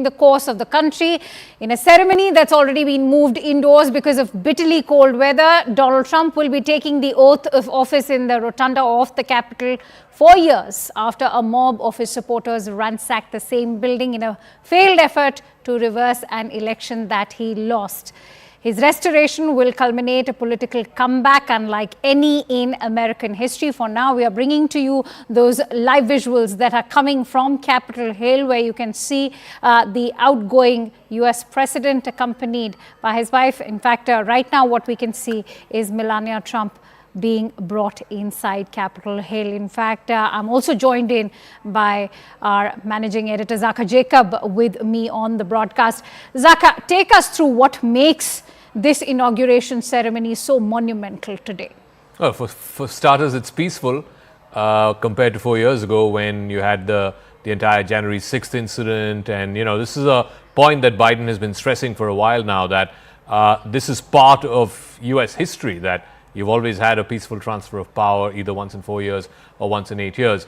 the course of the country. In a ceremony that's already been moved indoors because of bitterly cold weather, Donald Trump will be taking the oath of office in the rotunda of the Capitol 4 years after a mob of his supporters ransacked the same building in a failed effort to reverse an election that he lost. His restoration will culminate a political comeback unlike any in American history. For now, we are bringing to you those live visuals that are coming from Capitol Hill, where you can see the outgoing US president accompanied by his wife. In fact, right now what we can see is Melania Trump being brought inside Capitol Hill. In fact, I'm also joined in by our managing editor, Zaka Jacob, with me on the broadcast. Zaka, take us through what makes this inauguration ceremony so monumental today. Well, for starters, it's peaceful compared to 4 years ago when you had the entire January 6th incident. And, you know, this is a point that Biden has been stressing for a while now, that this is part of US history, that you've always had a peaceful transfer of power, either once in 4 years or once in 8 years.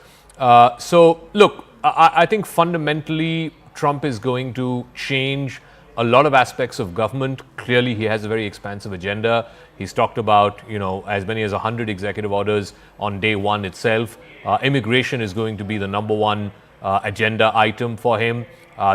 So, look, I think fundamentally Trump is going to change a lot of aspects of government. Clearly, he has a very expansive agenda. He's talked about, you know, as many as 100 executive orders on day one itself. Immigration is going to be the number one agenda item for him.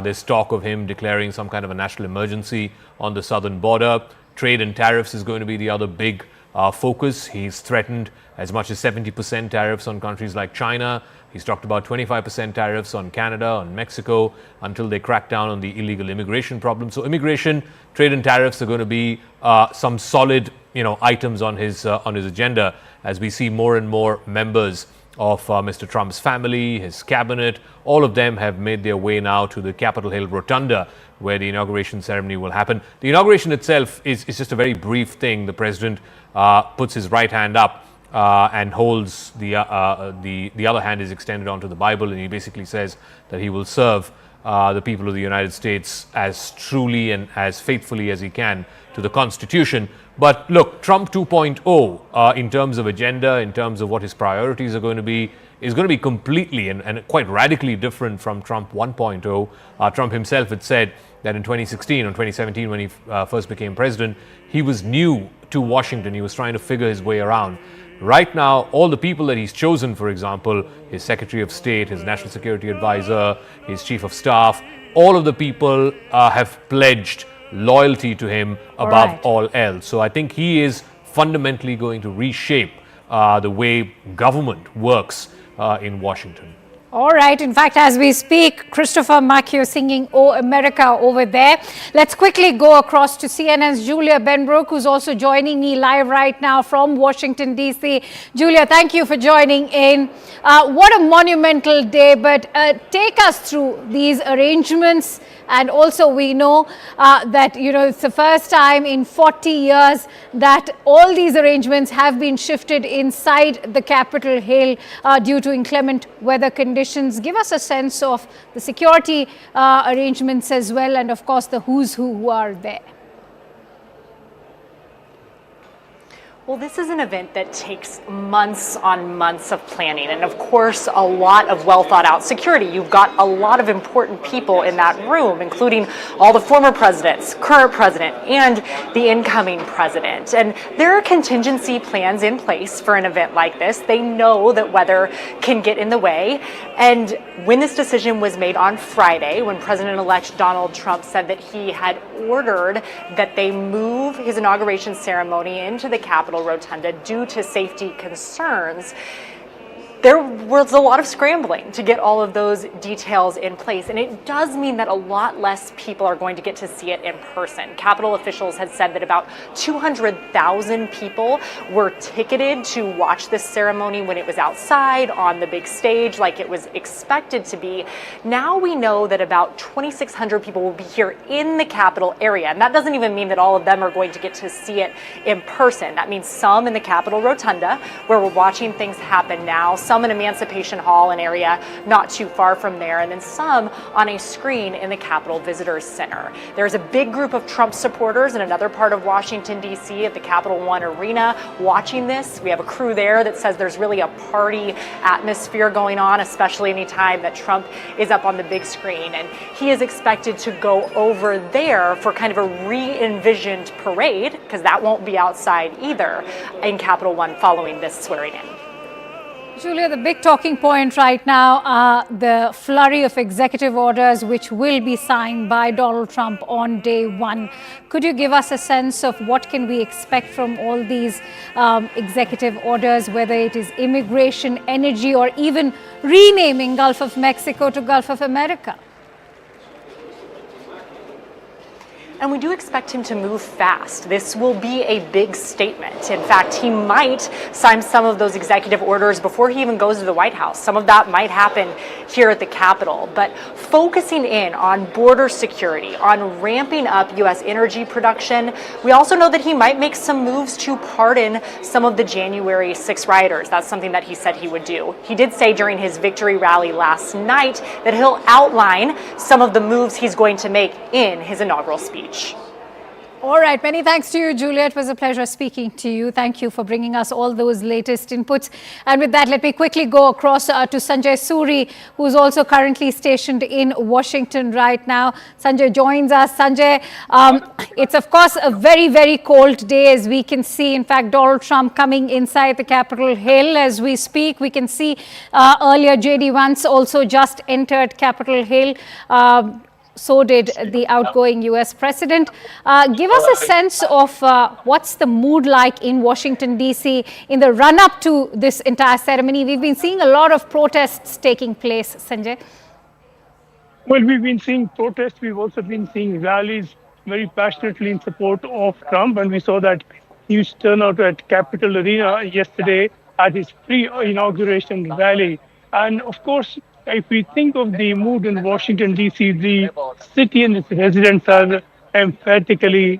There's talk of him declaring some kind of a national emergency on the southern border. Trade and tariffs is going to be the other big focus. He's threatened as much as 70% tariffs on countries like China. He's talked about 25% tariffs on Canada, on Mexico, until they crack down on the illegal immigration problem. So immigration, trade and tariffs are going to be some solid, you know, items on his agenda, as we see more and more members of Mr. Trump's family, his cabinet. All of them have made their way now to the Capitol Hill Rotunda, where the inauguration ceremony will happen. The inauguration itself is just a very brief thing. The president puts his right hand up and holds the other hand is extended onto the Bible, and he basically says that he will serve the people of the United States as truly and as faithfully as he can to the Constitution. But look, Trump 2.0 in terms of agenda, in terms of what his priorities are going to be, is going to be completely and quite radically different from Trump 1.0. Trump himself had said that in 2016 or 2017, when he first became president, he was new to Washington. He was trying to figure his way around. Right now, all the people that he's chosen, for example, his Secretary of State, his National Security Advisor, his Chief of Staff, all of the people have pledged loyalty to him above all else. So I think he is fundamentally going to reshape the way government works in Washington. All right. In fact, as we speak, Christopher Macchio singing "Oh America" over there. Let's quickly go across to CNN's Julia Benbrook, who's also joining me live right now from Washington, D.C. Julia, thank you for joining in. What a monumental day, but take us through these arrangements. And also we know that, you know, it's the first time in 40 years that all these arrangements have been shifted inside the Capitol Hill due to inclement weather conditions. Give us a sense of the security arrangements as well, and of course the who's who are there. Well, this is an event that takes months on months of planning, and of course a lot of well thought out security. You've got a lot of important people in that room, including all the former presidents, current president, and the incoming president. And there are contingency plans in place for an event like this. They know that weather can get in the way. And when this decision was made on Friday, when President-elect Donald Trump said that he had ordered that they move his inauguration ceremony into the Capitol Rotunda due to safety concerns, there was a lot of scrambling to get all of those details in place, and it does mean that a lot less people are going to get to see it in person. Capitol officials had said that about 200,000 people were ticketed to watch this ceremony when it was outside on the big stage like it was expected to be. Now we know that about 2,600 people will be here in the Capitol area, and that doesn't even mean that all of them are going to get to see it in person. That means some in the Capitol Rotunda, where we're watching things happen now, some in Emancipation Hall, an area not too far from there, and then some on a screen in the Capitol Visitors Center. There's a big group of Trump supporters in another part of Washington, D.C. at the Capital One Arena watching this. We have a crew there that says there's really a party atmosphere going on, especially anytime that Trump is up on the big screen. And he is expected to go over there for kind of a re-envisioned parade, because that won't be outside either, in Capital One following this swearing in. Julia, the big talking point right now are the flurry of executive orders which will be signed by Donald Trump on day one. Could you give us a sense of what can we expect from all these executive orders, whether it is immigration, energy, or even renaming Gulf of Mexico to Gulf of America? And we do expect him to move fast. This will be a big statement. In fact, he might sign some of those executive orders before he even goes to the White House. Some of that might happen here at the Capitol. But focusing in on border security, on ramping up U.S. energy production, we also know that he might make some moves to pardon some of the January 6 rioters. That's something that he said he would do. He did say during his victory rally last night that he'll outline some of the moves he's going to make in his inaugural speech. All right. Many thanks to you, Julia. It was a pleasure speaking to you. Thank you for bringing us all those latest inputs. And with that, let me quickly go across to Sanjay Suri, who's also currently stationed in Washington right now. Sanjay joins us. Sanjay, it's, of course, a very, very cold day, as we can see. In fact, Donald Trump coming inside the Capitol Hill as we speak. We can see earlier J.D. Vance also just entered Capitol Hill. So did the outgoing U.S. president. Give us a sense of what's the mood like in Washington, D.C. in the run-up to this entire ceremony. We've been seeing a lot of protests taking place, Sanjay. Well, we've been seeing protests. We've also been seeing rallies very passionately in support of Trump. And we saw that huge turnout at Capitol Arena yesterday at his pre-inauguration rally. And of course, if we think of the mood in Washington, D.C., the city and its residents are emphatically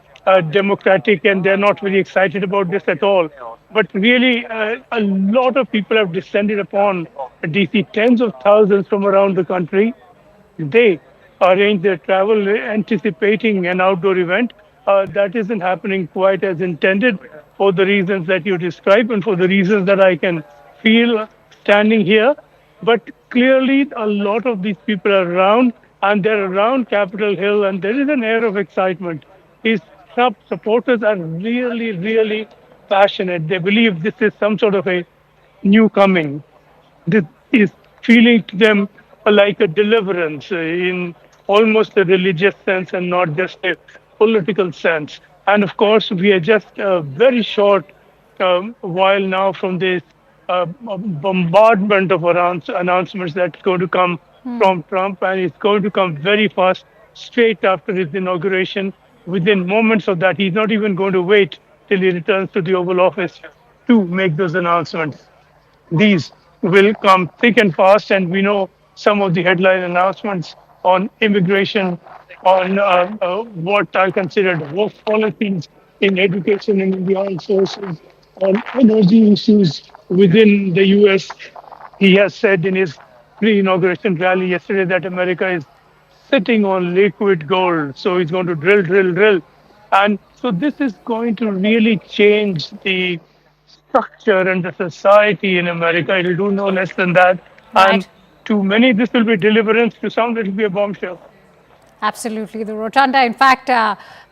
democratic, and they're not very excited about this at all. But really, a lot of people have descended upon D.C., tens of thousands from around the country. They arrange their travel anticipating an outdoor event. That isn't happening quite as intended for the reasons that you described and for the reasons that I can feel standing here. But clearly, a lot of these people are around, and they're around Capitol Hill, and there is an air of excitement. His Trump supporters are really, really passionate. They believe this is some sort of a new coming. This is feeling to them like a deliverance in almost a religious sense and not just a political sense. And of course, we are just a very short while now from this bombardment of announcements that's going to come from Trump, and it's going to come very fast, straight after his inauguration. Within moments of that, he's not even going to wait till he returns to the Oval Office to make those announcements. These will come thick and fast, and we know some of the headline announcements on immigration, on what I considered work policies in education and in the armed forces, on energy issues within the U.S. He has said in his pre-inauguration rally yesterday that America is sitting on liquid gold. So he's going to drill, drill, drill. And so this is going to really change the structure and the society in America. It will do no less than that. Right. And to many, this will be deliverance. To some, it will be a bombshell. Absolutely. The rotunda, in fact,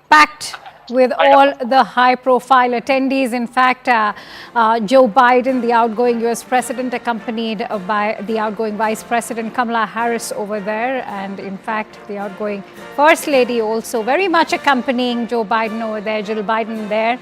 packed with all the high-profile attendees. In fact, Joe Biden, the outgoing U.S. president, accompanied by the outgoing Vice President Kamala Harris over there. And in fact, the outgoing First Lady also very much accompanying Joe Biden over there, Jill Biden there.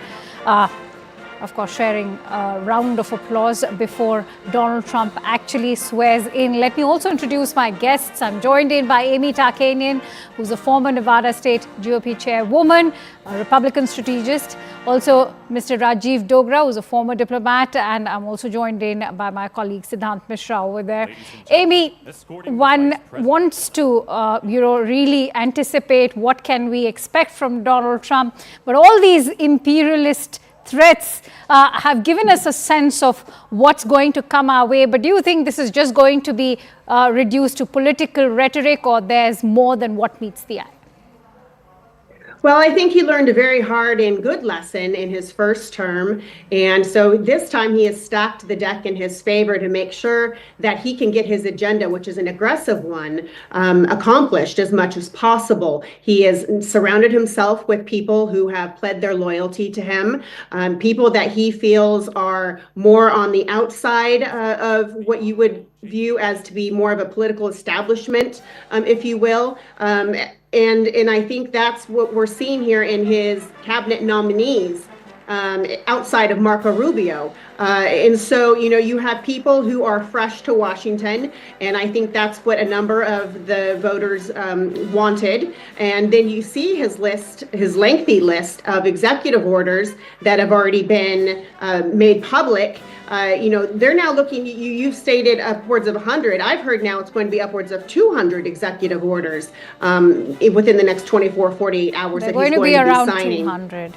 Of course, sharing a round of applause before Donald Trump actually swears in. Let me also introduce my guests. I'm joined in by Amy Tarkanian, who's a former Nevada State GOP chairwoman, a Republican strategist. Also, Mr. Rajiv Dogra, who's a former diplomat. And I'm also joined in by my colleague Siddhant Mishra over there. Amy, one wants to, really anticipate what can we expect from Donald Trump. But all these imperialist threats have given us a sense of what's going to come our way. But do you think this is just going to be reduced to political rhetoric, or there's more than what meets the eye? Well, I think he learned a very hard and good lesson in his first term. And so this time he has stacked the deck in his favor to make sure that he can get his agenda, which is an aggressive one, accomplished as much as possible. He has surrounded himself with people who have pled their loyalty to him, people that he feels are more on the outside of what you would view as to be more of a political establishment, if you will. And I think that's what we're seeing here in his cabinet nominees, outside of Marco Rubio. And so, you have people who are fresh to Washington, and I think that's what a number of the voters wanted. And then you see his lengthy list of executive orders that have already been made public. They're now looking, you've stated upwards of 100. I've heard now it's going to be upwards of 200 executive orders within the next 24, 48 hours They're that he's going to be around signing. 200.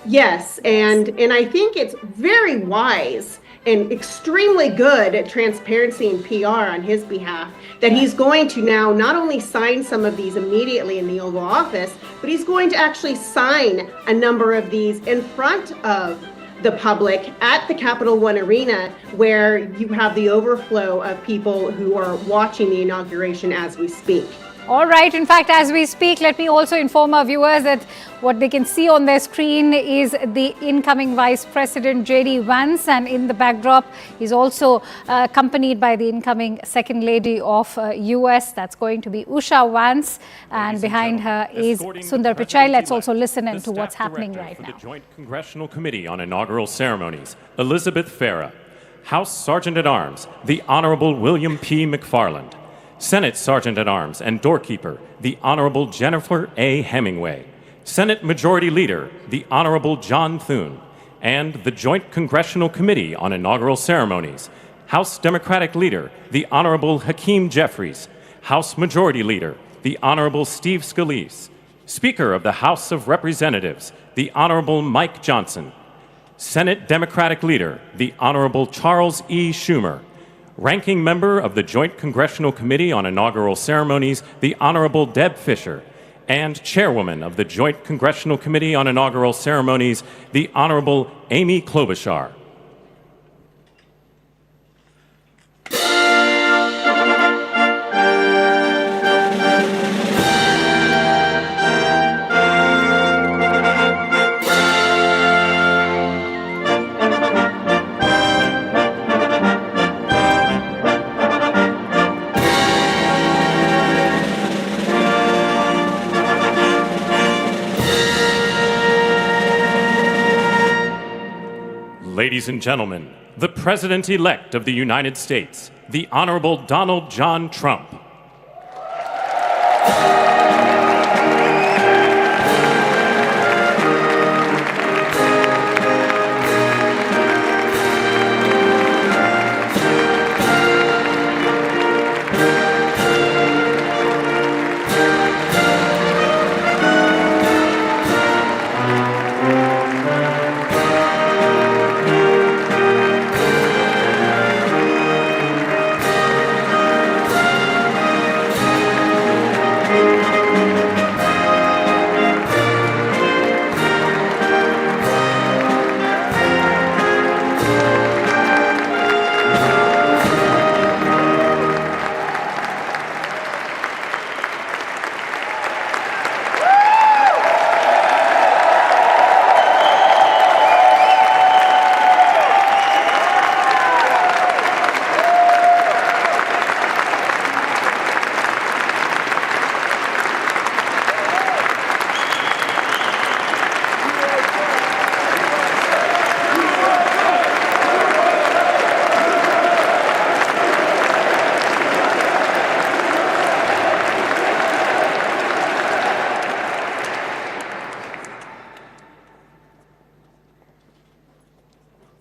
Yes, and I think it's very wise and extremely good at transparency and PR on his behalf that he's going to now not only sign some of these immediately in the Oval Office, but he's going to actually sign a number of these in front of the public at the Capital One Arena, where you have the overflow of people who are watching the inauguration as we speak. All right. In fact, as we speak, let me also inform our viewers that what they can see on their screen is the incoming Vice President, J.D. Vance, and in the backdrop, he's also accompanied by the incoming Second Lady of U.S. That's going to be Usha Vance, and behind her is Sundar Pichai. Let's also listen into what's happening right now. The Joint Congressional Committee on Inaugural Ceremonies, Elizabeth Farah. House Sergeant-at-Arms, the Honorable William P. McFarland. Senate Sergeant-at-Arms and Doorkeeper, the Honorable Jennifer A. Hemingway. Senate Majority Leader, the Honorable John Thune. And the Joint Congressional Committee on Inaugural Ceremonies, House Democratic Leader, the Honorable Hakeem Jeffries. House Majority Leader, the Honorable Steve Scalise. Speaker of the House of Representatives, the Honorable Mike Johnson. Senate Democratic Leader, the Honorable Charles E. Schumer. Ranking Member of the Joint Congressional Committee on Inaugural Ceremonies, the Honorable Deb Fischer, and Chairwoman of the Joint Congressional Committee on Inaugural Ceremonies, the Honorable Amy Klobuchar. Ladies and gentlemen, the President-elect of the United States, the Honorable Donald John Trump.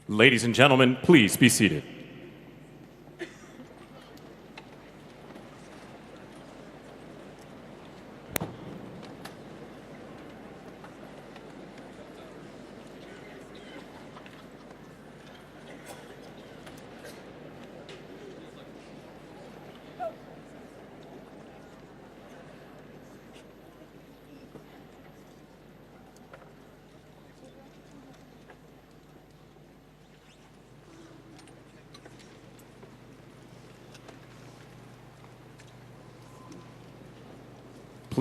Ladies and gentlemen, please be seated.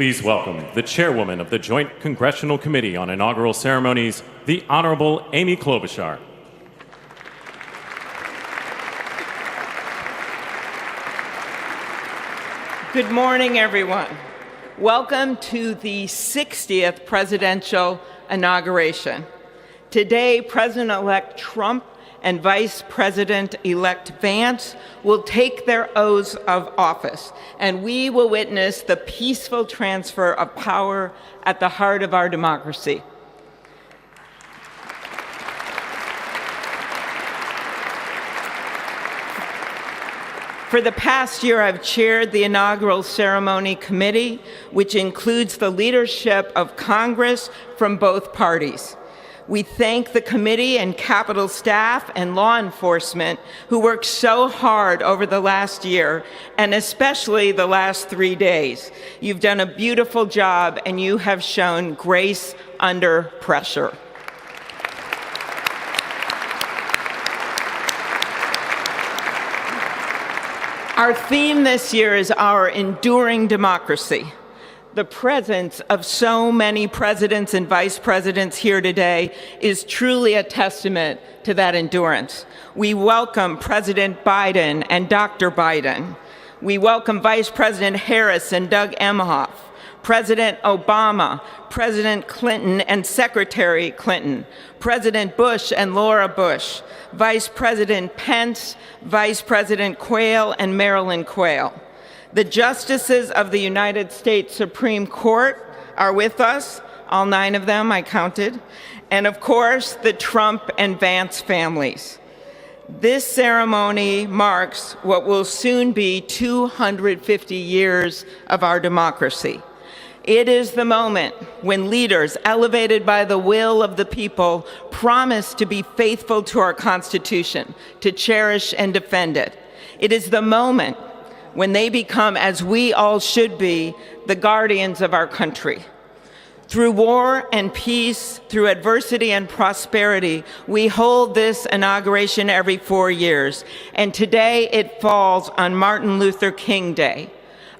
Please welcome the chairwoman of the Joint Congressional Committee on Inaugural Ceremonies, the Honorable Amy Klobuchar. Good morning, everyone. Welcome to the 60th presidential inauguration. Today, President-elect Trump and Vice President-elect Vance will take their oaths of office, and we will witness the peaceful transfer of power at the heart of our democracy. For the past year, I've chaired the Inaugural Ceremony Committee, which includes the leadership of Congress from both parties. We thank the committee and Capitol staff and law enforcement who worked so hard over the last year, and especially the last 3 days. You've done a beautiful job, and you have shown grace under pressure. Our theme this year is our enduring democracy. The presence of so many presidents and vice presidents here today is truly a testament to that endurance. We welcome President Biden and Dr. Biden. We welcome Vice President Harris and Doug Emhoff, President Obama, President Clinton and Secretary Clinton, President Bush and Laura Bush, Vice President Pence, Vice President Quayle and Marilyn Quayle. The justices of the United States Supreme Court are with us, all 9 of them, I counted, and of course, the Trump and Vance families. This ceremony marks what will soon be 250 years of our democracy. It is the moment when leaders, elevated by the will of the people, promise to be faithful to our Constitution, to cherish and defend it. It is the moment when they become, as we all should be, the guardians of our country. Through war and peace, through adversity and prosperity, we hold this inauguration every 4 years, and today it falls on Martin Luther King Day,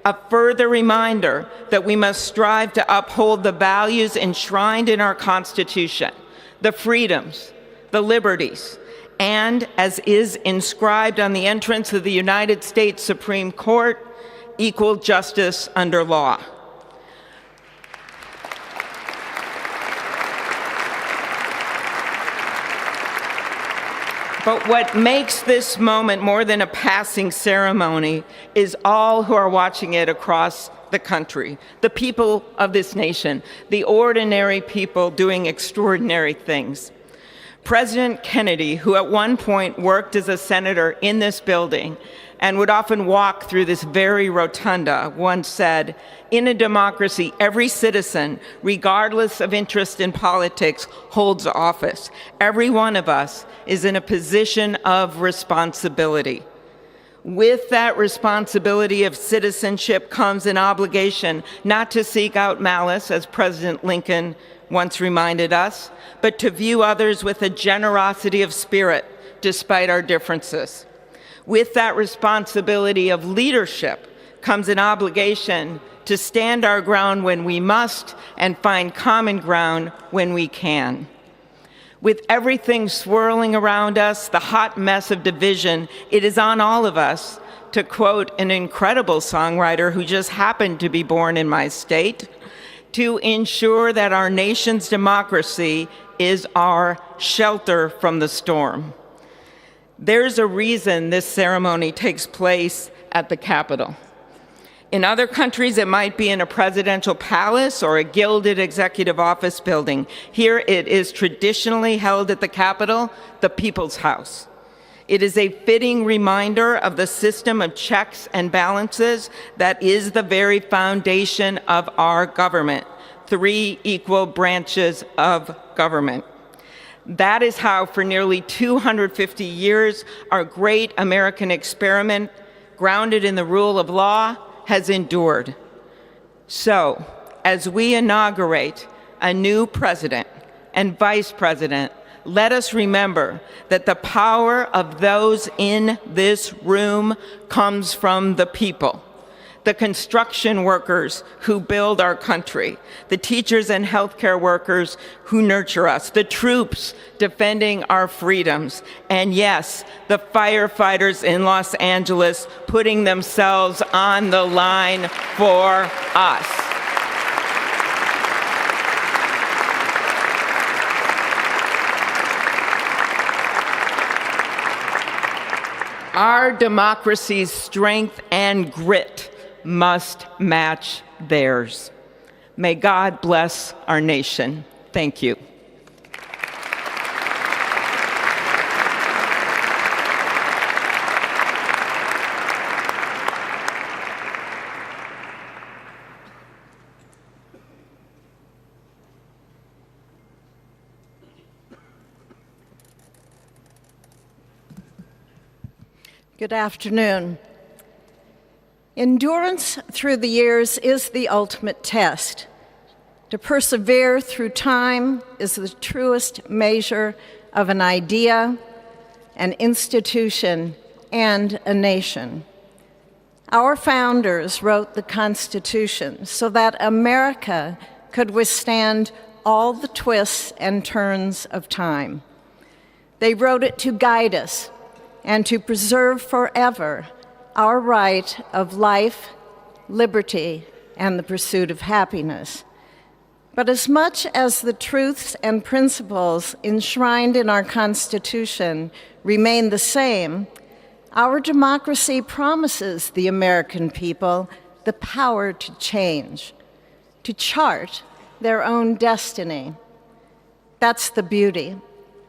a further reminder that we must strive to uphold the values enshrined in our Constitution, the freedoms, the liberties, and, as is inscribed on the entrance of the United States Supreme Court, equal justice under law. But what makes this moment more than a passing ceremony is all who are watching it across the country, the people of this nation, the ordinary people doing extraordinary things. President Kennedy, who at one point worked as a senator in this building and would often walk through this very rotunda, once said, "In a democracy, every citizen, regardless of interest in politics, holds office. Every one of us is in a position of responsibility." With that responsibility of citizenship comes an obligation not to seek out malice, as President Lincoln once reminded us, but to view others with a generosity of spirit despite our differences. With that responsibility of leadership comes an obligation to stand our ground when we must and find common ground when we can. With everything swirling around us, the hot mess of division, it is on all of us, to quote an incredible songwriter who just happened to be born in my state, to ensure that our nation's democracy is our shelter from the storm. There's a reason this ceremony takes place at the Capitol. In other countries, it might be in a presidential palace or a gilded executive office building. Here it is traditionally held at the Capitol, the People's House. It is a fitting reminder of the system of checks and balances that is the very foundation of our government, 3 equal branches of government. That is how, for nearly 250 years, our great American experiment, grounded in the rule of law, has endured. So, as we inaugurate a new president and vice president, let us remember that the power of those in this room comes from the people. the construction workers who build our country, the teachers and healthcare workers who nurture us, the troops defending our freedoms, and yes, the firefighters in Los Angeles putting themselves on the line for us. Our democracy's strength and grit must match theirs. May God bless our nation. Thank you. Good afternoon. Endurance through the years is the ultimate test. To persevere through time is the truest measure of an idea, an institution, and a nation. Our founders wrote the Constitution so that America could withstand all the twists and turns of time. They wrote it to guide us and to preserve forever our right of life, liberty, and the pursuit of happiness. But as much as the truths and principles enshrined in our Constitution remain the same, our democracy promises the American people the power to change, to chart their own destiny. That's the beauty.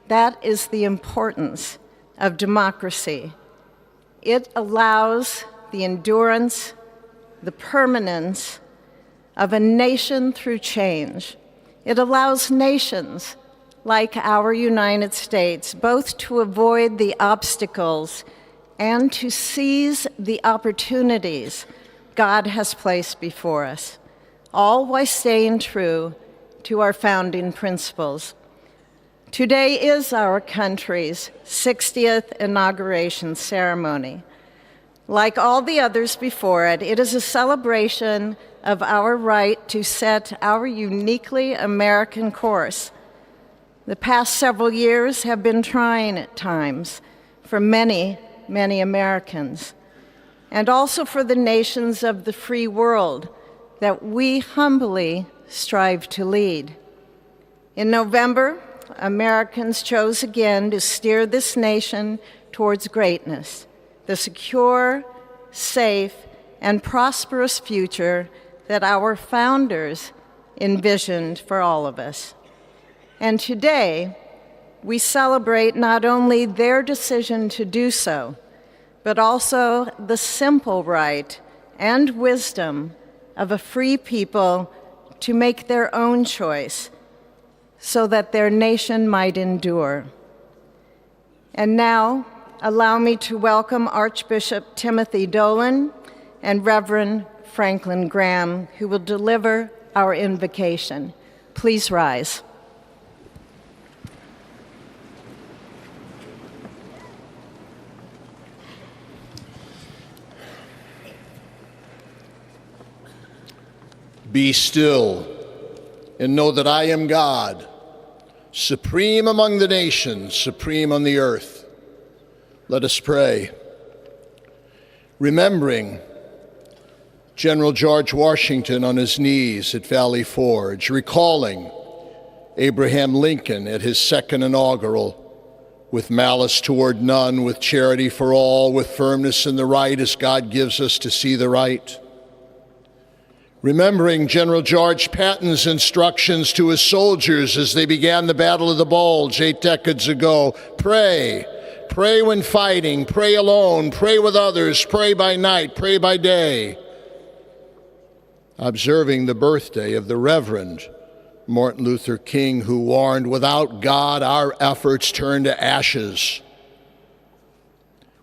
That is the importance of democracy. It allows the endurance, the permanence of a nation through change. It allows nations like our United States both to avoid the obstacles and to seize the opportunities God has placed before us, all while staying true to our founding principles. Today is our country's 60th inauguration ceremony. Like all the others before it, it is a celebration of our right to set our uniquely American course. The past several years have been trying at times for many, many Americans, and also for the nations of the free world that we humbly strive to lead. In November, Americans chose again to steer this nation towards greatness, the secure, safe, and prosperous future that our founders envisioned for all of us. And today, we celebrate not only their decision to do so, but also the simple right and wisdom of a free people to make their own choice so that their nation might endure. And now, allow me to welcome Archbishop Timothy Dolan and Reverend Franklin Graham, who will deliver our invocation. Please rise. Be still and know that I am God, supreme among the nations, supreme on the earth. Let us pray. Remembering General George Washington on his knees at Valley Forge, recalling Abraham Lincoln at his second inaugural, with malice toward none, with charity for all, with firmness in the right as God gives us to see the right. Remembering General George Patton's instructions to his soldiers as they began the Battle of the Bulge 8 decades ago. Pray. Pray when fighting. Pray alone. Pray with others. Pray by night. Pray by day. Observing the birthday of the Reverend Martin Luther King, who warned, without God, our efforts turn to ashes.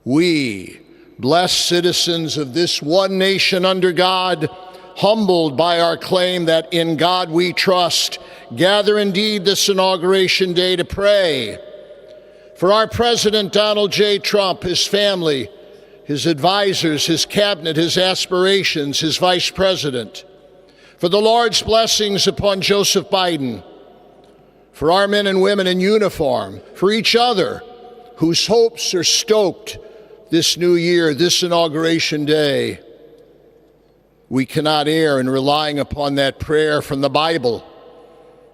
We, blessed citizens of this one nation under God, humbled by our claim that in God we trust, gather indeed this inauguration day to pray for our President Donald J. Trump, his family, his advisors, his cabinet, his aspirations, his vice president, for the Lord's blessings upon Joseph Biden, for our men and women in uniform, for each other whose hopes are stoked this new year, this inauguration day. We cannot err in relying upon that prayer from the Bible,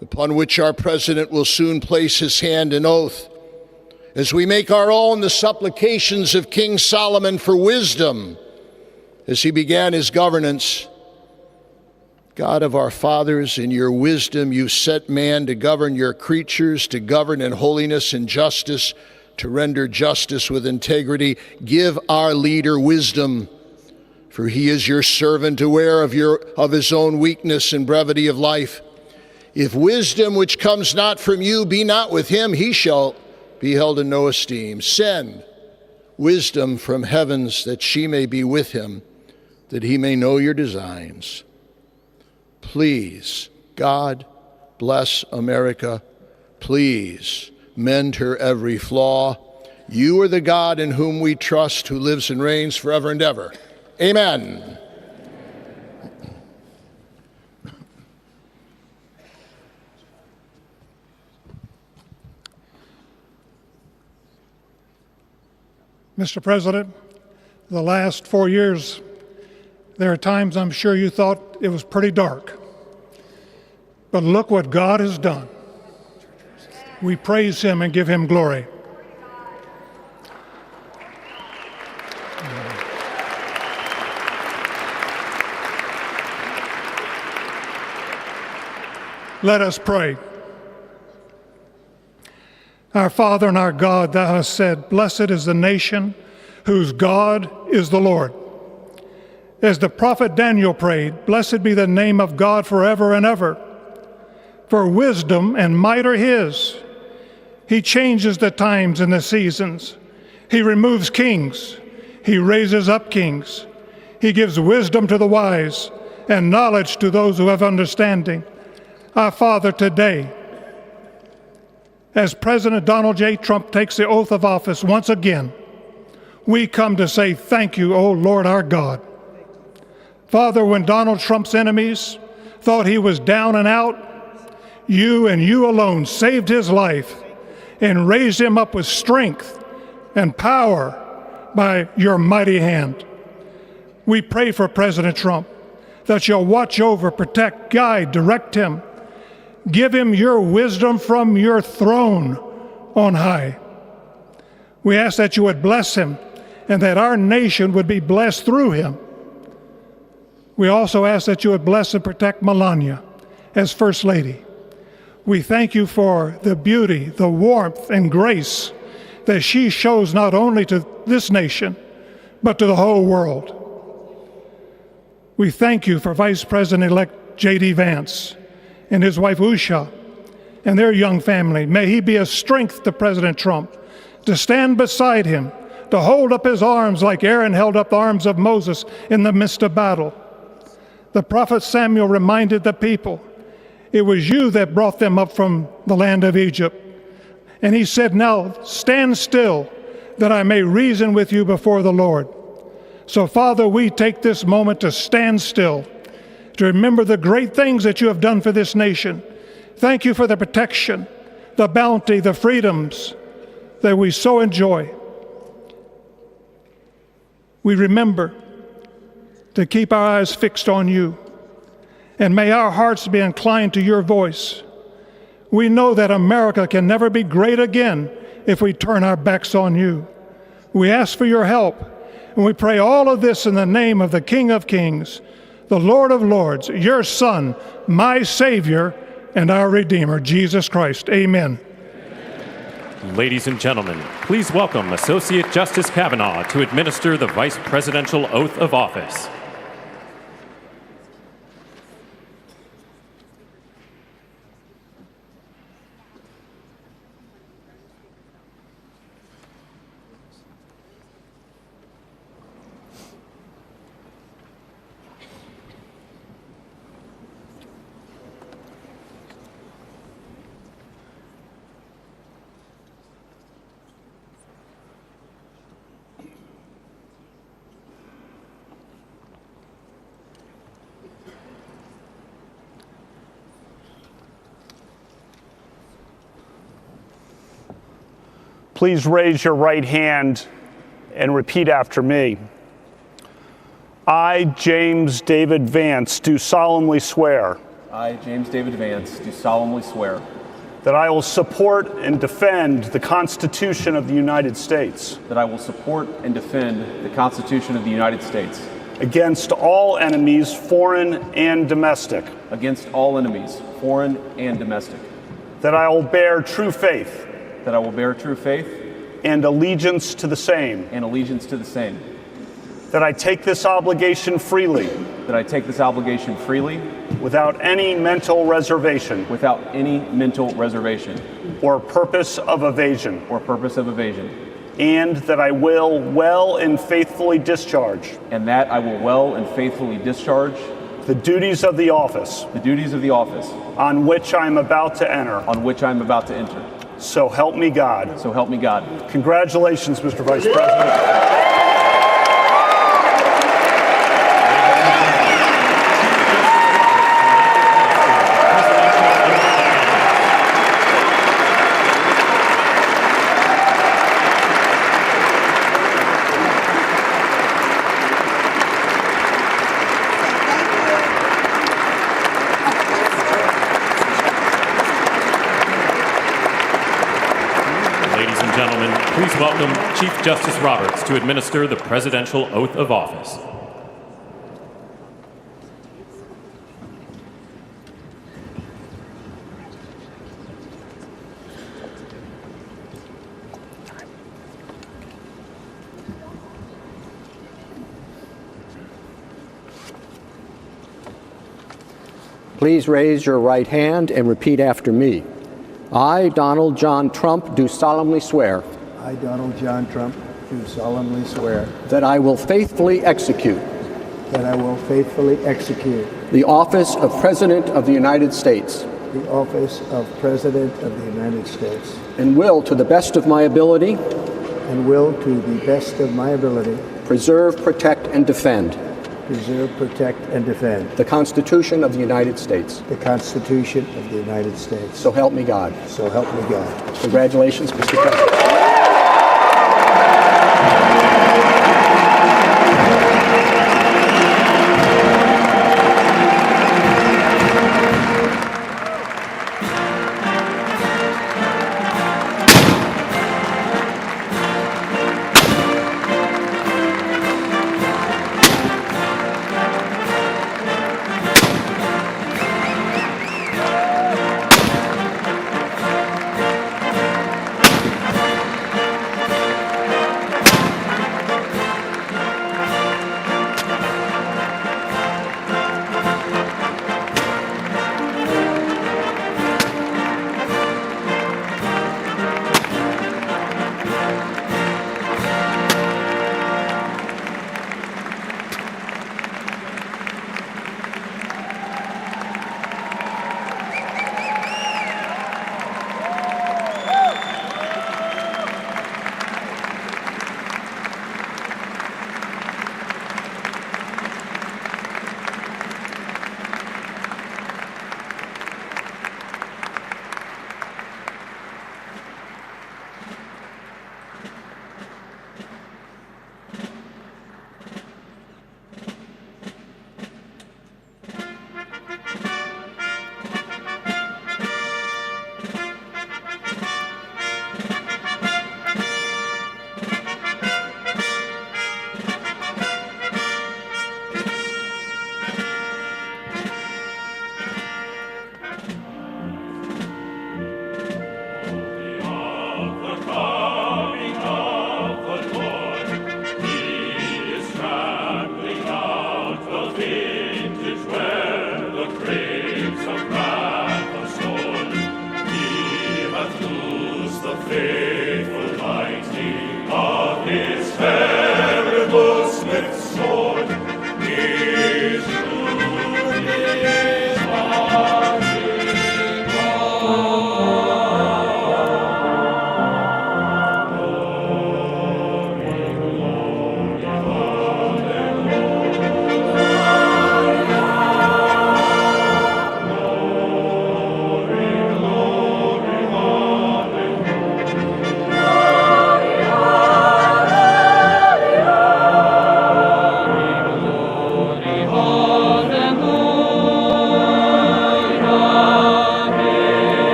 upon which our president will soon place his hand in oath, as we make our own the supplications of King Solomon for wisdom as he began his governance. God of our fathers, in your wisdom you set man to govern your creatures, to govern in holiness and justice, to render justice with integrity. Give our leader wisdom, for he is your servant, aware of his own weakness and brevity of life. If wisdom which comes not from you be not with him, he shall be held in no esteem. Send wisdom from heavens that she may be with him, that he may know your designs. Please, God, bless America. Please, mend her every flaw. You are the God in whom we trust, who lives and reigns forever and ever. Amen. Mr. President, the last 4 years, there are times I'm sure you thought it was pretty dark. But look what God has done. We praise him and give him glory. Let us pray. Our Father and our God, thou hast said, blessed is the nation whose God is the Lord. As the prophet Daniel prayed, blessed be the name of God forever and ever. For wisdom and might are his. He changes the times and the seasons. He removes kings. He raises up kings. He gives wisdom to the wise and knowledge to those who have understanding. Our Father, today, as President Donald J. Trump takes the oath of office once again, we come to say thank you, O Lord our God. Father, when Donald Trump's enemies thought he was down and out, you and you alone saved his life and raised him up with strength and power by your mighty hand. We pray for President Trump that you'll watch over, protect, guide, direct him. Give him your wisdom from your throne on high. We ask that you would bless him and that our nation would be blessed through him. We also ask that you would bless and protect Melania as First Lady. We thank you for the beauty, the warmth, and grace that she shows not only to this nation, but to the whole world. We thank you for Vice President-elect J.D. Vance and his wife Usha and their young family. May he be a strength to President Trump, to stand beside him, to hold up his arms like Aaron held up the arms of Moses in the midst of battle. The prophet Samuel reminded the people, it was you that brought them up from the land of Egypt. And he said, now stand still, that I may reason with you before the Lord. So, Father, we take this moment to stand still, to remember the great things that you have done for this nation. Thank you for the protection, the bounty, the freedoms that we so enjoy. We remember to keep our eyes fixed on you, and may our hearts be inclined to your voice. We know that America can never be great again if we turn our backs on you. We ask for your help, and we pray all of this in the name of the King of Kings, the Lord of Lords, your Son, my Savior, and our Redeemer, Jesus Christ. Amen. Ladies and gentlemen, please welcome Associate Justice Kavanaugh to administer the Vice Presidential Oath of Office. Please raise your right hand and repeat after me. I, James David Vance, do solemnly swear. I, James David Vance, do solemnly swear that I will support and defend the Constitution of the United States that I will support and defend the Constitution of the United States against all enemies, foreign and domestic, against all enemies, foreign and domestic, that I will bear true faith that I will bear true faith and allegiance to the same, and allegiance to the same, that I take this obligation freely that I take this obligation freely without any mental reservation without any mental reservation or purpose of evasion, and that I will well and faithfully discharge the duties of the office on which I am about to enter. So help me God. So help me God. Congratulations, Mr. Vice President. Please welcome Chief Justice Roberts to administer the presidential oath of office. Please raise your right hand and repeat after me. I, Donald John Trump, do solemnly swear. I, Donald John Trump, do solemnly swear that I will faithfully execute the office of President of the United States the office of President of the United States and will, to the best of my ability, preserve, protect, and defend the Constitution of the United States. So help me God. So help me God. Congratulations, Mr. President.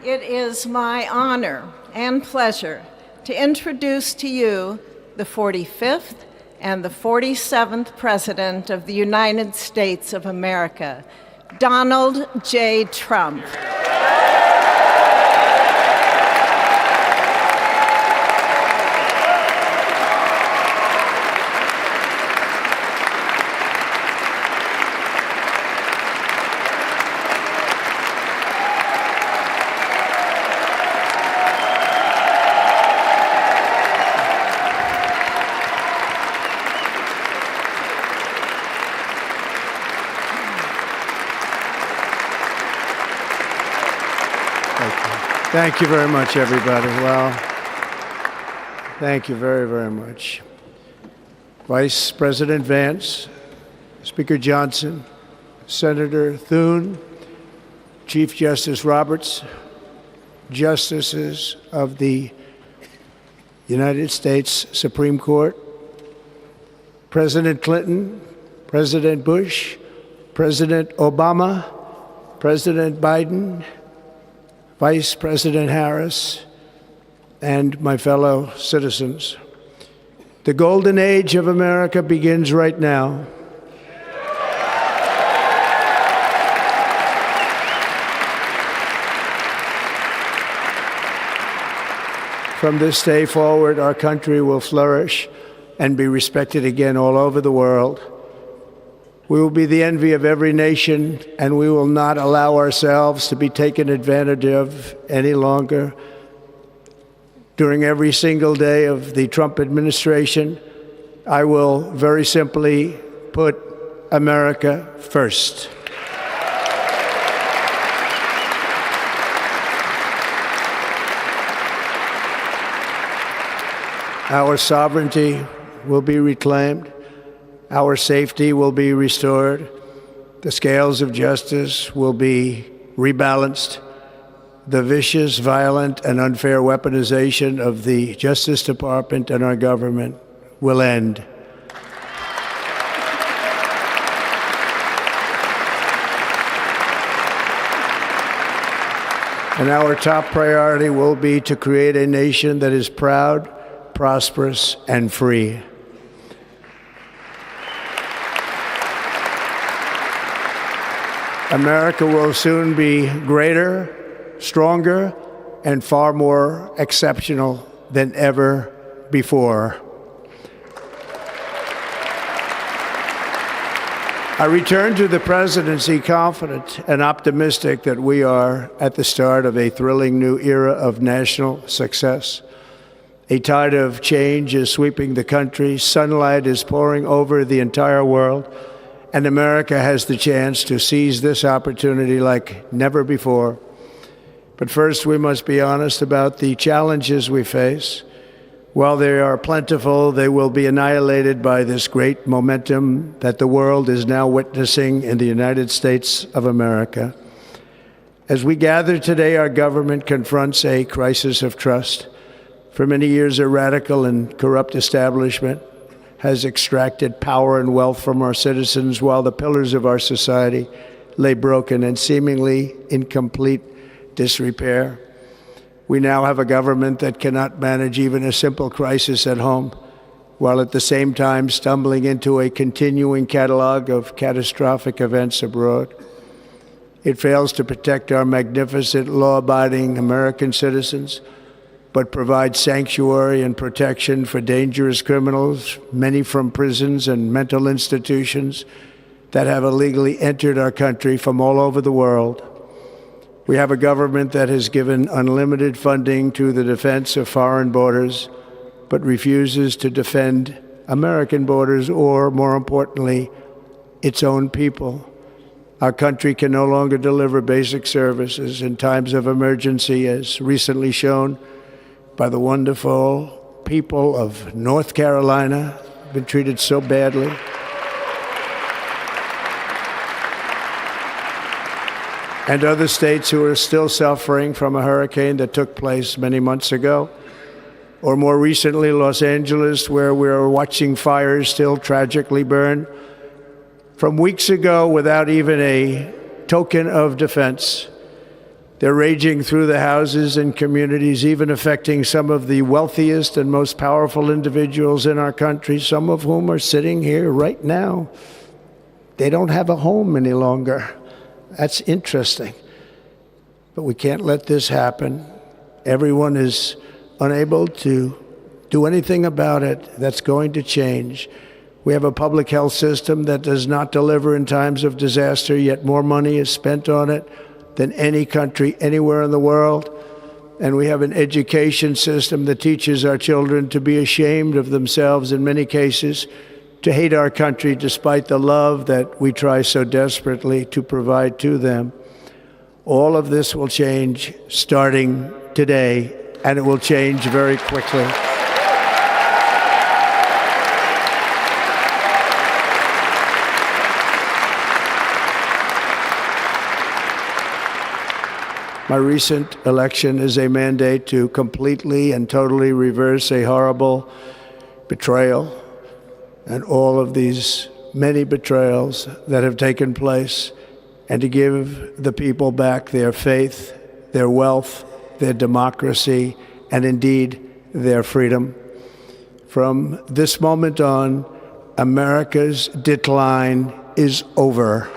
It is my honor and pleasure to introduce to you the 45th and the 47th President of the United States of America, Donald J. Trump. Thank you very much, everybody. Well, thank you very, very much. Vice President Vance, Speaker Johnson, Senator Thune, Chief Justice Roberts, Justices of the United States Supreme Court, President Clinton, President Bush, President Obama, President Biden, Vice President Harris, and my fellow citizens. The golden age of America begins right now. From this day forward, our country will flourish and be respected again all over the world. We will be the envy of every nation, and we will not allow ourselves to be taken advantage of any longer. During every single day of the Trump administration, I will very simply put America first. Our sovereignty will be reclaimed. Our safety will be restored. The scales of justice will be rebalanced. The vicious, violent, and unfair weaponization of the Justice Department and our government will end. And our top priority will be to create a nation that is proud, prosperous, and free. America will soon be greater, stronger, and far more exceptional than ever before. I return to the presidency confident and optimistic that we are at the start of a thrilling new era of national success. A tide of change is sweeping the country, sunlight is pouring over the entire world, and America has the chance to seize this opportunity like never before. But first, we must be honest about the challenges we face. While they are plentiful, they will be annihilated by this great momentum that the world is now witnessing in the United States of America. As we gather today, our government confronts a crisis of trust. For many years, a radical and corrupt establishment has extracted power and wealth from our citizens while the pillars of our society lay broken and seemingly in complete disrepair. We now have a government that cannot manage even a simple crisis at home, while at the same time stumbling into a continuing catalog of catastrophic events abroad. It fails to protect our magnificent, law-abiding American citizens, but provides sanctuary and protection for dangerous criminals, many from prisons and mental institutions that have illegally entered our country from all over the world. We have a government that has given unlimited funding to the defense of foreign borders, but refuses to defend American borders or, more importantly, its own people. Our country can no longer deliver basic services in times of emergency, as recently shown by the wonderful people of North Carolina, been treated so badly. And other states who are still suffering from a hurricane that took place many months ago. Or more recently, Los Angeles, where we are watching fires still tragically burn from weeks ago without even a token of defense. They're raging through the houses and communities, even affecting some of the wealthiest and most powerful individuals in our country, some of whom are sitting here right now. They don't have a home any longer. That's interesting. But we can't let this happen. Everyone is unable to do anything about it. That's going to change. We have a public health system that does not deliver in times of disaster, yet more money is spent on it than any country anywhere in the world. And we have an education system that teaches our children to be ashamed of themselves in many cases, to hate our country despite the love that we try so desperately to provide to them. All of this will change starting today, and it will change very quickly. My recent election is a mandate to completely and totally reverse a horrible betrayal and all of these many betrayals that have taken place, and to give the people back their faith, their wealth, their democracy, and indeed their freedom. From this moment on, America's decline is over.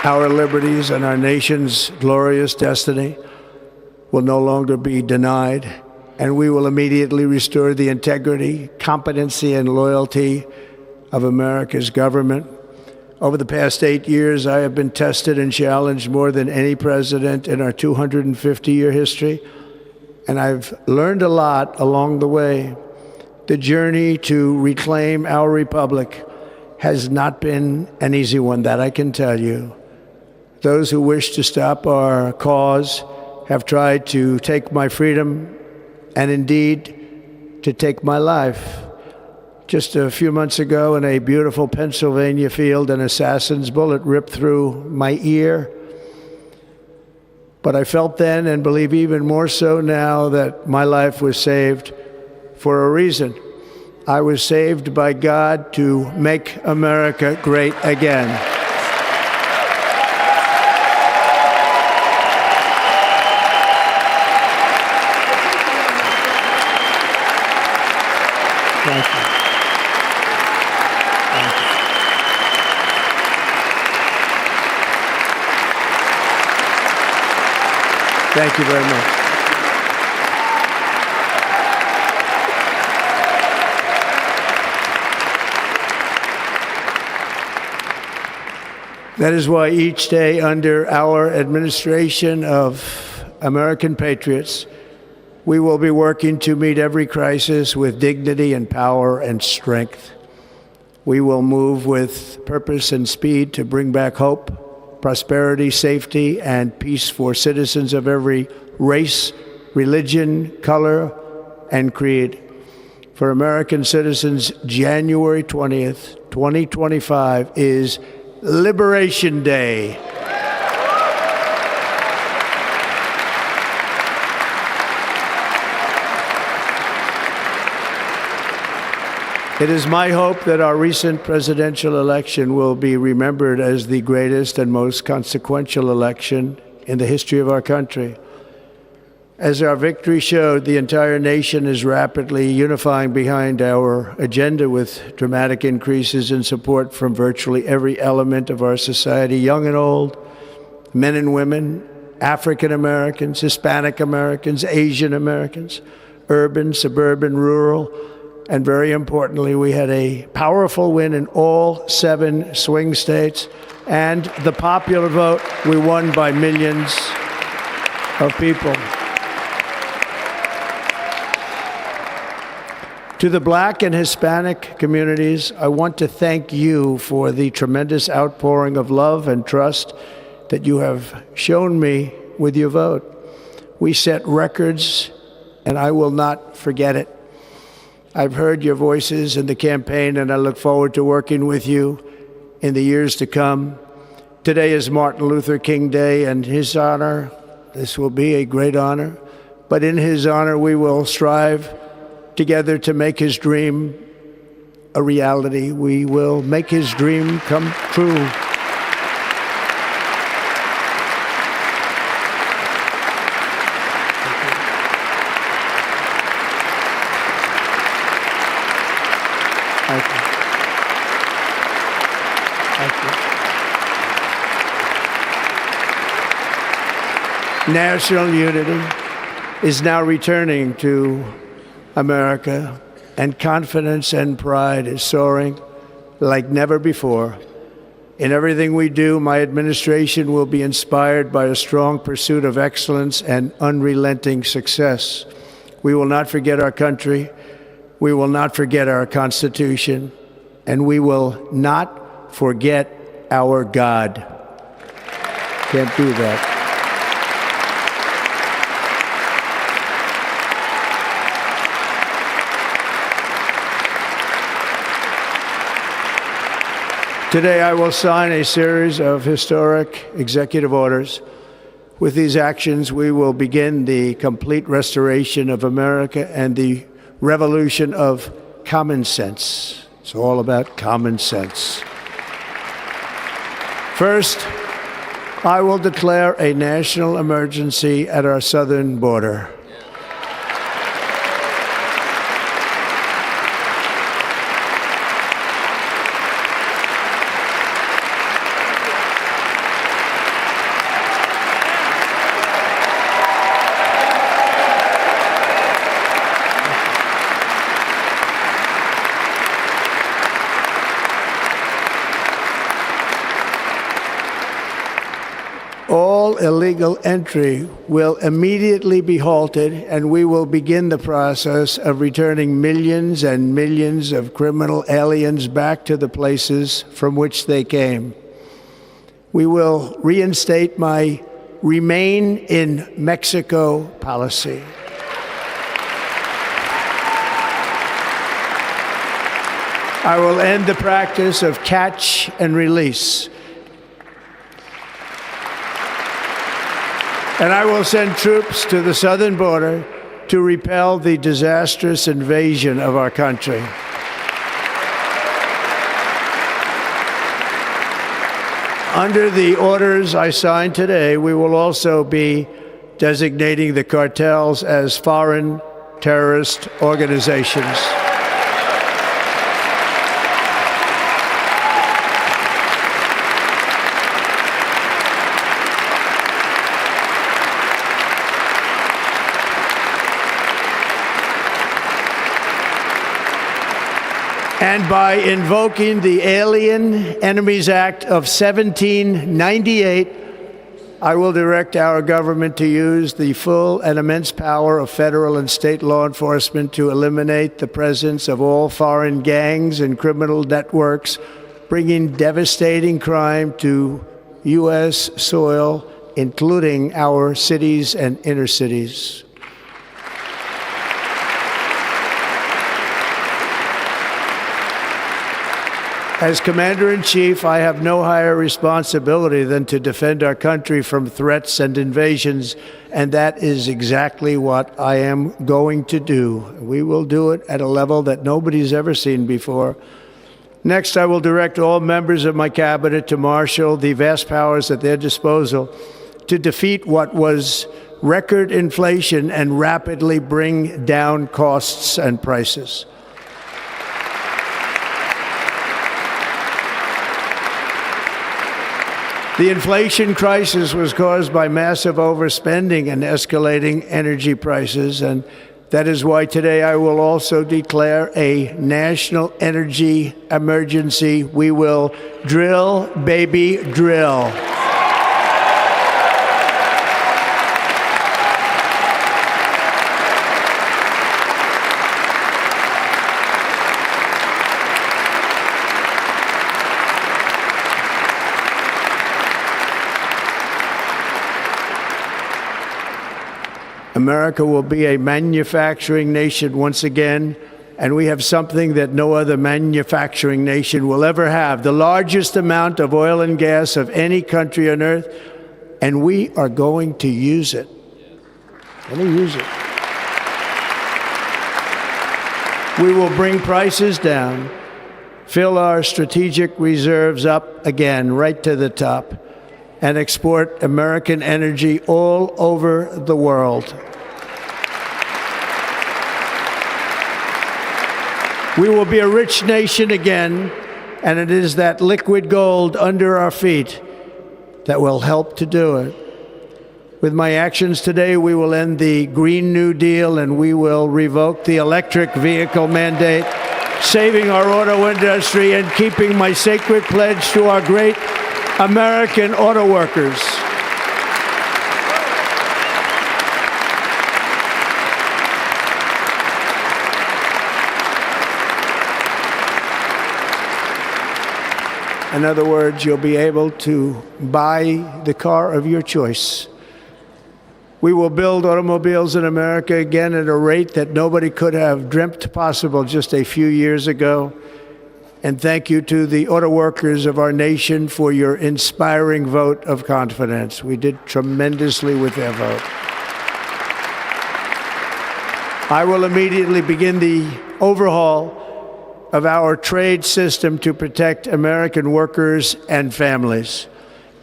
Our liberties and our nation's glorious destiny will no longer be denied, and we will immediately restore the integrity, competency, and loyalty of America's government. Over the past 8 years, I have been tested and challenged more than any president in our 250-year history, and I've learned a lot along the way. The journey to reclaim our republic has not been an easy one, that I can tell you. Those who wish to stop our cause have tried to take my freedom and indeed to take my life. Just a few months ago in a beautiful Pennsylvania field, an assassin's bullet ripped through my ear. But I felt then, and believe even more so now, that my life was saved for a reason. I was saved by God to make America great again. Thank you. Thank you very much. That is why each day under our administration of American patriots, we will be working to meet every crisis with dignity and power and strength. We will move with purpose and speed to bring back hope, prosperity, safety, and peace for citizens of every race, religion, color, and creed. For American citizens, January 20th, 2025 is Liberation Day. It is my hope that our recent presidential election will be remembered as the greatest and most consequential election in the history of our country. As our victory showed, the entire nation is rapidly unifying behind our agenda with dramatic increases in support from virtually every element of our society, young and old, men and women, African Americans, Hispanic Americans, Asian Americans, urban, suburban, rural. And very importantly, we had a powerful win in all 7 swing states. And the popular vote, we won by millions of people. To the Black and Hispanic communities, I want to thank you for the tremendous outpouring of love and trust that you have shown me with your vote. We set records, and I will not forget it. I've heard your voices in the campaign, and I look forward to working with you in the years to come. Today is Martin Luther King Day, and his honor, this will be a great honor, but in his honor we will strive together to make his dream a reality. We will make his dream come true. Thank you. Thank you. National unity is now returning to America, and confidence and pride is soaring like never before. In everything we do, my administration will be inspired by a strong pursuit of excellence and unrelenting success. We will not forget our country. We will not forget our Constitution, and we will not forget our God. Can't do that. Today, I will sign a series of historic executive orders. With these actions, we will begin the complete restoration of America and the revolution of common sense. It's all about common sense. First, I will declare a national emergency at our southern border. All illegal entry will immediately be halted, and we will begin the process of returning millions and millions of criminal aliens back to the places from which they came. We will reinstate my Remain in Mexico policy. I will end the practice of catch and release. And I will send troops to the southern border to repel the disastrous invasion of our country. Under the orders I signed today, we will also be designating the cartels as foreign terrorist organizations. And by invoking the Alien Enemies Act of 1798, I will direct our government to use the full and immense power of federal and state law enforcement to eliminate the presence of all foreign gangs and criminal networks, bringing devastating crime to U.S. soil, including our cities and inner cities. As Commander-in-Chief, I have no higher responsibility than to defend our country from threats and invasions, and that is exactly what I am going to do. We will do it at a level that nobody's ever seen before. Next, I will direct all members of my cabinet to marshal the vast powers at their disposal to defeat what was record inflation and rapidly bring down costs and prices. The inflation crisis was caused by massive overspending and escalating energy prices, and that is why today I will also declare a national energy emergency. We will drill, baby, drill. America will be a manufacturing nation once again, and we have something that no other manufacturing nation will ever have, the largest amount of oil and gas of any country on earth, and we are going to use it. We will bring prices down, fill our strategic reserves up again, right to the top, and export American energy all over the world. We will be a rich nation again, and it is that liquid gold under our feet that will help to do it. With my actions today, we will end the Green New Deal, and we will revoke the electric vehicle mandate, saving our auto industry and keeping my sacred pledge to our great American auto workers. In other words, you'll be able to buy the car of your choice. We will build automobiles in America again at a rate that nobody could have dreamt possible just a few years ago. And thank you to the auto workers of our nation for your inspiring vote of confidence. We did tremendously with their vote. I will immediately begin the overhaul of our trade system to protect American workers and families.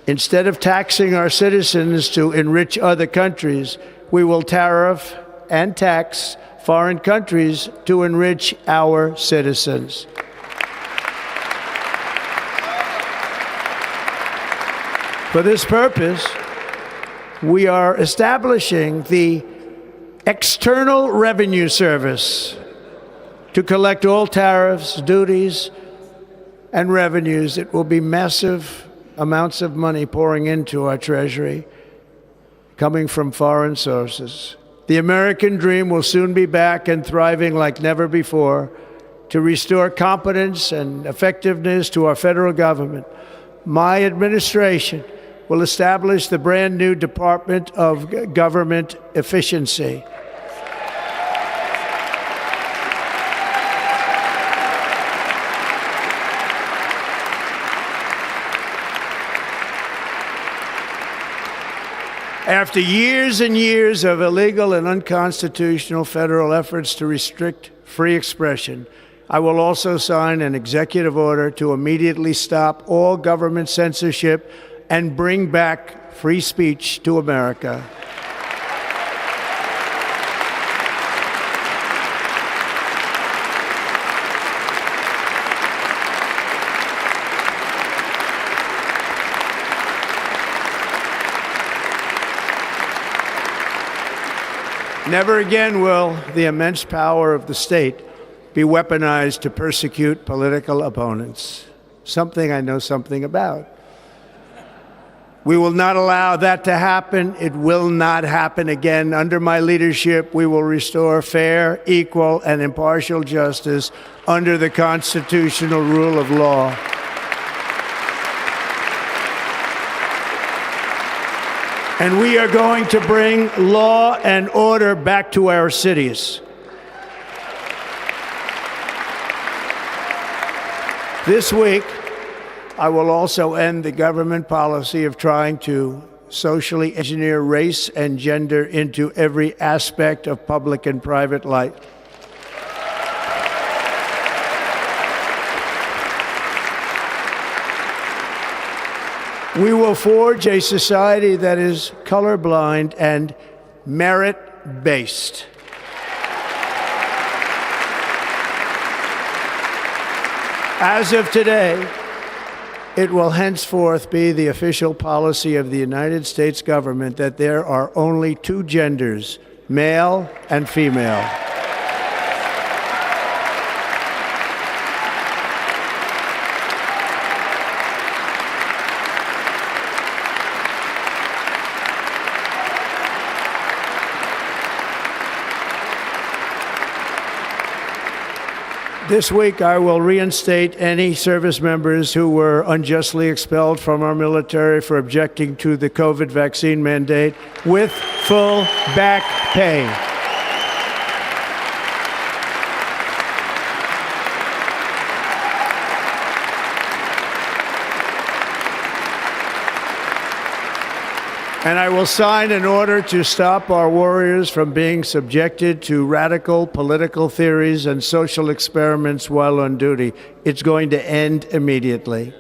Instead of taxing our citizens to enrich other countries, we will tariff and tax foreign countries to enrich our citizens. For this purpose, we are establishing the External Revenue Service to collect all tariffs, duties, and revenues. It will be massive amounts of money pouring into our treasury, coming from foreign sources. The American dream will soon be back and thriving like never before to restore competence and effectiveness to our federal government. My administration will establish the brand new Department of Government Efficiency. After years and years of illegal and unconstitutional federal efforts to restrict free expression, I will also sign an executive order to immediately stop all government censorship and bring back free speech to America. Never again will the immense power of the state be weaponized to persecute political opponents, something I know something about. We will not allow that to happen. It will not happen again. Under my leadership, we will restore fair, equal, and impartial justice under the constitutional rule of law. And we are going to bring law and order back to our cities. This week, I will also end the government policy of trying to socially engineer race and gender into every aspect of public and private life. We will forge a society that is colorblind and merit-based. As of today, it will henceforth be the official policy of the United States government that there are only two genders, male and female. This week, I will reinstate any service members who were unjustly expelled from our military for objecting to the COVID vaccine mandate with full back pay. And I will sign an order to stop our warriors from being subjected to radical political theories and social experiments while on duty. It's going to end immediately.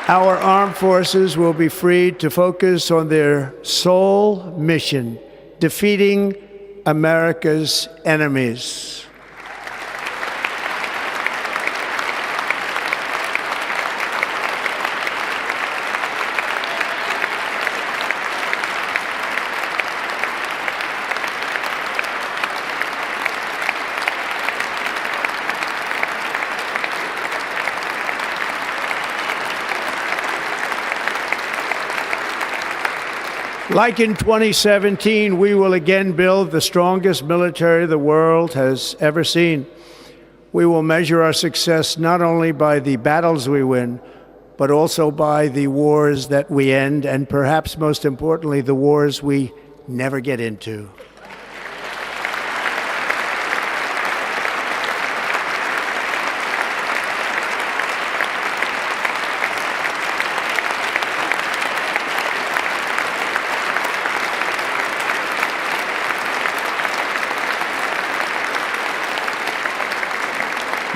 Our armed forces will be freed to focus on their sole mission, defeating America's enemies. Like in 2017, we will again build the strongest military the world has ever seen. We will measure our success not only by the battles we win, but also by the wars that we end, and perhaps most importantly, the wars we never get into.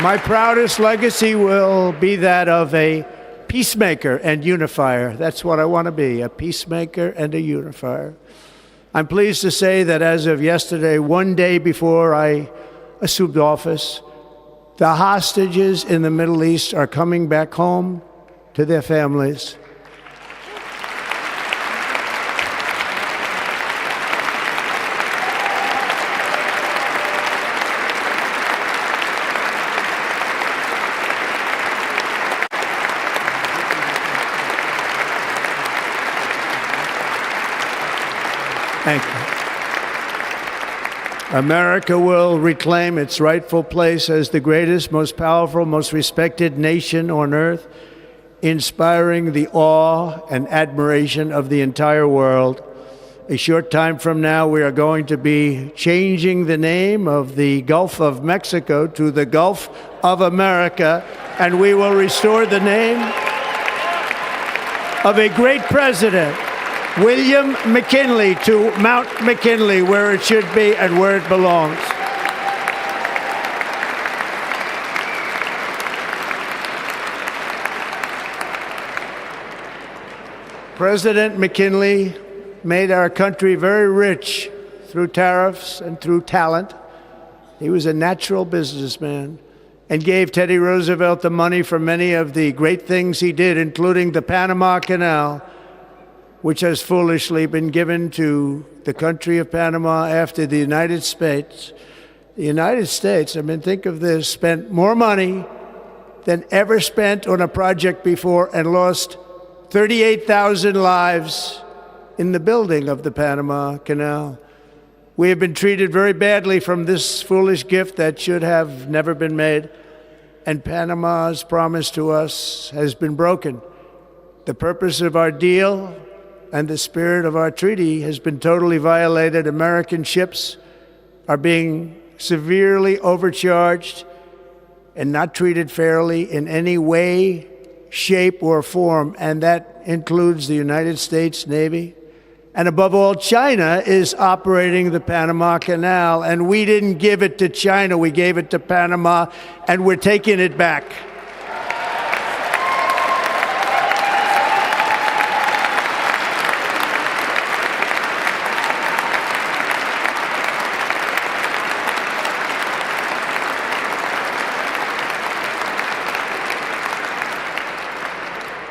My proudest legacy will be that of a peacemaker and unifier. That's what I want to be, a peacemaker and a unifier. I'm pleased to say that as of yesterday, one day before I assumed office, the hostages in the Middle East are coming back home to their families. Thank you. America will reclaim its rightful place as the greatest, most powerful, most respected nation on earth, inspiring the awe and admiration of the entire world. A short time from now, we are going to be changing the name of the Gulf of Mexico to the Gulf of America, and we will restore the name of a great president, William McKinley, to Mount McKinley, where it should be and where it belongs. President McKinley made our country very rich through tariffs and through talent. He was a natural businessman and gave Teddy Roosevelt the money for many of the great things he did, including the Panama Canal, which has foolishly been given to the country of Panama after the United States. The United States, I mean, think of this, spent more money than ever spent on a project before and lost 38,000 lives in the building of the Panama Canal. We have been treated very badly from this foolish gift that should have never been made, and Panama's promise to us has been broken. The purpose of our deal and the spirit of our treaty has been totally violated. American ships are being severely overcharged and not treated fairly in any way, shape, or form, and that includes the United States Navy. And above all, China is operating the Panama Canal, and we didn't give it to China, we gave it to Panama, and we're taking it back.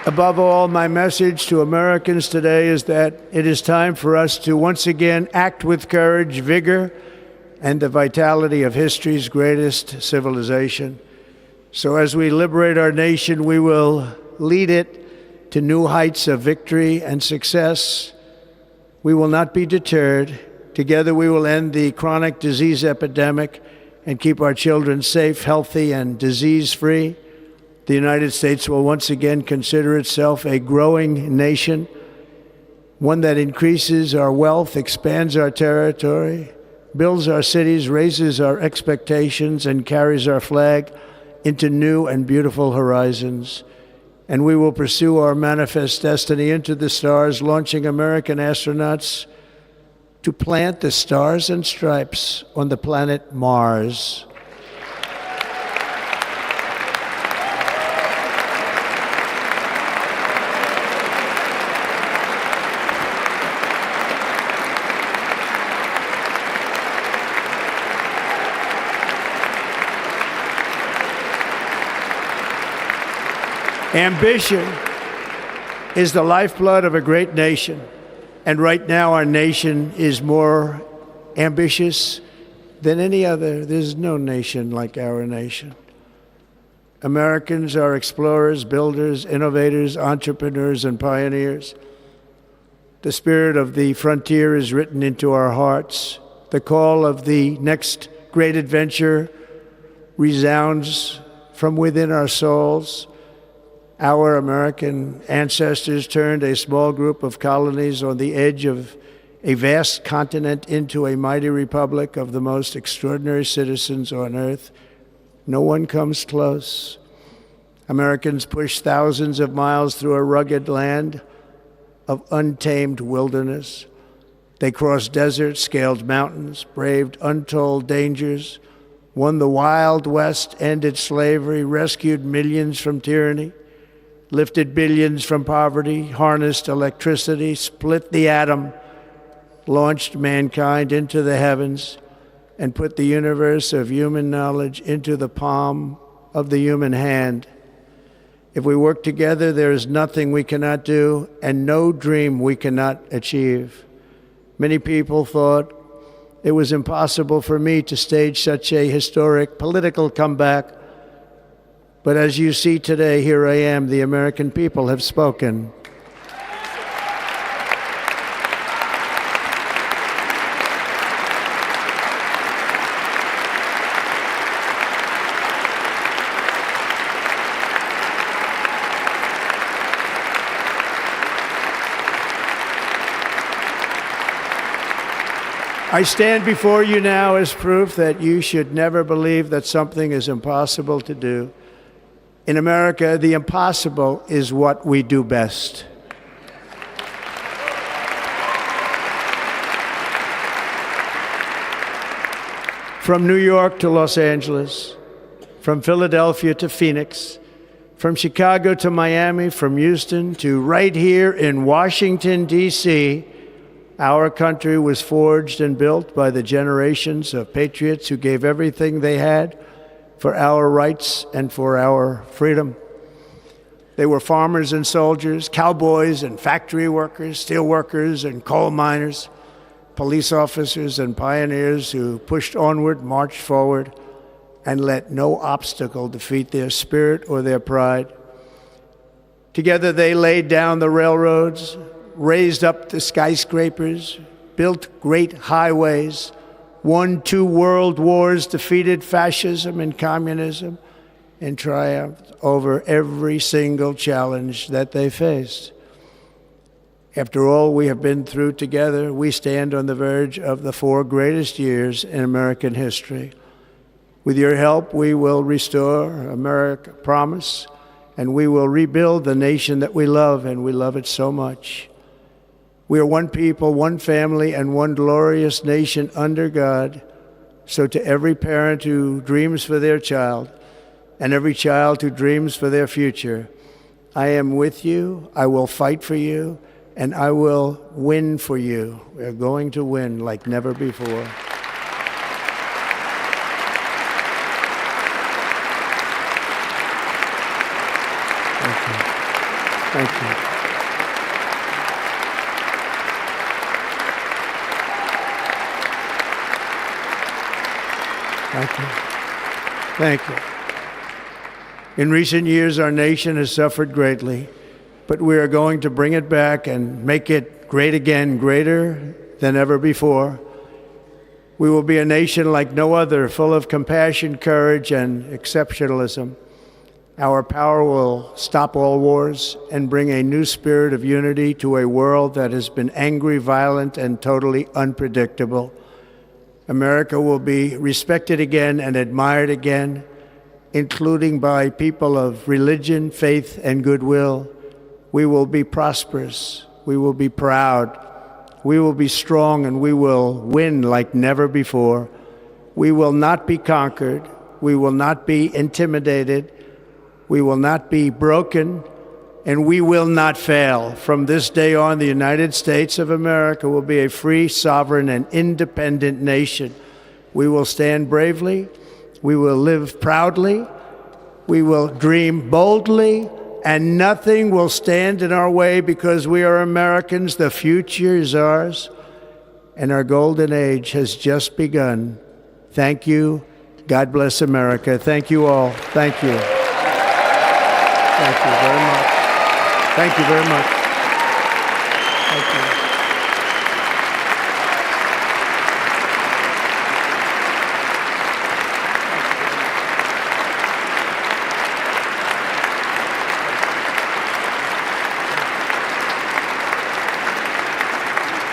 Above all, my message to Americans today is that it is time for us to once again act with courage, vigor, and the vitality of history's greatest civilization. So as we liberate our nation, we will lead it to new heights of victory and success. We will not be deterred. Together we will end the chronic disease epidemic and keep our children safe, healthy, and disease-free. The United States will once again consider itself a growing nation, one that increases our wealth, expands our territory, builds our cities, raises our expectations, and carries our flag into new and beautiful horizons. And we will pursue our manifest destiny into the stars, launching American astronauts to plant the stars and stripes on the planet Mars. Ambition is the lifeblood of a great nation, and right now our nation is more ambitious than any other. There's no nation like our nation. Americans are explorers, builders, innovators, entrepreneurs, and pioneers. The spirit of the frontier is written into our hearts. The call of the next great adventure resounds from within our souls. Our American ancestors turned a small group of colonies on the edge of a vast continent into a mighty republic of the most extraordinary citizens on earth. No one comes close. Americans pushed thousands of miles through a rugged land of untamed wilderness. They crossed deserts, scaled mountains, braved untold dangers, won the Wild West, ended slavery, rescued millions from tyranny, lifted billions from poverty, harnessed electricity, split the atom, launched mankind into the heavens, and put the universe of human knowledge into the palm of the human hand. If we work together, there is nothing we cannot do and no dream we cannot achieve. Many people thought it was impossible for me to stage such a historic political comeback. But as you see today, here I am. The American people have spoken. I stand before you now as proof that you should never believe that something is impossible to do. In America, the impossible is what we do best. From New York to Los Angeles, from Philadelphia to Phoenix, from Chicago to Miami, from Houston to right here in Washington, D.C., our country was forged and built by the generations of patriots who gave everything they had for our rights and for our freedom. They were farmers and soldiers, cowboys and factory workers, steel workers and coal miners, police officers and pioneers who pushed onward, marched forward, and let no obstacle defeat their spirit or their pride. Together they laid down the railroads, raised up the skyscrapers, built great highways, won 2 world wars, defeated fascism and communism, and triumphed over every single challenge that they faced. After all we have been through together, we stand on the verge of the 4 greatest years in American history. With your help, we will restore America promise, and we will rebuild the nation that we love, and we love it so much. We are one people, one family, and one glorious nation under God. So to every parent who dreams for their child, and every child who dreams for their future, I am with you, I will fight for you, and I will win for you. We are going to win like never before. Thank you. Thank you. Thank you. Thank you. In recent years, our nation has suffered greatly, but we are going to bring it back and make it great again, greater than ever before. We will be a nation like no other, full of compassion, courage, and exceptionalism. Our power will stop all wars and bring a new spirit of unity to a world that has been angry, violent, and totally unpredictable. America will be respected again and admired again, including by people of religion, faith, and goodwill. We will be prosperous. We will be proud. We will be strong, and we will win like never before. We will not be conquered. We will not be intimidated. We will not be broken, and we will not fail. From this day on, the United States of America will be a free, sovereign, and independent nation. We will stand bravely. We will live proudly. We will dream boldly, and nothing will stand in our way because we are Americans. The future is ours, and our golden age has just begun. Thank you. God bless America. Thank you all. Thank you. Thank you very much. Thank you very much. Thank you.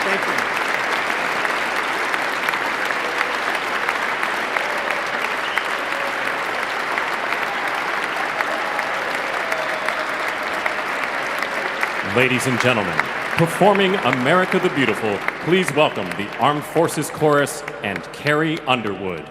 Thank you. Ladies and gentlemen, performing America the Beautiful, please welcome the Armed Forces Chorus and Carrie Underwood.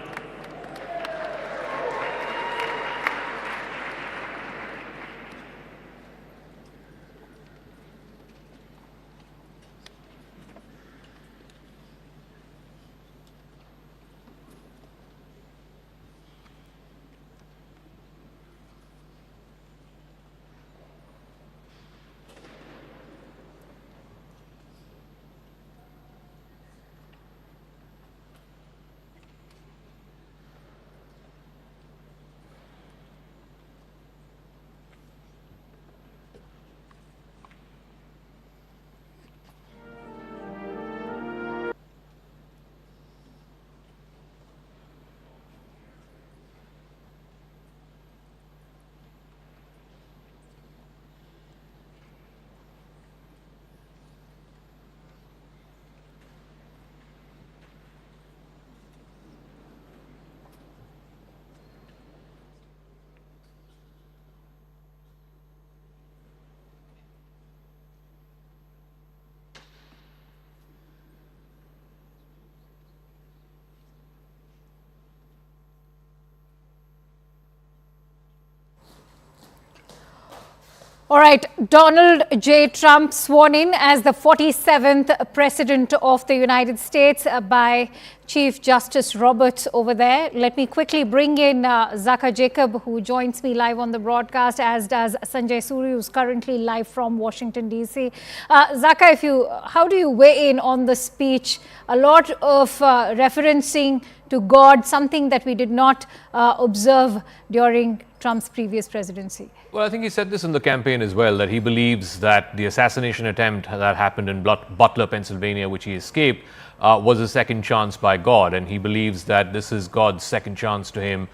All right, Donald J. Trump sworn in as the 47th President of the United States by Chief Justice Roberts over there. Let me quickly bring in Zaka Jacob, who joins me live on the broadcast, as does Sanjay Suri, who's currently live from Washington, D.C. Zaka, how do you weigh in on the speech? A lot of referencing to God, something that we did not observe during Trump's previous presidency. Well, I think he said this in the campaign as well, that he believes that the assassination attempt that happened in Butler, Pennsylvania, which he escaped, was a second chance by God. And he believes that this is God's second chance to him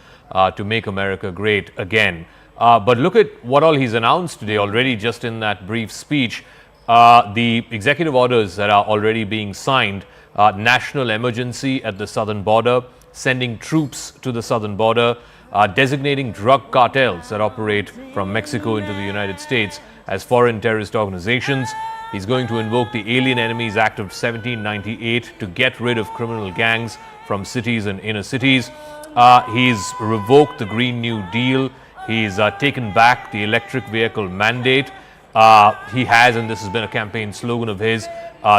to make America great again. But look at what all he's announced today already, just in that brief speech. The executive orders that are already being signed, national emergency at the southern border, sending troops to the southern border, designating drug cartels that operate from Mexico into the United States as foreign terrorist organizations. He's going to invoke the Alien Enemies Act of 1798 to get rid of criminal gangs from cities and inner cities. He's revoked the Green New Deal. He's taken back the electric vehicle mandate. He has, and this has been a campaign slogan of his,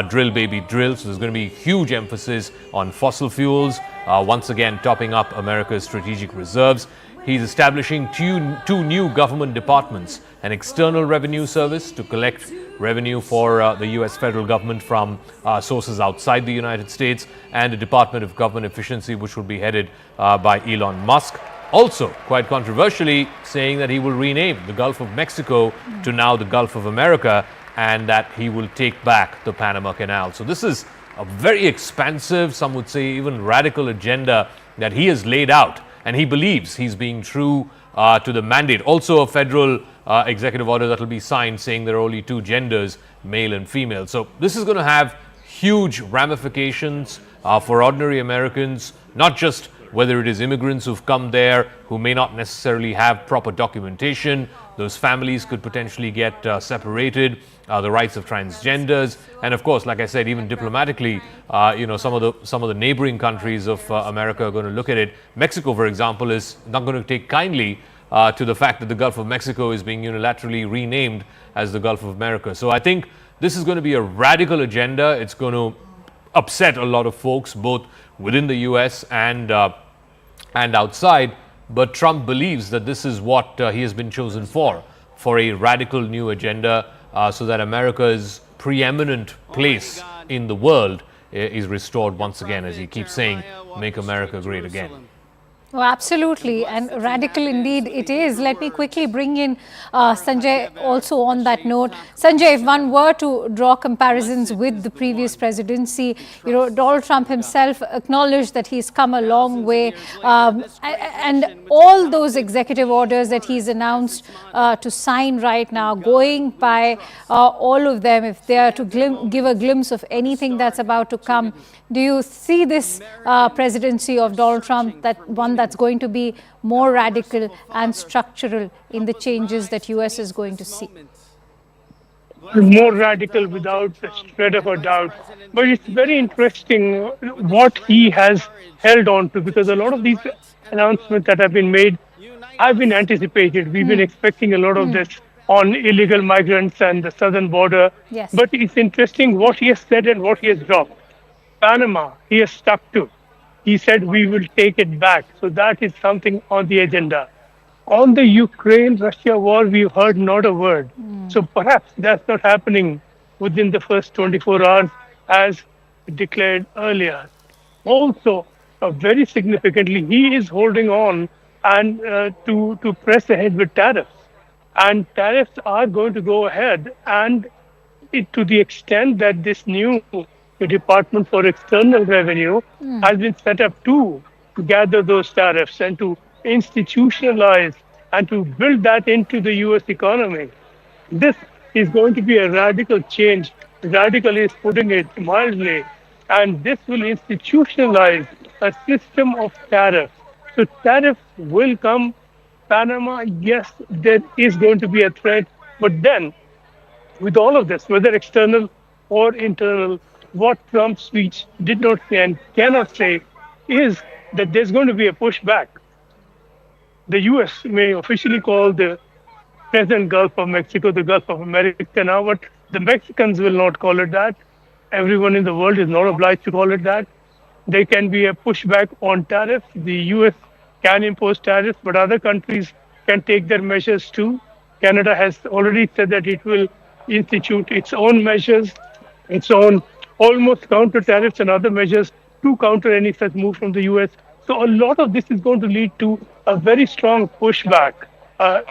drill baby drill. So there's going to be huge emphasis on fossil fuels, once again topping up America's strategic reserves. He's establishing two new government departments, an external revenue service to collect revenue for the US federal government from sources outside the United States, and a Department of Government Efficiency, which will be headed by Elon Musk. Also, quite controversially, saying that he will rename the Gulf of Mexico to now the Gulf of America, and that he will take back the Panama Canal. So this is a very expansive, some would say even radical agenda that he has laid out, and he believes he's being true to the mandate. Also a federal executive order that will be signed saying there are only two genders, male and female. So this is going to have huge ramifications for ordinary Americans, not just whether it is immigrants who've come there who may not necessarily have proper documentation. Those families could potentially get separated, the rights of transgenders, and of course, like I said, even diplomatically, some of the neighboring countries of America are going to look at it. Mexico, for example, is not going to take kindly to the fact that the Gulf of Mexico is being unilaterally renamed as the Gulf of America. So I think this is going to be a radical agenda. It's going to upset a lot of folks, both within the US and outside. But Trump believes that this is what he has been chosen for a radical new agenda, so that America's preeminent place in the world is restored once again, as he keeps saying, make America great again. Oh, absolutely, and radical indeed it is. Let me quickly bring in Sanjay also on that note. Sanjay, if one were to draw comparisons with the previous presidency, Donald Trump himself acknowledged that he's come a long way, and all those executive orders that he's announced to sign right now, going by all of them, if they are to give a glimpse of anything that's about to come, do you see this presidency of Donald Trump, that one that's going to be more radical and structural in the changes that US is going to see? More radical without a shred of a doubt. But it's very interesting what he has held on to, because a lot of these announcements that have been made have been anticipated. We've been expecting a lot of this on illegal migrants and the southern border. Yes. But it's interesting what he has said and what he has dropped. Panama, he has stuck to. He said we will take it back. So that is something on the agenda. On the Ukraine-Russia war, we've heard not a word. So perhaps that's not happening within the first 24 hours as declared earlier. Also, very significantly, he is holding on and to press ahead with tariffs. And tariffs are going to go ahead, and to the extent that this new Department for External Revenue has been set up to gather those tariffs and to institutionalize and to build that into the US economy. This is going to be a radical change. Radical is putting it mildly. And this will institutionalize a system of tariffs. So tariffs will come. Panama, yes, there is going to be a threat. But then, with all of this, whether external or internal, what Trump's speech did not say and cannot say is that there's going to be a pushback. The US may officially call the present Gulf of Mexico, the Gulf of America now, but the Mexicans will not call it that. Everyone in the world is not obliged to call it that. There can be a pushback on tariffs. The US can impose tariffs, but other countries can take their measures too. Canada has already said that it will institute its own measures, its own almost counter tariffs and other measures to counter any such move from the US. So a lot of this is going to lead to a very strong pushback.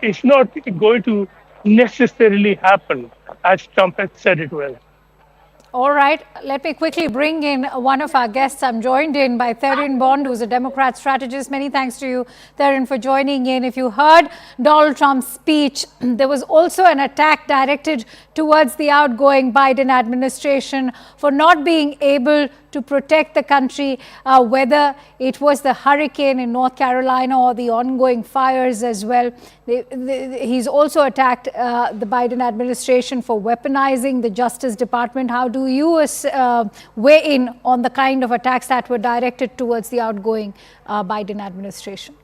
It's not going to necessarily happen as Trump has said it will. All right, let me quickly bring in one of our guests. I'm joined in by Theron Bond, who's a Democrat strategist. Many thanks to you, Theron, for joining in. If you heard Donald Trump's speech, there was also an attack directed towards the outgoing Biden administration for not being able to protect the country, whether it was the hurricane in North Carolina or the ongoing fires as well. He's also attacked the Biden administration for weaponizing the Justice Department. How do you weigh in on the kind of attacks that were directed towards the outgoing Biden administration?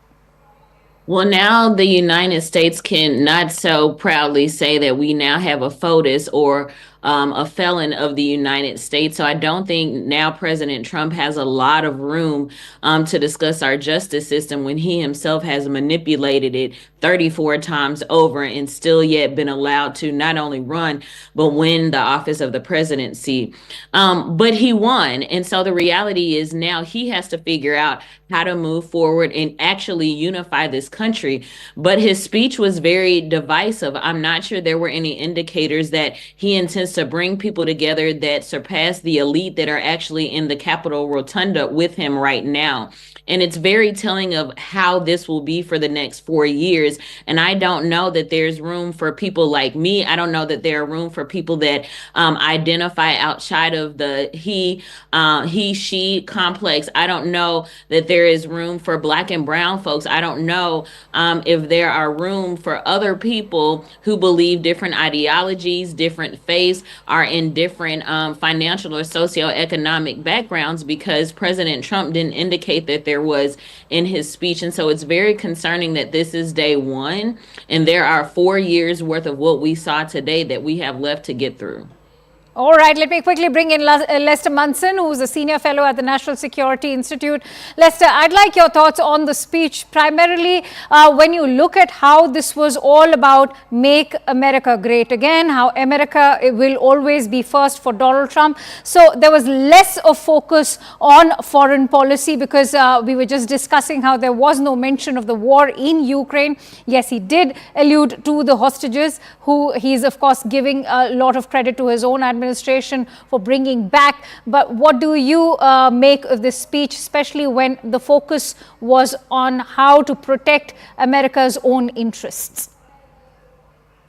Well, now the United States can not so proudly say that we now have a FOTUS or a felon of the United States. So I don't think now President Trump has a lot of room to discuss our justice system when he himself has manipulated it 34 times over and still yet been allowed to not only run, but win the office of the presidency. But he won. And so the reality is now he has to figure out how to move forward and actually unify this country. But his speech was very divisive. I'm not sure there were any indicators that he intends to bring people together that surpass the elite that are actually in the Capitol Rotunda with him right now. And it's very telling of how this will be for the next 4 years. And I don't know that there's room for people like me. I don't know that there are room for people that identify outside of the he, she complex. I don't know that there is room for Black and brown folks. I don't know if there are room for other people who believe different ideologies, different faiths, are in different financial or socioeconomic backgrounds, because President Trump didn't indicate that there was in his speech. And so it's very concerning that this is day one and there are 4 years worth of what we saw today that we have left to get through. All right, let me quickly bring in Lester Munson, who's a senior fellow at the National Security Institute. Lester, I'd like your thoughts on the speech, primarily when you look at how this was all about make America great again, how America will always be first for Donald Trump. So there was less of focus on foreign policy because we were just discussing how there was no mention of the war in Ukraine. Yes, he did allude to the hostages, who he's of course giving a lot of credit to his own administration for bringing back. But what do you make of this speech, especially when the focus was on how to protect America's own interests?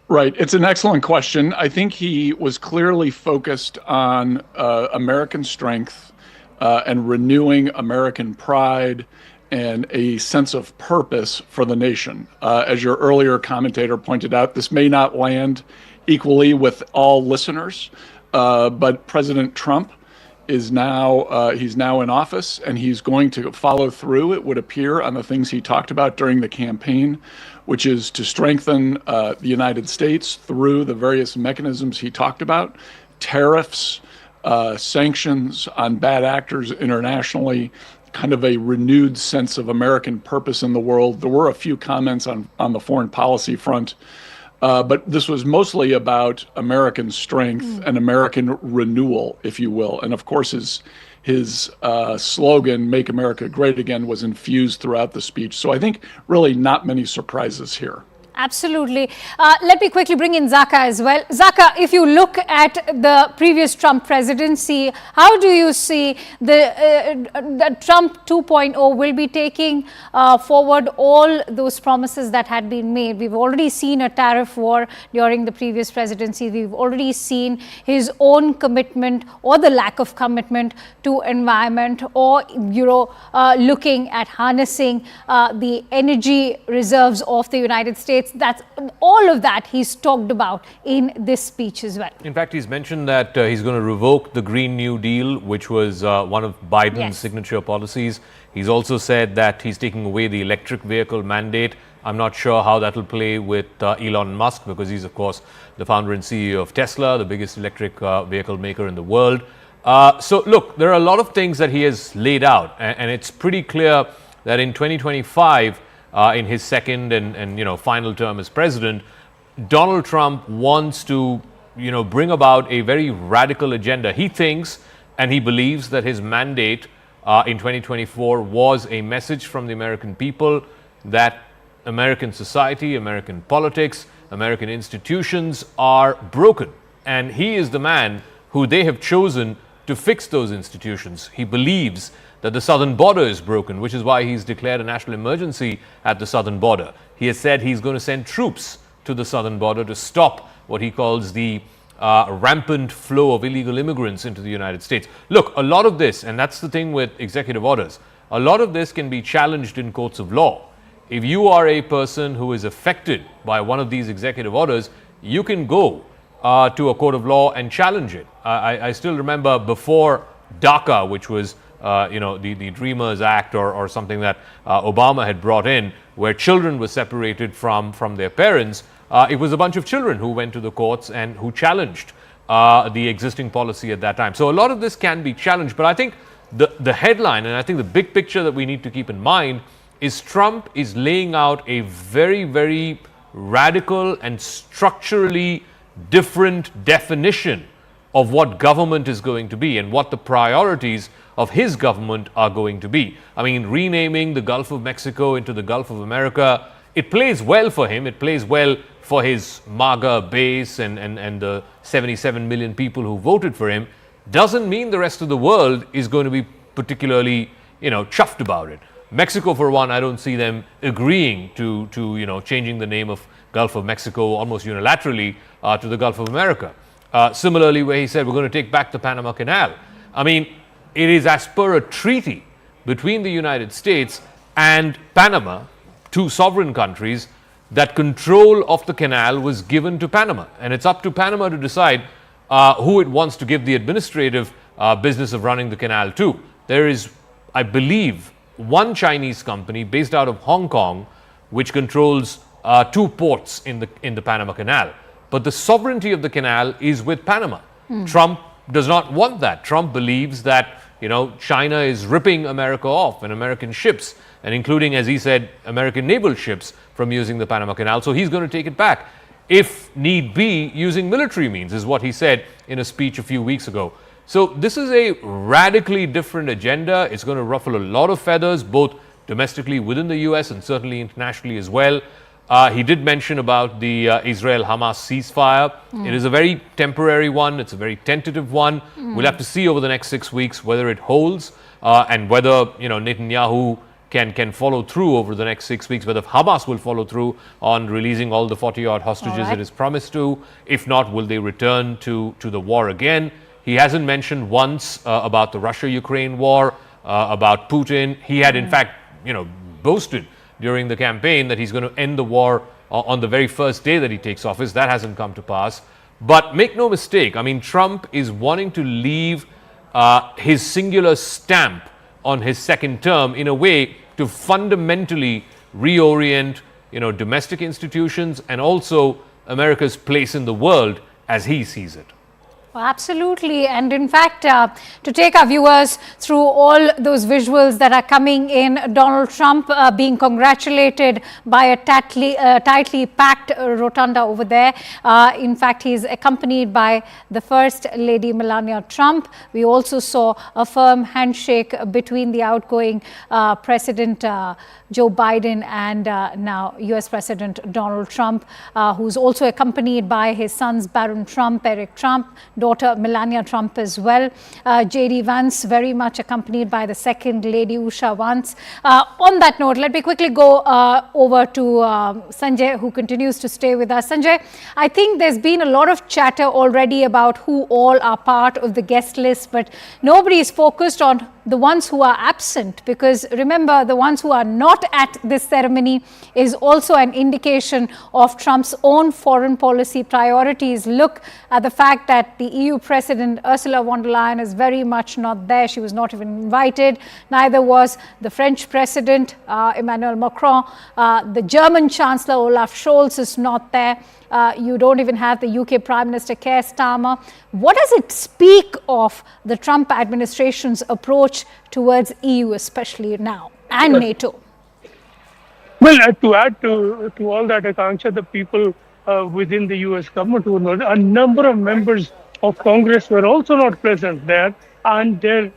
Right. It's an excellent question. I think he was clearly focused on American strength and renewing American pride and a sense of purpose for the nation. As your earlier commentator pointed out, this may not land equally with all listeners, but President Trump is now, he's now in office, and he's going to follow through, it would appear, on the things he talked about during the campaign, which is to strengthen the United States through the various mechanisms he talked about, tariffs, sanctions on bad actors internationally, kind of a renewed sense of American purpose in the world. There were a few comments on the foreign policy front, but this was mostly about American strength and American renewal, if you will. And of course, his slogan, "Make America Great Again," was infused throughout the speech. So I think really not many surprises here. Absolutely. Let me quickly bring in Zaka as well. Zaka, if you look at the previous Trump presidency, how do you see the Trump 2.0 will be taking forward all those promises that had been made? We've already seen a tariff war during the previous presidency. We've already seen his own commitment or the lack of commitment to environment, or looking at harnessing the energy reserves of the United States. States. That's all of that he's talked about in this speech as well. In fact, he's mentioned that he's going to revoke the Green New Deal, which was one of Biden's signature policies. He's also said that he's taking away the electric vehicle mandate. I'm not sure how that will play with Elon Musk, because he's, of course, the founder and CEO of Tesla, the biggest electric vehicle maker in the world. So, look, there are a lot of things that he has laid out, and it's pretty clear that in 2025, in his second and final term as president, Donald Trump wants to bring about a very radical agenda. He thinks and he believes that his mandate in 2024 was a message from the American people that American society, American politics, American institutions are broken, and he is the man who they have chosen to fix those institutions. He believes that the southern border is broken, which is why he's declared a national emergency at the southern border. He has said he's going to send troops to the southern border to stop what he calls the rampant flow of illegal immigrants into the United States. Look, a lot of this, and that's the thing with executive orders, a lot of this can be challenged in courts of law. If you are a person who is affected by one of these executive orders, you can go to a court of law and challenge it. I still remember before DACA, which was the Dreamers Act or something that Obama had brought in, where children were separated from their parents. It was a bunch of children who went to the courts and who challenged the existing policy at that time. So a lot of this can be challenged, but I think the headline, and I think the big picture that we need to keep in mind, is Trump is laying out a very, very radical and structurally different definition of what government is going to be and what the priorities of his government are going to be. I mean, renaming the Gulf of Mexico into the Gulf of America, it plays well for him. It plays well for his MAGA base and the 77 million people who voted for him. Doesn't mean the rest of the world is going to be particularly, chuffed about it. Mexico, for one, I don't see them agreeing to changing the name of Gulf of Mexico almost unilaterally to the Gulf of America. Similarly, where he said we're going to take back the Panama Canal. I mean, it is as per a treaty between the United States and Panama, two sovereign countries, that control of the canal was given to Panama. And it's up to Panama to decide who it wants to give the administrative business of running the canal to. There is, I believe, one Chinese company based out of Hong Kong which controls two ports in the Panama Canal. But the sovereignty of the canal is with Panama. Trump does not want that. Trump believes that China is ripping America off and American ships, and including, as he said, American naval ships from using the Panama Canal. So he's going to take it back, if need be, using military means, is what he said in a speech a few weeks ago. So this is a radically different agenda. It's going to ruffle a lot of feathers, both domestically within the US and certainly internationally as well. He did mention about the Israel-Hamas ceasefire. It is a very temporary one. It's a very tentative one. We'll have to see over the next 6 weeks whether it holds and whether Netanyahu can follow through over the next 6 weeks, whether Hamas will follow through on releasing all the 40-odd hostages it is promised to. If not, will they return to the war again? He hasn't mentioned once about the Russia-Ukraine war, about Putin. He had, in fact, boasted during the campaign that he's going to end the war on the very first day that he takes office. That hasn't come to pass. But make no mistake, I mean, Trump is wanting to leave his singular stamp on his second term in a way to fundamentally reorient, domestic institutions and also America's place in the world as he sees it. Well, absolutely. And in fact, to take our viewers through all those visuals that are coming in, Donald Trump being congratulated by a tightly packed rotunda over there. In fact, he's accompanied by the First Lady Melania Trump. We also saw a firm handshake between the outgoing President Joe Biden and now US President Donald Trump, who's also accompanied by his sons Barron Trump, Eric Trump, daughter Melania Trump as well. J.D. Vance very much accompanied by the second lady Usha Vance. On that note, let me quickly go over to Sanjay, who continues to stay with us. Sanjay, I think there's been a lot of chatter already about who all are part of the guest list, but nobody is focused on the ones who are absent, because remember, the ones who are not at this ceremony is also an indication of Trump's own foreign policy priorities. Look at the fact that the EU President Ursula von der Leyen is very much not there. She was not even invited. Neither was the French President Emmanuel Macron. The German Chancellor Olaf Scholz is not there. You don't even have the UK Prime Minister Keir Starmer. What does it speak of the Trump administration's approach towards EU, especially now, and NATO? Well, to add to all that, Akanksha, the people within the US government who were not, a number of members of Congress were also not present there, and their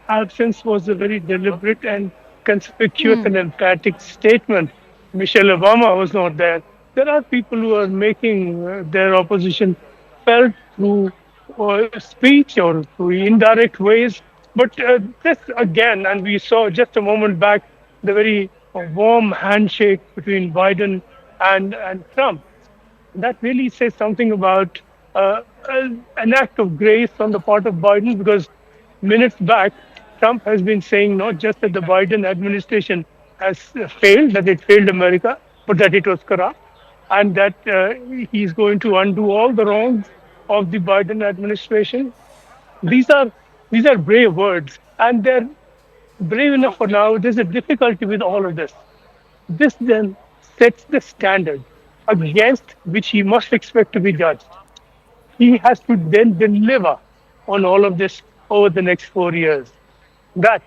absence was a very deliberate and conspicuous and emphatic statement. Michelle Obama was not there. There are people who are making their opposition felt through speech or through indirect ways. But this again, and we saw just a moment back the very warm handshake between Biden and Trump. That really says something about an act of grace on the part of Biden, because minutes back, Trump has been saying not just that the Biden administration has failed, that it failed America, but that it was corrupt, and that he's going to undo all the wrongs of the Biden administration. These are brave words, and they're brave enough for now. There's a difficulty with all of this. This then sets the standard against which he must expect to be judged. He has to then deliver on all of this over the next 4 years. That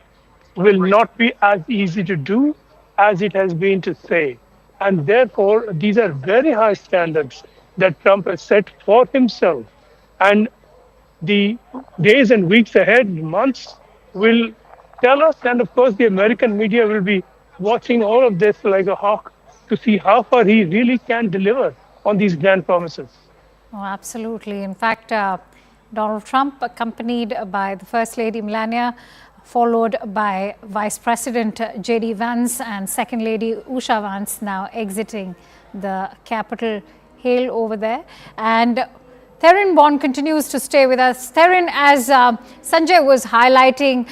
will not be as easy to do as it has been to say. And therefore, these are very high standards that Trump has set for himself. And the days and weeks ahead, months, will tell us, and of course the American media will be watching all of this like a hawk to see how far he really can deliver on these grand promises. Oh, absolutely. In fact, Donald Trump, accompanied by the First Lady Melania, followed by Vice President J.D. Vance and Second Lady Usha Vance, now exiting the Capitol Hill over there. And Theron Bond continues to stay with us. Theron, as Sanjay was highlighting,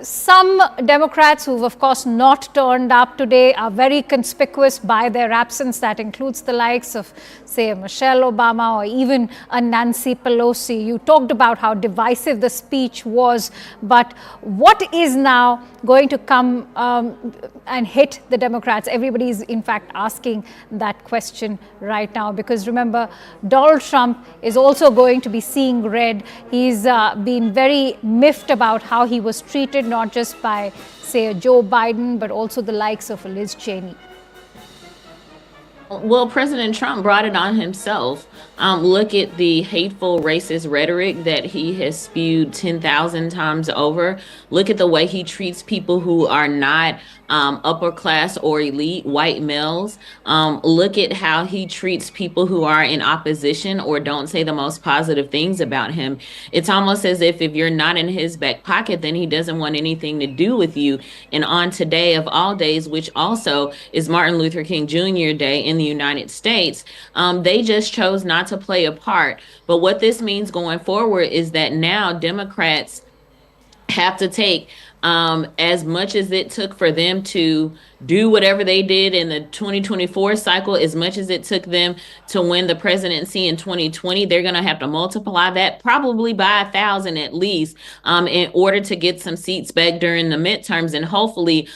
some Democrats who've of course not turned up today are very conspicuous by their absence. That includes the likes of, say, Michelle Obama or even a Nancy Pelosi. You talked about how divisive the speech was, but what is now going to come and hit the Democrats? Everybody is in fact asking that question right now, because remember, Donald Trump is also going to be seeing red. He's been very miffed about how he was treated, not just by, say, Joe Biden, but also the likes of Liz Cheney. Well, President Trump brought it on himself. Look at the hateful racist rhetoric that he has spewed 10,000 times over. Look at the way he treats people who are not upper class or elite white males. Look at how he treats people who are in opposition or don't say the most positive things about him. It's almost as if you're not in his back pocket, then he doesn't want anything to do with you. And on today of all days, which also is Martin Luther King Jr. Day in the United States, they just chose not to play a part. But what this means going forward is that now Democrats have to take as much as it took for them to do whatever they did in the 2024 cycle, as much as it took them to win the presidency in 2020, they're going to have to multiply that probably by 1,000 at least in order to get some seats back during the midterms and hopefully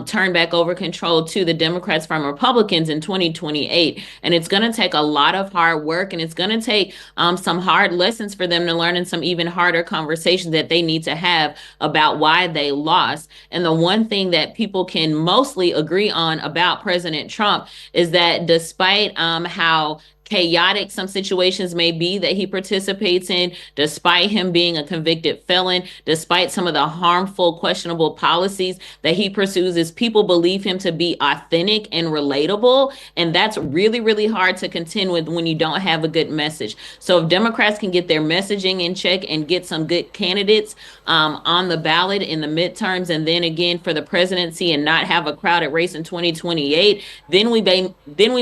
turn back over control to the Democrats from Republicans in 2028. And it's going to take a lot of hard work, and it's going to take some hard lessons for them to learn, and some even harder conversations that they need to have about why they lost. And the one thing that people can mostly agree on about President Trump is that despite how chaotic some situations may be that he participates in, despite him being a convicted felon, despite some of the harmful, questionable policies that he pursues, is people believe him to be authentic and relatable. And that's really, really hard to contend with when you don't have a good message. So if Democrats can get their messaging in check and get some good candidates on the ballot in the midterms, and then again for the presidency, and not have a crowded race in 2028, then we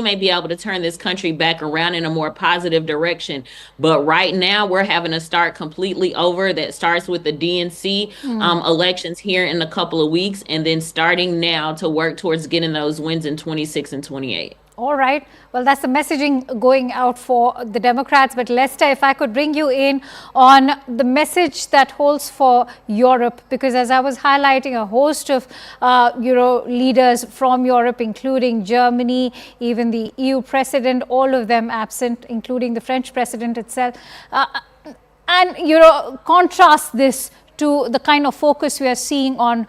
may be able to turn this country back around in a more positive direction. But right now we're having to start completely over. That starts with the DNC elections here in a couple of weeks, and then starting now to work towards getting those wins in 26 and 28. All right. Well, that's the messaging going out for the Democrats. But Lester, if I could bring you in on the message that holds for Europe, because as I was highlighting, a host of leaders from Europe, including Germany, even the EU president, all of them absent, including the French president itself. And contrast this to the kind of focus we are seeing on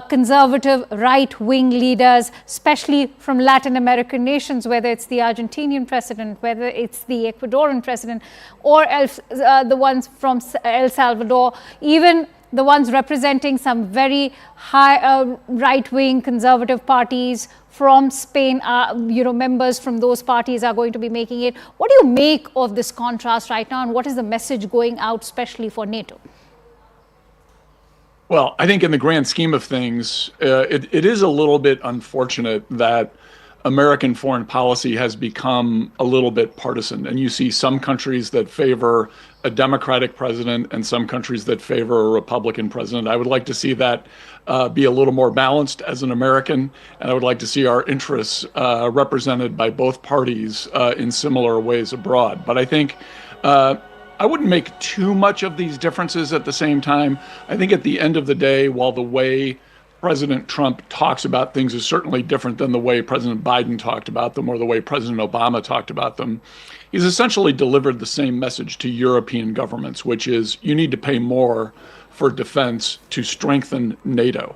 conservative right-wing leaders, especially from Latin American nations, whether it's the Argentinian president, whether it's the Ecuadorian president, or the ones from El Salvador, even the ones representing some very high right-wing conservative parties from Spain. Members from those parties are going to be making it. What do you make of this contrast right now, and what is the message going out, especially for NATO? Well, I think in the grand scheme of things, it is a little bit unfortunate that American foreign policy has become a little bit partisan. And you see some countries that favor a Democratic president and some countries that favor a Republican president. I would like to see that be a little more balanced as an American. And I would like to see our interests represented by both parties in similar ways abroad. But I think I wouldn't make too much of these differences at the same time. I think at the end of the day, while the way President Trump talks about things is certainly different than the way President Biden talked about them or the way President Obama talked about them, he's essentially delivered the same message to European governments, which is you need to pay more for defense to strengthen NATO.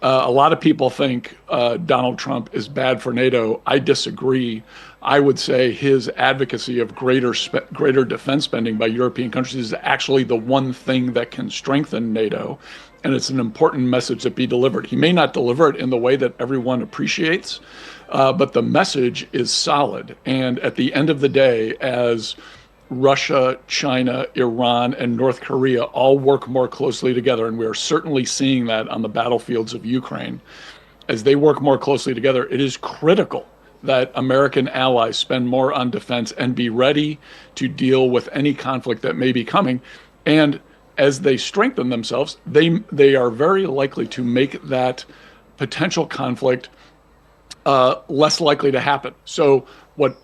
A lot of people think Donald Trump is bad for NATO. I disagree. I would say his advocacy of greater defense spending by European countries is actually the one thing that can strengthen NATO. And it's an important message that be delivered. He may not deliver it in the way that everyone appreciates, but the message is solid. And at the end of the day, as Russia, China, Iran, and North Korea all work more closely together, and we are certainly seeing that on the battlefields of Ukraine. As they work more closely together, it is critical that American allies spend more on defense and be ready to deal with any conflict that may be coming. And as they strengthen themselves, they are very likely to make that potential conflict less likely to happen. So what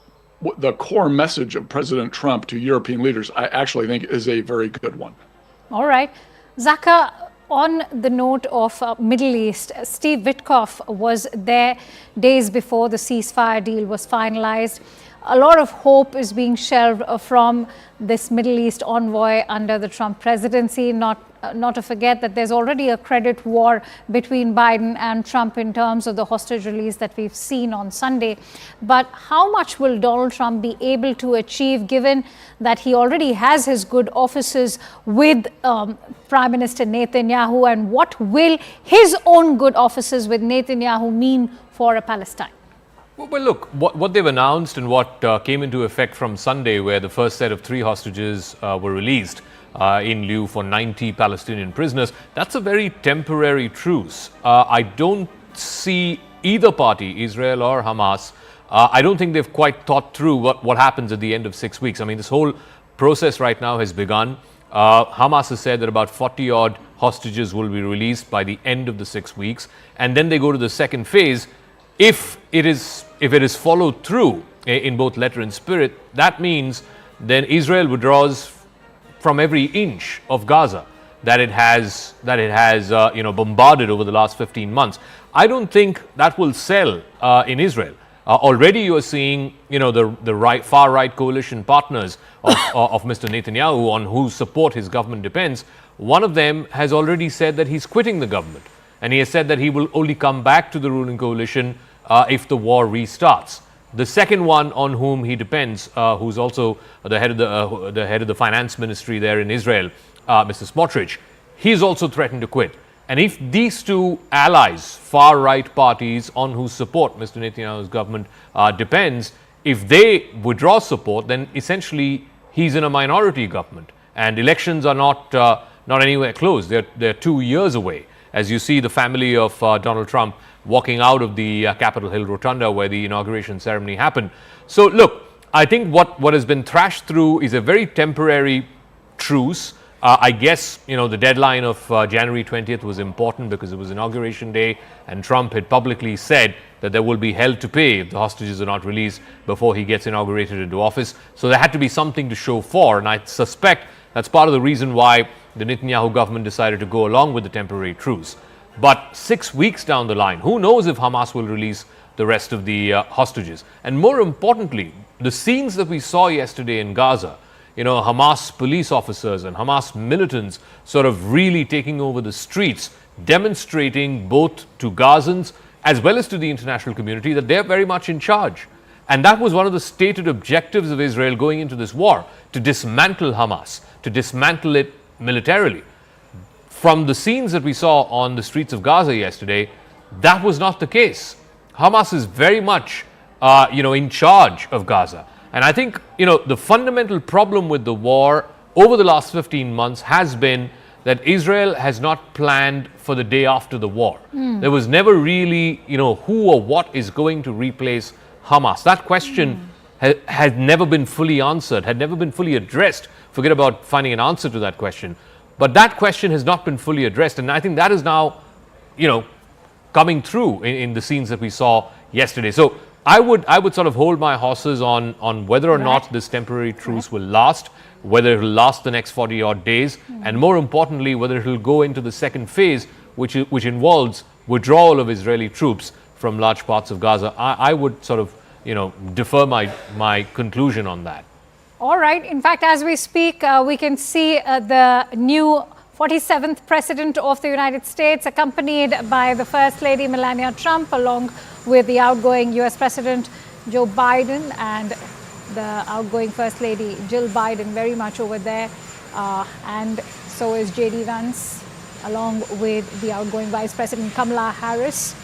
the core message of President Trump to European leaders, I actually think, is a very good one. All right. Zaka, on the note of Middle East, Steve Witkoff was there days before the ceasefire deal was finalized. A lot of hope is being shelved from this Middle East envoy under the Trump presidency, not to forget that there's already a credit war between Biden and Trump in terms of the hostage release that we've seen on Sunday. But how much will Donald Trump be able to achieve, given that he already has his good offices with Prime Minister Netanyahu, and what will his own good offices with Netanyahu mean for Palestine? Well, look, what they've announced and what came into effect from Sunday, where the first set of 3 hostages were released in lieu for 90 Palestinian prisoners, that's a very temporary truce. I don't see either party, Israel or Hamas, I don't think they've quite thought through what happens at the end of 6 weeks. I mean, this whole process right now has begun. Hamas has said that about 40-odd hostages will be released by the end of the 6 weeks, and then they go to the second phase. If it is followed through in both letter and spirit, that means then Israel withdraws from every inch of Gaza that it has bombarded over the last 15 months. I don't think that will sell in Israel. Already you are seeing the far right coalition partners of Mr. Netanyahu, on whose support his government depends. One of them has already said that he's quitting the government. And he has said that he will only come back to the ruling coalition if the war restarts. The second one on whom he depends, who's also the head of the finance ministry there in Israel, Mr. Smotrich, he's also threatened to quit. And if these two allies, far-right parties on whose support Mr. Netanyahu's government depends, if they withdraw support, then essentially he's in a minority government, and elections are not anywhere close. They're 2 years away. As you see, the family of Donald Trump walking out of the Capitol Hill Rotunda where the inauguration ceremony happened. So look, I think what has been thrashed through is a very temporary truce. I guess, the deadline of January 20th was important because it was Inauguration Day, and Trump had publicly said that there will be hell to pay if the hostages are not released before he gets inaugurated into office. So there had to be something to show for, and I suspect that's part of the reason why the Netanyahu government decided to go along with the temporary truce. But 6 weeks down the line, who knows if Hamas will release the rest of the hostages? And more importantly, the scenes that we saw yesterday in Gaza, Hamas police officers and Hamas militants sort of really taking over the streets, demonstrating both to Gazans as well as to the international community that they're very much in charge. And that was one of the stated objectives of Israel going into this war, to dismantle Hamas, to dismantle it militarily. From the scenes that we saw on the streets of Gaza yesterday, that was not the case. Hamas is very much, in charge of Gaza. And I think, the fundamental problem with the war over the last 15 months has been that Israel has not planned for the day after the war. There was never really, who or what is going to replace Hamas. That question had never been fully answered, had never been fully addressed. Forget about finding an answer to that question. But that question has not been fully addressed. And I think that is now, coming through in the scenes that we saw yesterday. So I would sort of hold my horses on whether or not this temporary truce will last, whether it will last the next 40 odd days, and more importantly, whether it will go into the second phase, which involves withdrawal of Israeli troops from large parts of Gaza. I would sort of, defer my conclusion on that. All right. In fact, as we speak, we can see the new 47th President of the United States, accompanied by the First Lady Melania Trump, along with the outgoing US President Joe Biden and the outgoing First Lady Jill Biden, very much over there. And so is J.D. Vance, along with the outgoing Vice President Kamala Harris.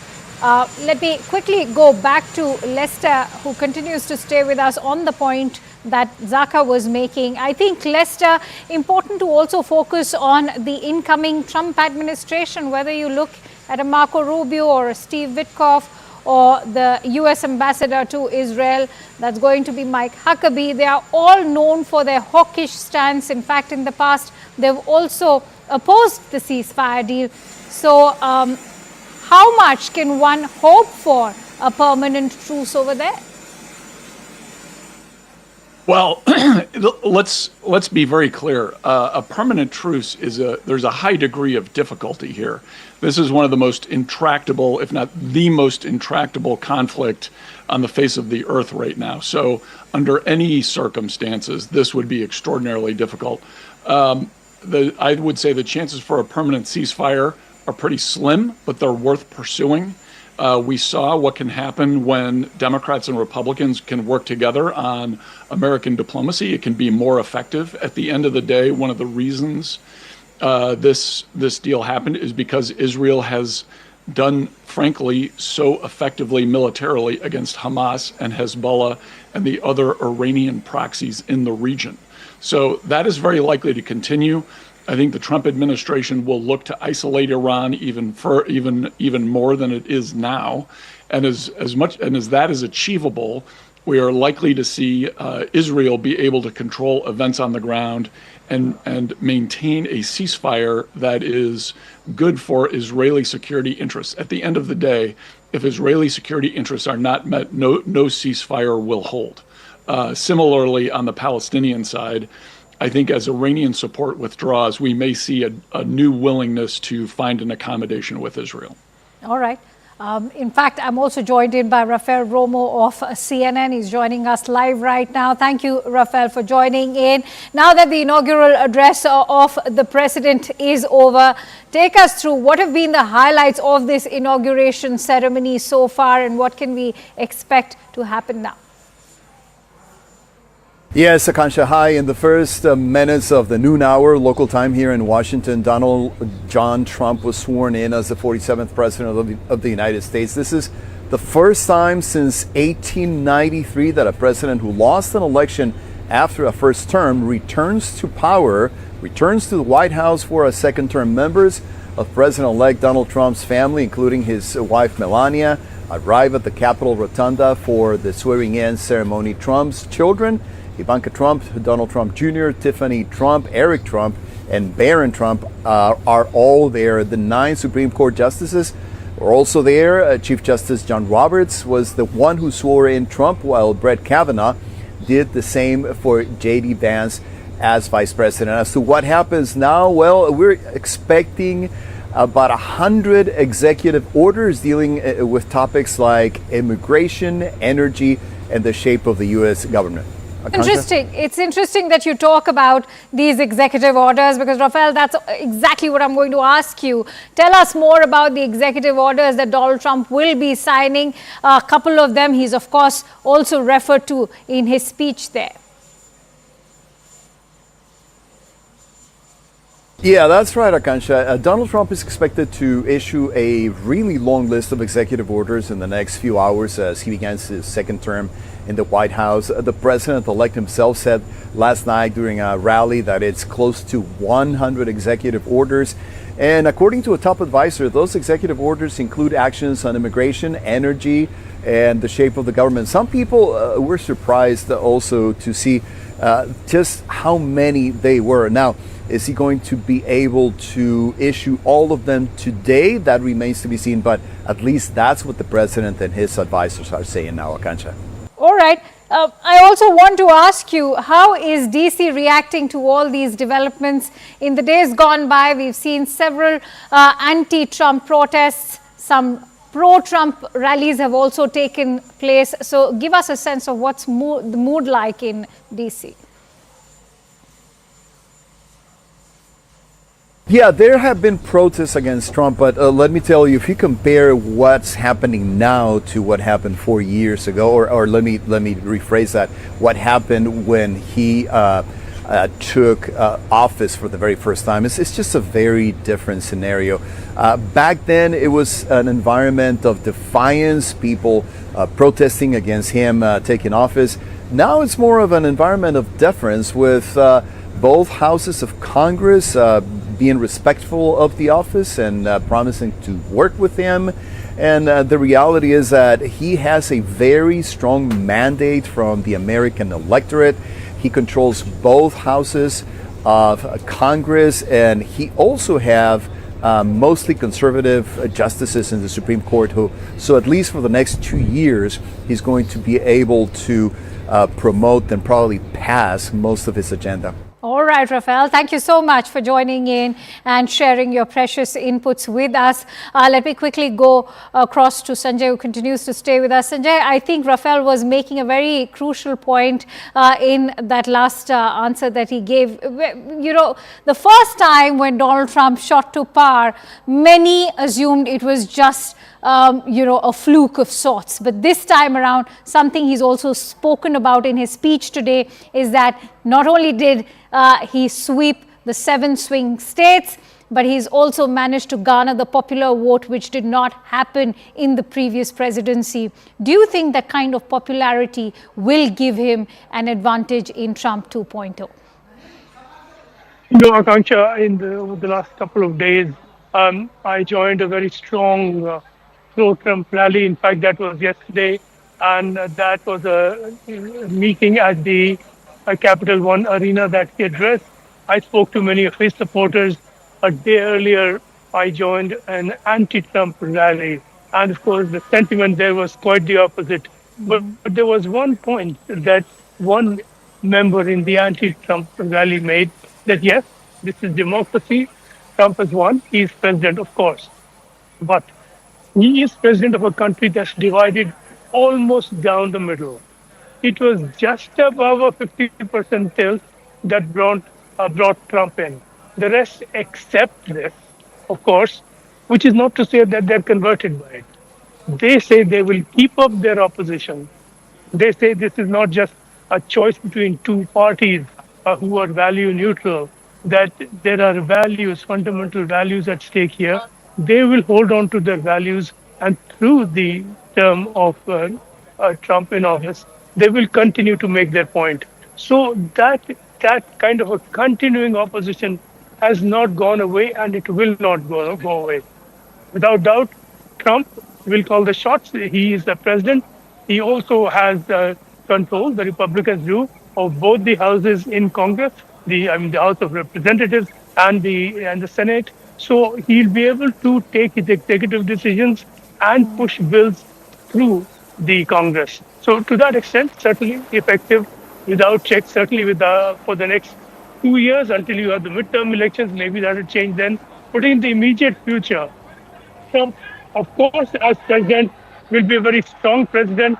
Let me quickly go back to Lester, who continues to stay with us on the point that Zaka was making. I think, Lester, important to also focus on the incoming Trump administration, whether you look at a Marco Rubio or a Steve Witkoff or the US ambassador to Israel, that's going to be Mike Huckabee. They are all known for their hawkish stance. In fact, in the past, they've also opposed the ceasefire deal. So how much can one hope for a permanent truce over there? Well, let's be very clear. A permanent truce there's a high degree of difficulty here. This is one of the most intractable, if not the most intractable conflict on the face of the earth right now. So under any circumstances, this would be extraordinarily difficult. I would say the chances for a permanent ceasefire are pretty slim, but they're worth pursuing. We saw what can happen when Democrats and Republicans can work together on American diplomacy. It can be more effective. At the end of the day, one of the reasons this deal happened is because Israel has done, frankly, so effectively militarily against Hamas and Hezbollah and the other Iranian proxies in the region. So that is very likely to continue. I think the Trump administration will look to isolate Iran even more than it is now, and as that is achievable, we are likely to see Israel be able to control events on the ground and maintain a ceasefire that is good for Israeli security interests. At the end of the day, if Israeli security interests are not met, no ceasefire will hold. Similarly, on the Palestinian side, I think as Iranian support withdraws, we may see a new willingness to find an accommodation with Israel. All right. In fact, I'm also joined in by Rafael Romo of CNN. He's joining us live right now. Thank you, Rafael, for joining in. Now that the inaugural address of the president is over, take us through what have been the highlights of this inauguration ceremony so far, and what can we expect to happen now? Yes, Akansha, hi. In the first minutes of the noon hour, local time here in Washington, Donald John Trump was sworn in as the 47th president of the United States. This is the first time since 1893 that a president who lost an election after a first term returns to power, returns to the White House for a second term. Members of President-elect Donald Trump's family, including his wife Melania, arrive at the Capitol Rotunda for the swearing-in ceremony. Trump's children, Ivanka Trump, Donald Trump Jr., Tiffany Trump, Eric Trump, and Barron Trump are all there. The 9 Supreme Court justices were also there. Chief Justice John Roberts was the one who swore in Trump, while Brett Kavanaugh did the same for J.D. Vance as vice president. As to what happens now, well, we're expecting about 100 executive orders dealing with topics like immigration, energy, and the shape of the U.S. government. Interesting. It's interesting that you talk about these executive orders, because, Rafael, that's exactly what I'm going to ask you. Tell us more about the executive orders that Donald Trump will be signing. A couple of them he's, of course, also referred to in his speech there. Yeah, that's right, Akansha. Donald Trump is expected to issue a really long list of executive orders in the next few hours as he begins his second term in the White House. The president-elect himself said last night during a rally that it's close to 100 executive orders. And according to a top advisor, those executive orders include actions on immigration, energy, and the shape of the government. Some people were surprised also to see just how many they were. Now, is he going to be able to issue all of them today? That remains to be seen, but at least that's what the president and his advisors are saying now, Akansha. All right. I also want to ask you, how is DC reacting to all these developments? In the days gone by, we've seen several anti-Trump protests. Some pro-Trump rallies have also taken place. So give us a sense of what's the mood like in DC. Yeah, there have been protests against Trump, but let me tell you, if you compare what's happening now to what happened 4 years ago, or let me rephrase that, what happened when he took office for the very first time, it's just a very different scenario. Back then, it was an environment of defiance, people protesting against him taking office. Now it's more of an environment of deference, with both houses of Congress being respectful of the office and promising to work with him. And the reality is that he has a very strong mandate from the American electorate. He controls both houses of Congress, and he also have mostly conservative justices in the Supreme Court, so at least for the next 2 years, he's going to be able to promote and probably pass most of his agenda. All right, Rafael, thank you so much for joining in and sharing your precious inputs with us. Let me quickly go across to Sanjay, who continues to stay with us. Sanjay, I think Rafael was making a very crucial point in that last answer that he gave. You know, the first time when Donald Trump shot to power, many assumed it was just a fluke of sorts. But this time around, something he's also spoken about in his speech today is that not only did he sweep the 7 swing states, but he's also managed to garner the popular vote, which did not happen in the previous presidency. Do you think that kind of popularity will give him an advantage in Trump 2.0? No, Akansha, over the last couple of days, I joined a very strong pro-Trump rally. In fact, that was yesterday, and that was a meeting at the Capital One Arena that he addressed. I spoke to many of his supporters. A day earlier, I joined an anti-Trump rally, and of course, the sentiment there was quite the opposite. But there was one point that one member in the anti-Trump rally made, that yes, this is democracy. Trump has won. He is president, of course. But He is president of a country that's divided almost down the middle. It was just above a 50% tilt that brought Trump in. The rest accept this, of course, which is not to say that they're converted by it. They say they will keep up their opposition. They say this is not just a choice between two parties who are value neutral, that there are values, fundamental values at stake here. They will hold on to their values, and through the term of Trump in office, they will continue to make their point. So that kind of a continuing opposition has not gone away, and it will not go away. Without doubt, Trump will call the shots. He is the president. He also has control, the Republicans do, of both the houses in Congress, the House of Representatives and the Senate. So he'll be able to take his executive decisions and push bills through the Congress. So to that extent, certainly effective without check, certainly for the next 2 years until you have the midterm elections, maybe that will change then. But in the immediate future, Trump, of course, as president, will be a very strong president,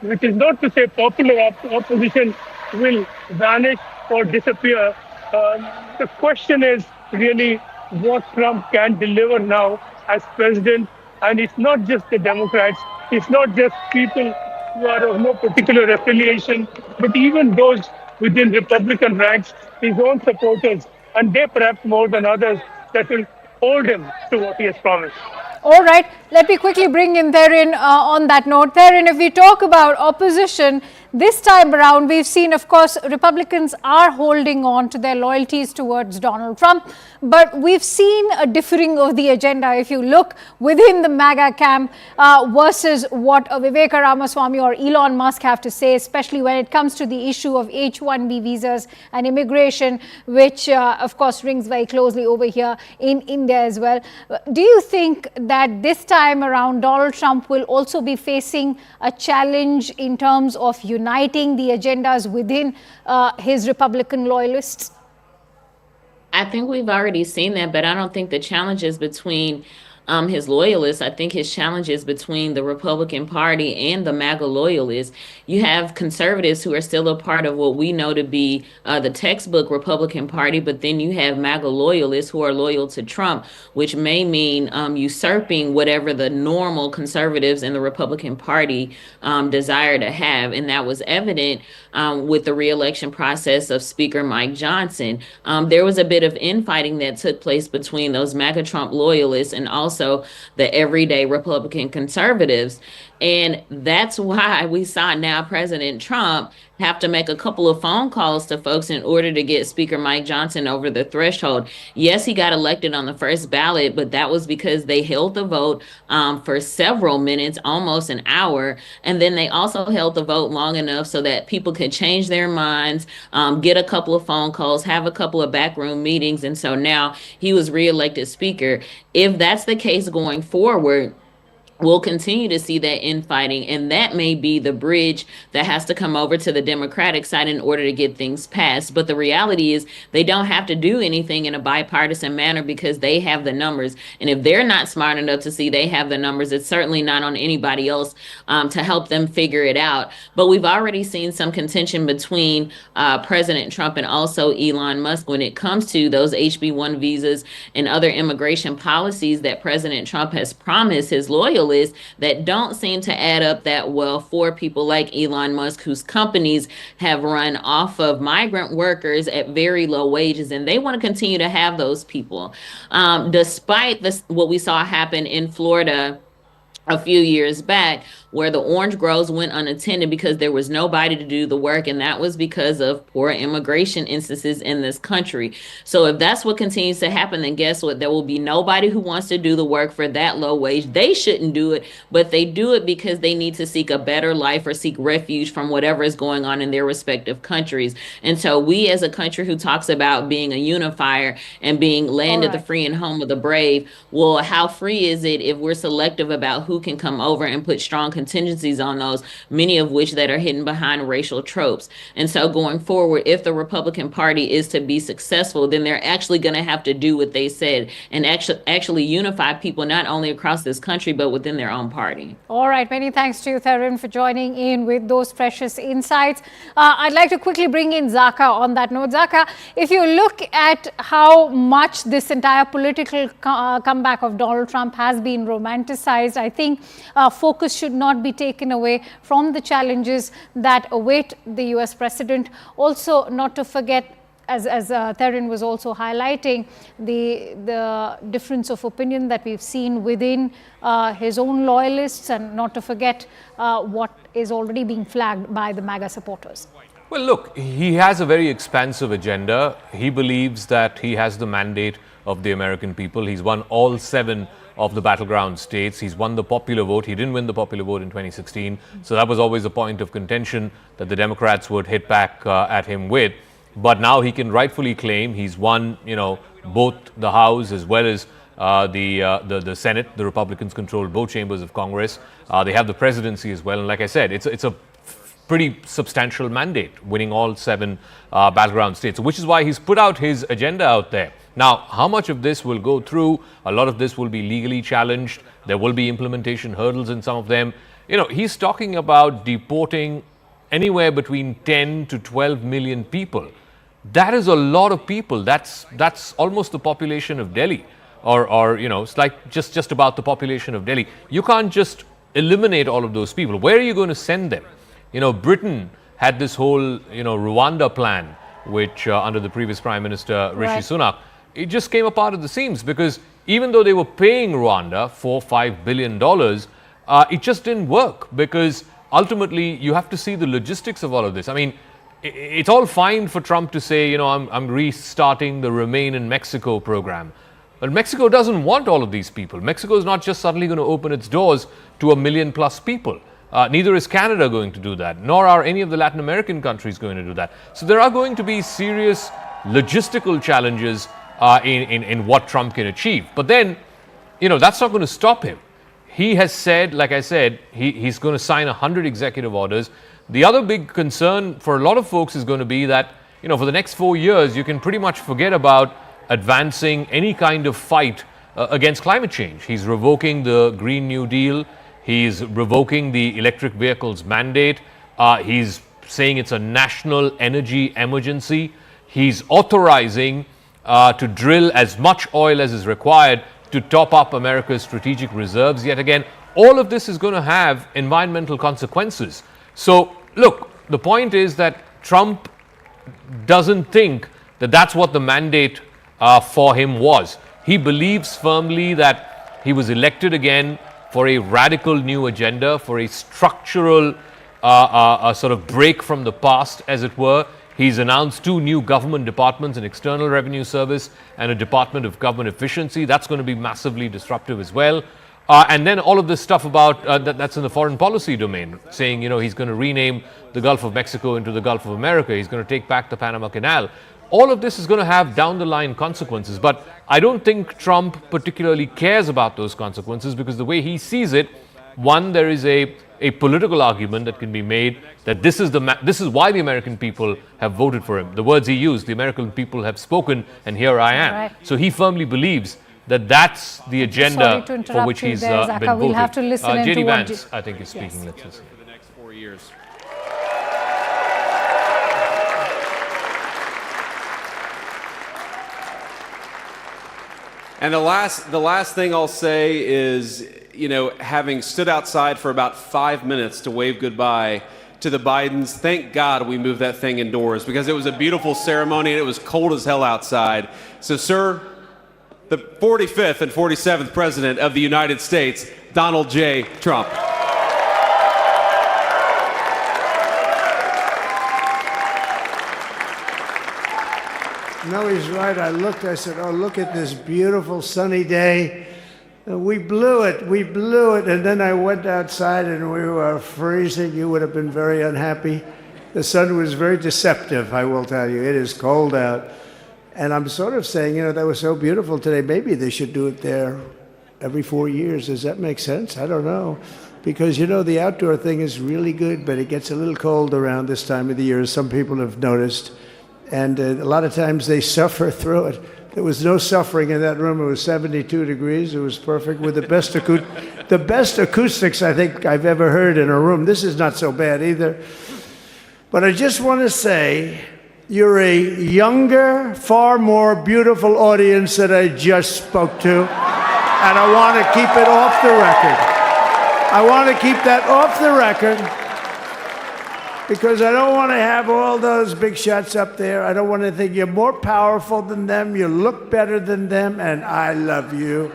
which is not to say popular opposition will vanish or disappear. The question is really what Trump can deliver now as president. And it's not just the Democrats, it's not just people who are of no particular affiliation, but even those within Republican ranks, his own supporters, and they perhaps more than others that will hold him to what he has promised. All right, let me quickly bring in Therin on that note. Therin, if we talk about opposition, this time around, we've seen, of course, Republicans are holding on to their loyalties towards Donald Trump, but we've seen a differing of the agenda. If you look within the MAGA camp versus what Vivek Ramaswamy or Elon Musk have to say, especially when it comes to the issue of H-1B visas and immigration, which, of course, rings very closely over here in India as well. Do you think that this time around, Donald Trump will also be facing a challenge in terms of uniting the agendas within his Republican loyalists? I think we've already seen that, but I don't think the challenge is between his loyalists. I think his challenge is between the Republican Party and the MAGA loyalists. You have conservatives who are still a part of what we know to be the textbook Republican Party, but then you have MAGA loyalists who are loyal to Trump, which may mean usurping whatever the normal conservatives in the Republican Party desire to have. And that was evident with the reelection process of Speaker Mike Johnson. There was a bit of infighting that took place between those MAGA Trump loyalists and also the everyday Republican conservatives. And that's why we saw now President Trump have to make a couple of phone calls to folks in order to get Speaker Mike Johnson over the threshold. Yes, he got elected on the first ballot, but that was because they held the vote for several minutes, almost an hour. And then they also held the vote long enough so that people could change their minds, get a couple of phone calls, have a couple of backroom meetings. And so now he was reelected Speaker. If that's the case going forward, we'll continue to see that infighting, and that may be the bridge that has to come over to the Democratic side in order to get things passed. But the reality is they don't have to do anything in a bipartisan manner because they have the numbers. And if they're not smart enough to see they have the numbers, it's certainly not on anybody else to help them figure it out. But we've already seen some contention between President Trump and also Elon Musk when it comes to those HB1 visas and other immigration policies that President Trump has promised his loyalists that don't seem to add up that well for people like Elon Musk, whose companies have run off of migrant workers at very low wages, and they want to continue to have those people. Despite this, what we saw happen in Florida a few years back, where the orange groves went unattended because there was nobody to do the work, and that was because of poor immigration instances in this country. So if that's what continues to happen, then guess what? There will be nobody who wants to do the work for that low wage. They shouldn't do it, but they do it because they need to seek a better life or seek refuge from whatever is going on in their respective countries. And so we as a country who talks about being a unifier and being land of the free and home of the brave, well, how free is it if we're selective about who can come over and put strong contingencies on those, many of which that are hidden behind racial tropes. And so going forward, if the Republican Party is to be successful, then they're actually going to have to do what they said and actually unify people not only across this country, but within their own party. All right. Many thanks to you, Theron, for joining in with those precious insights. I'd like to quickly bring in Zaka on that note. Zaka, if you look at how much this entire political comeback of Donald Trump has been romanticized, I think focus should not be taken away from the challenges that await the US president. Also, not to forget, as Theron was also highlighting, the difference of opinion that we've seen within his own loyalists, and not to forget what is already being flagged by the MAGA supporters. Well, look, he has a very expansive agenda. He believes that he has the mandate of the American people. He's won all 7 of the battleground states. He's won the popular vote. He didn't win the popular vote in 2016. So that was always a point of contention that the Democrats would hit back at him with. But now he can rightfully claim he's won, both the House as well as the Senate. The Republicans control both chambers of Congress. They have the presidency as well. And like I said, it's a pretty substantial mandate, winning all 7 battleground states, which is why he's put out his agenda out there. Now, how much of this will go through? A lot of this will be legally challenged. There will be implementation hurdles in some of them. He's talking about deporting anywhere between 10 to 12 million people. That is a lot of people. That's almost the population of Delhi, or it's like just about the population of Delhi. You can't just eliminate all of those people. Where are you going to send them? Britain had this whole, Rwanda plan, which under the previous Prime Minister, Rishi Sunak, it just came apart at the seams because even though they were paying Rwanda $4-5 billion, it just didn't work because ultimately you have to see the logistics of all of this. I mean, it's all fine for Trump to say, I'm restarting the Remain in Mexico program. But Mexico doesn't want all of these people. Mexico is not just suddenly going to open its doors to 1 million plus people. Neither is Canada going to do that, nor are any of the Latin American countries going to do that. So there are going to be serious logistical challenges in what Trump can achieve. But then, that's not going to stop him. He has said, like I said, he's going to sign 100 executive orders. The other big concern for a lot of folks is going to be that, for the next 4 years, you can pretty much forget about advancing any kind of fight against climate change. He's revoking the Green New Deal. He's revoking the electric vehicles mandate. He's saying it's a national energy emergency. He's authorizing to drill as much oil as is required to top up America's strategic reserves. Yet again, all of this is going to have environmental consequences. So, look, the point is that Trump doesn't think that that's what the mandate for him was. He believes firmly that he was elected again for a radical new agenda, for a structural sort of break from the past, as it were. He's announced 2 new government departments, an External Revenue Service and a Department of Government Efficiency. That's going to be massively disruptive as well. And then all of this stuff about that's in the foreign policy domain, saying, he's going to rename the Gulf of Mexico into the Gulf of America. He's going to take back the Panama Canal. All of this is going to have down the line consequences. But I don't think Trump particularly cares about those consequences because the way he sees it, one, there is a political argument that can be made that this is why the American people have voted for him. The words he used, the American people have spoken, and here I am. Right. So he firmly believes that that's the agenda for which he's been voted. We'll have to listen JD Vance, I think, is speaking. Let's listen. For the next 4 years. And the last thing I'll say is, having stood outside for about 5 minutes to wave goodbye to the Bidens, thank God we moved that thing indoors because it was a beautiful ceremony and it was cold as hell outside. So, sir, the 45th and 47th President of the United States, Donald J. Trump. No, he's right. I said, oh, look at this beautiful sunny day. We blew it. And then I went outside and we were freezing. You would have been very unhappy. The sun was very deceptive, I will tell you. It is cold out. And I'm sort of saying, that was so beautiful today. Maybe they should do it there every 4 years. Does that make sense? I don't know. because, you know, the outdoor thing is really good, but it gets a little cold around this time of the year, as some people have noticed. And a lot of times they suffer through it. There was no suffering in that room. It was 72 degrees. It was perfect with the best acoustics I think I've ever heard in a room. This is not so bad either. But I just want to say, you're a younger, far more beautiful audience that I just spoke to. And I want to keep it off the record. I want to keep that off the record because I don't want to have all those big shots up there. I don't want to think you're more powerful than them, you look better than them, and I love you.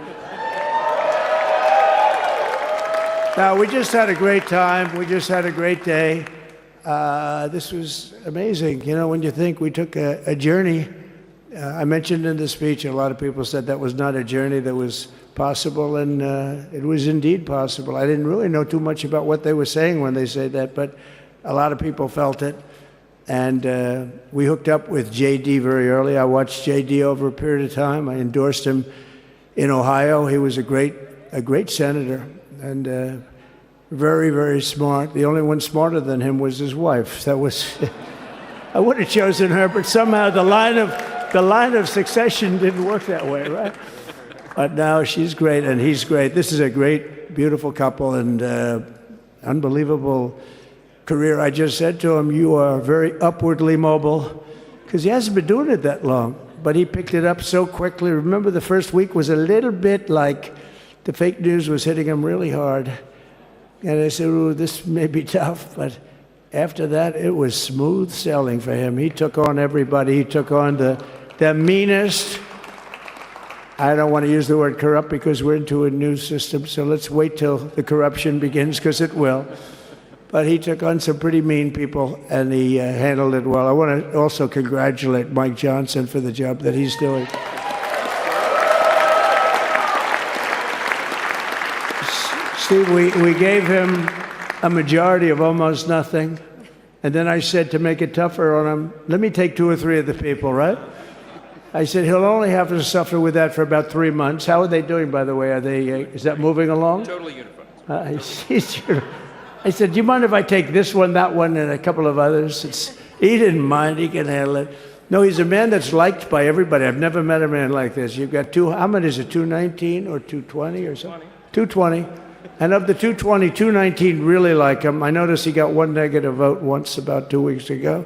Now, we just had a great time. We just had a great day. This was amazing. You know, when you think we took a journey, I mentioned in the speech, a lot of people said that was not a journey that was possible, and it was indeed possible. I didn't really know too much about what they were saying when they said that, but a lot of people felt it. And we hooked up with JD very early. I watched JD over a period of time. I endorsed him in Ohio. He was a great senator and very, very smart. The only one smarter than him was his wife. That was, I would have chosen her, but somehow the line of succession didn't work that way, right? But now she's great and he's great. This is a great, beautiful couple and unbelievable career. I just said to him, you are very upwardly mobile, because he hasn't been doing it that long, but he picked it up so quickly. Remember, the first week was a little bit like the fake news was hitting him really hard. And I said, ooh, this may be tough, but after that, it was smooth sailing for him. He took on everybody. He took on the meanest. I don't want to use the word corrupt because we're into a new system, so let's wait till the corruption begins, because it will. But he took on some pretty mean people, and he handled it well. I want to also congratulate Mike Johnson for the job that he's doing. Steve, we gave him a majority of almost nothing, and then I said to make it tougher on him, let me take 2 or 3 of the people, right? I said he'll only have to suffer with that for about 3 months. How are they doing, by the way? Are they? Is that moving along? Totally unified. I said, do you mind if I take this one, that one, and a couple of others? He didn't mind. He can handle it. No, he's a man that's liked by everybody. I've never met a man like this. You've got how many is it, 219 or 220 or something? 220. And of the 220, 219 really like him. I noticed he got 1 negative vote once about 2 weeks ago.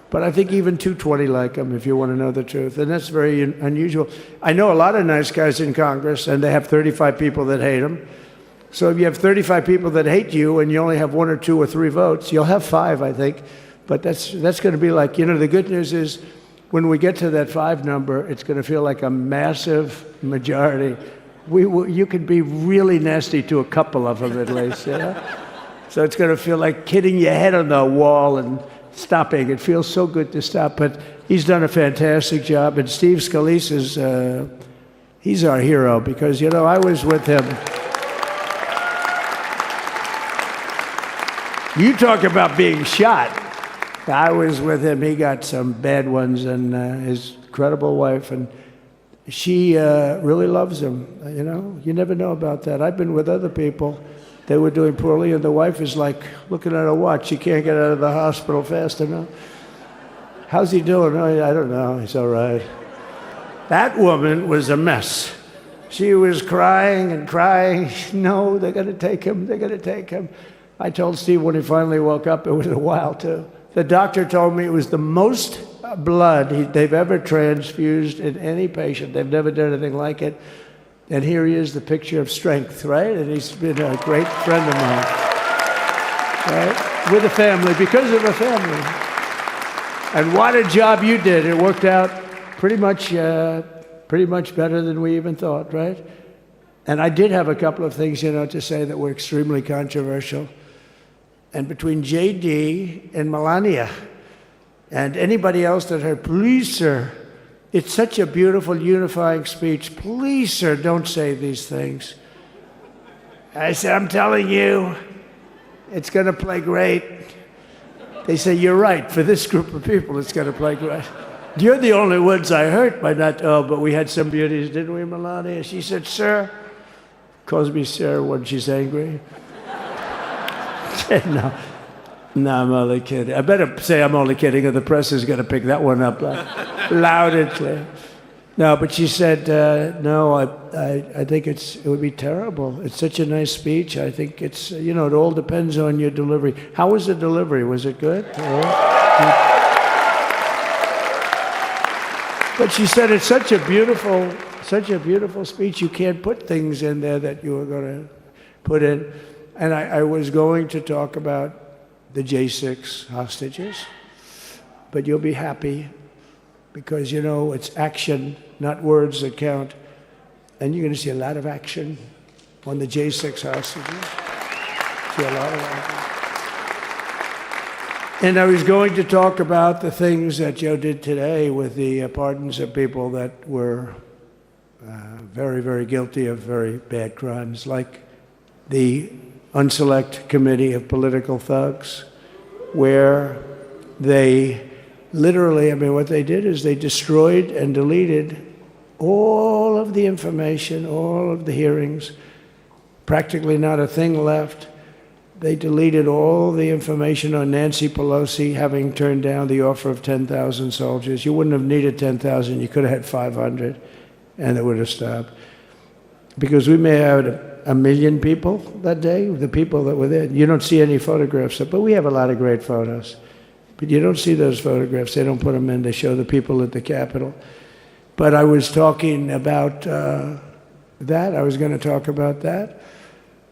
But I think even 220 like him, if you want to know the truth. And that's very unusual. I know a lot of nice guys in Congress, and they have 35 people that hate him. So if you have 35 people that hate you and you only have 1 or 2 or 3 votes, you'll have 5, I think. But that's going to be like, you know, the good news is when we get to that 5 number, it's going to feel like a massive majority. You could be really nasty to a couple of them at least, you know? So it's going to feel like hitting your head on the wall and stopping. It feels so good to stop, but he's done a fantastic job. And Steve Scalise is, he's our hero because, you know, I was with him. You talk about being shot. I was with him. He got some bad ones, and his incredible wife, and she really loves him. You know, you never know about that. I've been with other people. They were doing poorly, and the wife is like looking at her watch. She can't get out of the hospital fast enough. How's he doing? Oh, I don't know. He's all right. That woman was a mess. She was crying and crying. No, they're going to take him. They're going to take him. I told Steve when he finally woke up, it was a while too. The doctor told me it was the most blood they've ever transfused in any patient. They've never done anything like it. And here he is, the picture of strength, right? And he's been a great friend of mine, right? With a family, because of a family. And what a job you did. It worked out pretty much better than we even thought, right? And I did have a couple of things, you know, to say that were extremely controversial. And between JD and Melania and anybody else that heard, please, sir, it's such a beautiful unifying speech. Please, sir, don't say these things. I said, I'm telling you, it's going to play great. They say, you're right. For this group of people, it's going to play great. You're the only ones I hurt by not, but we had some beauties, didn't we, Melania? She said, sir, calls me sir when she's angry. said, no. No, I'm only kidding. I better say I'm only kidding, or the press is going to pick that one up loud and clear. No, but she said, no, I think it would be terrible. It's such a nice speech. I think it's, it all depends on your delivery. How was the delivery? Was it good? But she said it's such a beautiful speech. You can't put things in there that you were going to put in. And I was going to talk about the J6 hostages, but you'll be happy because, it's action, not words that count. And you're going to see a lot of action on the J6 hostages. See a lot of action. And I was going to talk about the things that Joe did today with the pardons of people that were very, very guilty of very bad crimes, like the Unselect Committee of Political Thugs, where they literally, what they did is they destroyed and deleted all of the information, all of the hearings, practically not a thing left. They deleted all the information on Nancy Pelosi having turned down the offer of 10,000 soldiers. You wouldn't have needed 10,000, you could have had 500, and it would have stopped. Because we may have had 1 million people that day, the people that were there. You don't see any photographs, but we have a lot of great photos. But you don't see those photographs. They don't put them in. They show the people at the Capitol. But I was talking about that. I was going to talk about that.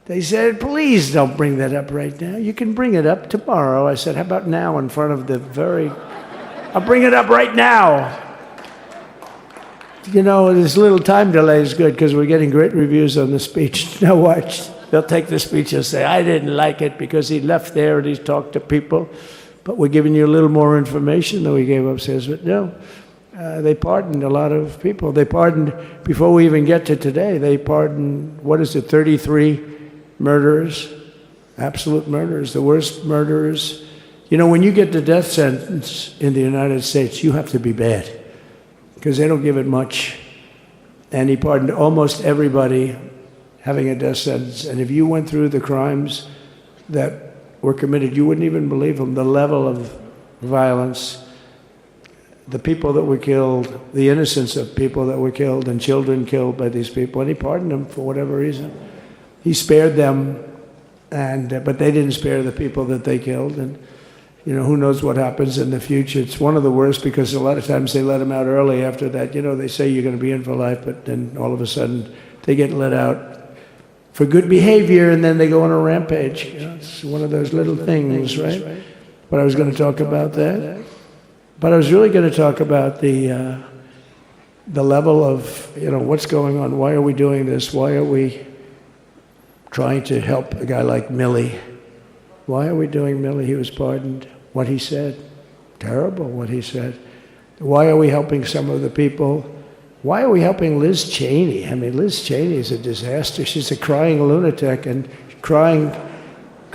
They said, please don't bring that up right now. You can bring it up tomorrow. I said, how about now in front of I'll bring it up right now. This little time delay is good because we're getting great reviews on the speech. Now watch. They'll take the speech and say, I didn't like it because he left there and he talked to people. But we're giving you a little more information than we gave upstairs. But no, they pardoned a lot of people. They pardoned, before we even get to today, they pardoned, 33 murderers, absolute murderers, the worst murderers. When you get the death sentence in the United States, you have to be bad because they don't give it much. And he pardoned almost everybody having a death sentence. And if you went through the crimes that were committed, you wouldn't even believe them, the level of violence, the people that were killed, the innocence of people that were killed and children killed by these people. And he pardoned them for whatever reason. He spared them, but they didn't spare the people that they killed. And who knows what happens in the future. It's one of the worst because a lot of times they let them out early after that. They say you're going to be in for life, but then all of a sudden they get let out for good behavior, and then they go on a rampage. It's one of those little things, right? But I was going to talk about that. But I was really going to talk about the level of, what's going on. Why are we doing this? Why are we trying to help a guy like Milley? Why are we doing Milley? He was pardoned. What he said, terrible what he said. Why are we helping some of the people? Why are we helping Liz Cheney? Liz Cheney is a disaster. She's a crying lunatic and crying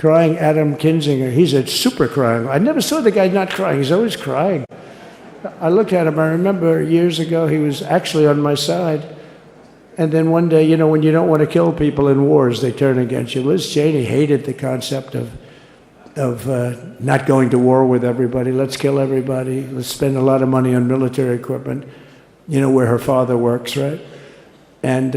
Adam Kinzinger. He's a super crying. I never saw the guy not crying. He's always crying. I looked at him. I remember years ago he was actually on my side. And then one day, when you don't want to kill people in wars, they turn against you. Liz Cheney hated the concept of not going to war with everybody. Let's kill everybody. Let's spend a lot of money on military equipment. Where her father works, right? And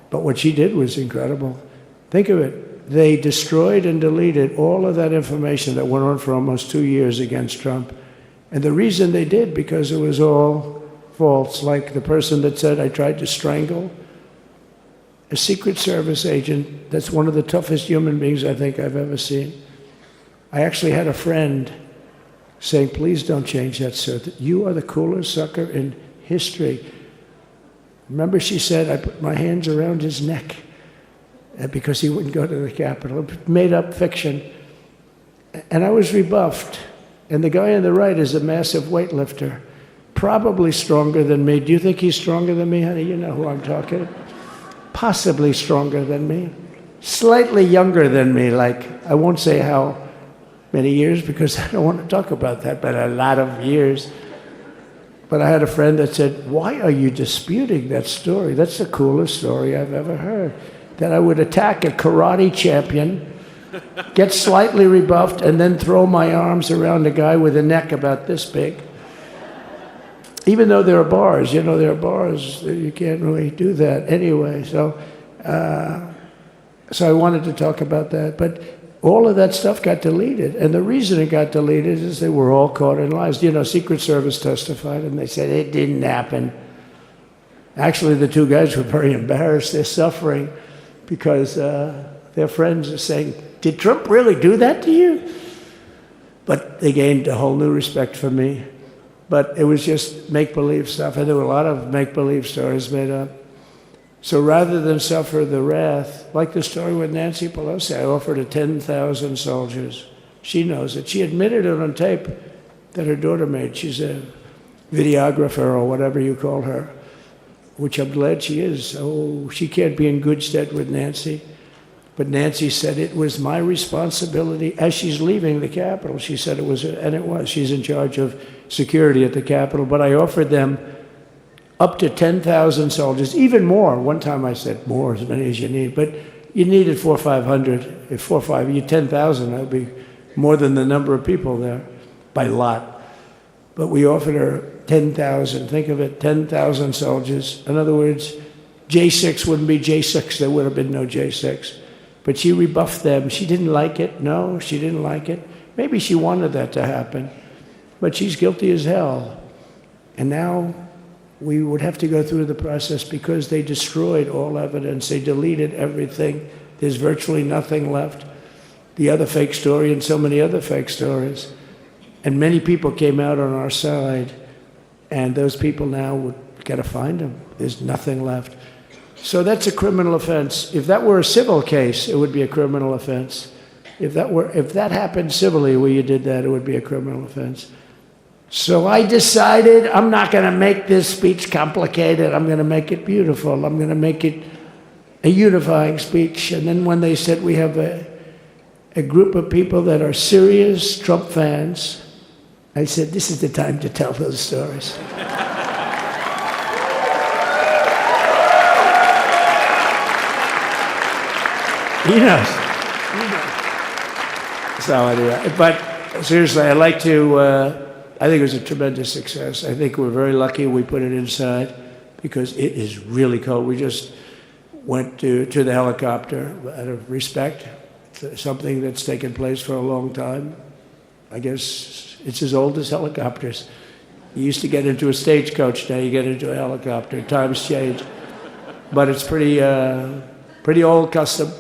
but what she did was incredible. Think of it. They destroyed and deleted all of that information that went on for almost 2 years against Trump. And the reason they did, because it was all false. Like the person that said, I tried to strangle a Secret Service agent. That's one of the toughest human beings I think I've ever seen. I actually had a friend saying, please don't change that, sir. You are the coolest sucker in history. Remember, she said, I put my hands around his neck because he wouldn't go to the Capitol. Made up fiction. And I was rebuffed. And the guy on the right is a massive weightlifter, probably stronger than me. Do you think he's stronger than me, honey? You know who I'm talking. Possibly stronger than me. Slightly younger than me, I won't say how many years because I don't want to talk about that, but a lot of years. But I had a friend that said, why are you disputing that story? That's the coolest story I've ever heard. That I would attack a karate champion get slightly rebuffed, and then throw my arms around a guy with a neck about this big. Even though there are bars, there are bars, you can't really do that anyway. So I wanted to talk about that. But all of that stuff got deleted. And the reason it got deleted is they were all caught in lies. Secret Service testified, and they said it didn't happen. Actually, the two guys were very embarrassed. They're suffering because their friends are saying, did Trump really do that to you? But they gained a whole new respect for me. But it was just make-believe stuff, and there were a lot of make-believe stories made up. So rather than suffer the wrath, like the story with Nancy Pelosi, I offered her 10,000 soldiers. She knows it. She admitted it on tape that her daughter made. She's a videographer or whatever you call her, which I'm glad she is. Oh, she can't be in good stead with Nancy. But Nancy said it was my responsibility as she's leaving the Capitol. She said it was, and it was. She's in charge of security at the Capitol. But I offered them up to 10,000 soldiers, even more. One time I said more, as many as you need. But you needed 400 or 500. If 4 or 5, you 10,000, that would be more than the number of people there by lot. But we offered her 10,000. Think of it, 10,000 soldiers. In other words, J6 wouldn't be J6. There would have been no J6. But she rebuffed them. She didn't like it. No, she didn't like it. Maybe she wanted that to happen. But she's guilty as hell. And now we would have to go through the process because they destroyed all evidence. They deleted everything. There's virtually nothing left. The other fake story and so many other fake stories. And many people came out on our side. And those people now would got to find them. There's nothing left. So that's a criminal offense. If that were a civil case, it would be a criminal offense. If that happened civilly where you did that, it would be a criminal offense. So I decided I'm not going to make this speech complicated. I'm going to make it beautiful. I'm going to make it a unifying speech. And then when they said we have a group of people that are serious Trump fans, I said, this is the time to tell those stories. He knows. So anyway, but seriously, I'd like to, I think it was a tremendous success. I think we're very lucky we put it inside because it is really cold. We just went to the helicopter out of respect. It's something that's taken place for a long time. I guess it's as old as helicopters. You used to get into a stagecoach, now you get into a helicopter. Times change. But it's pretty old custom.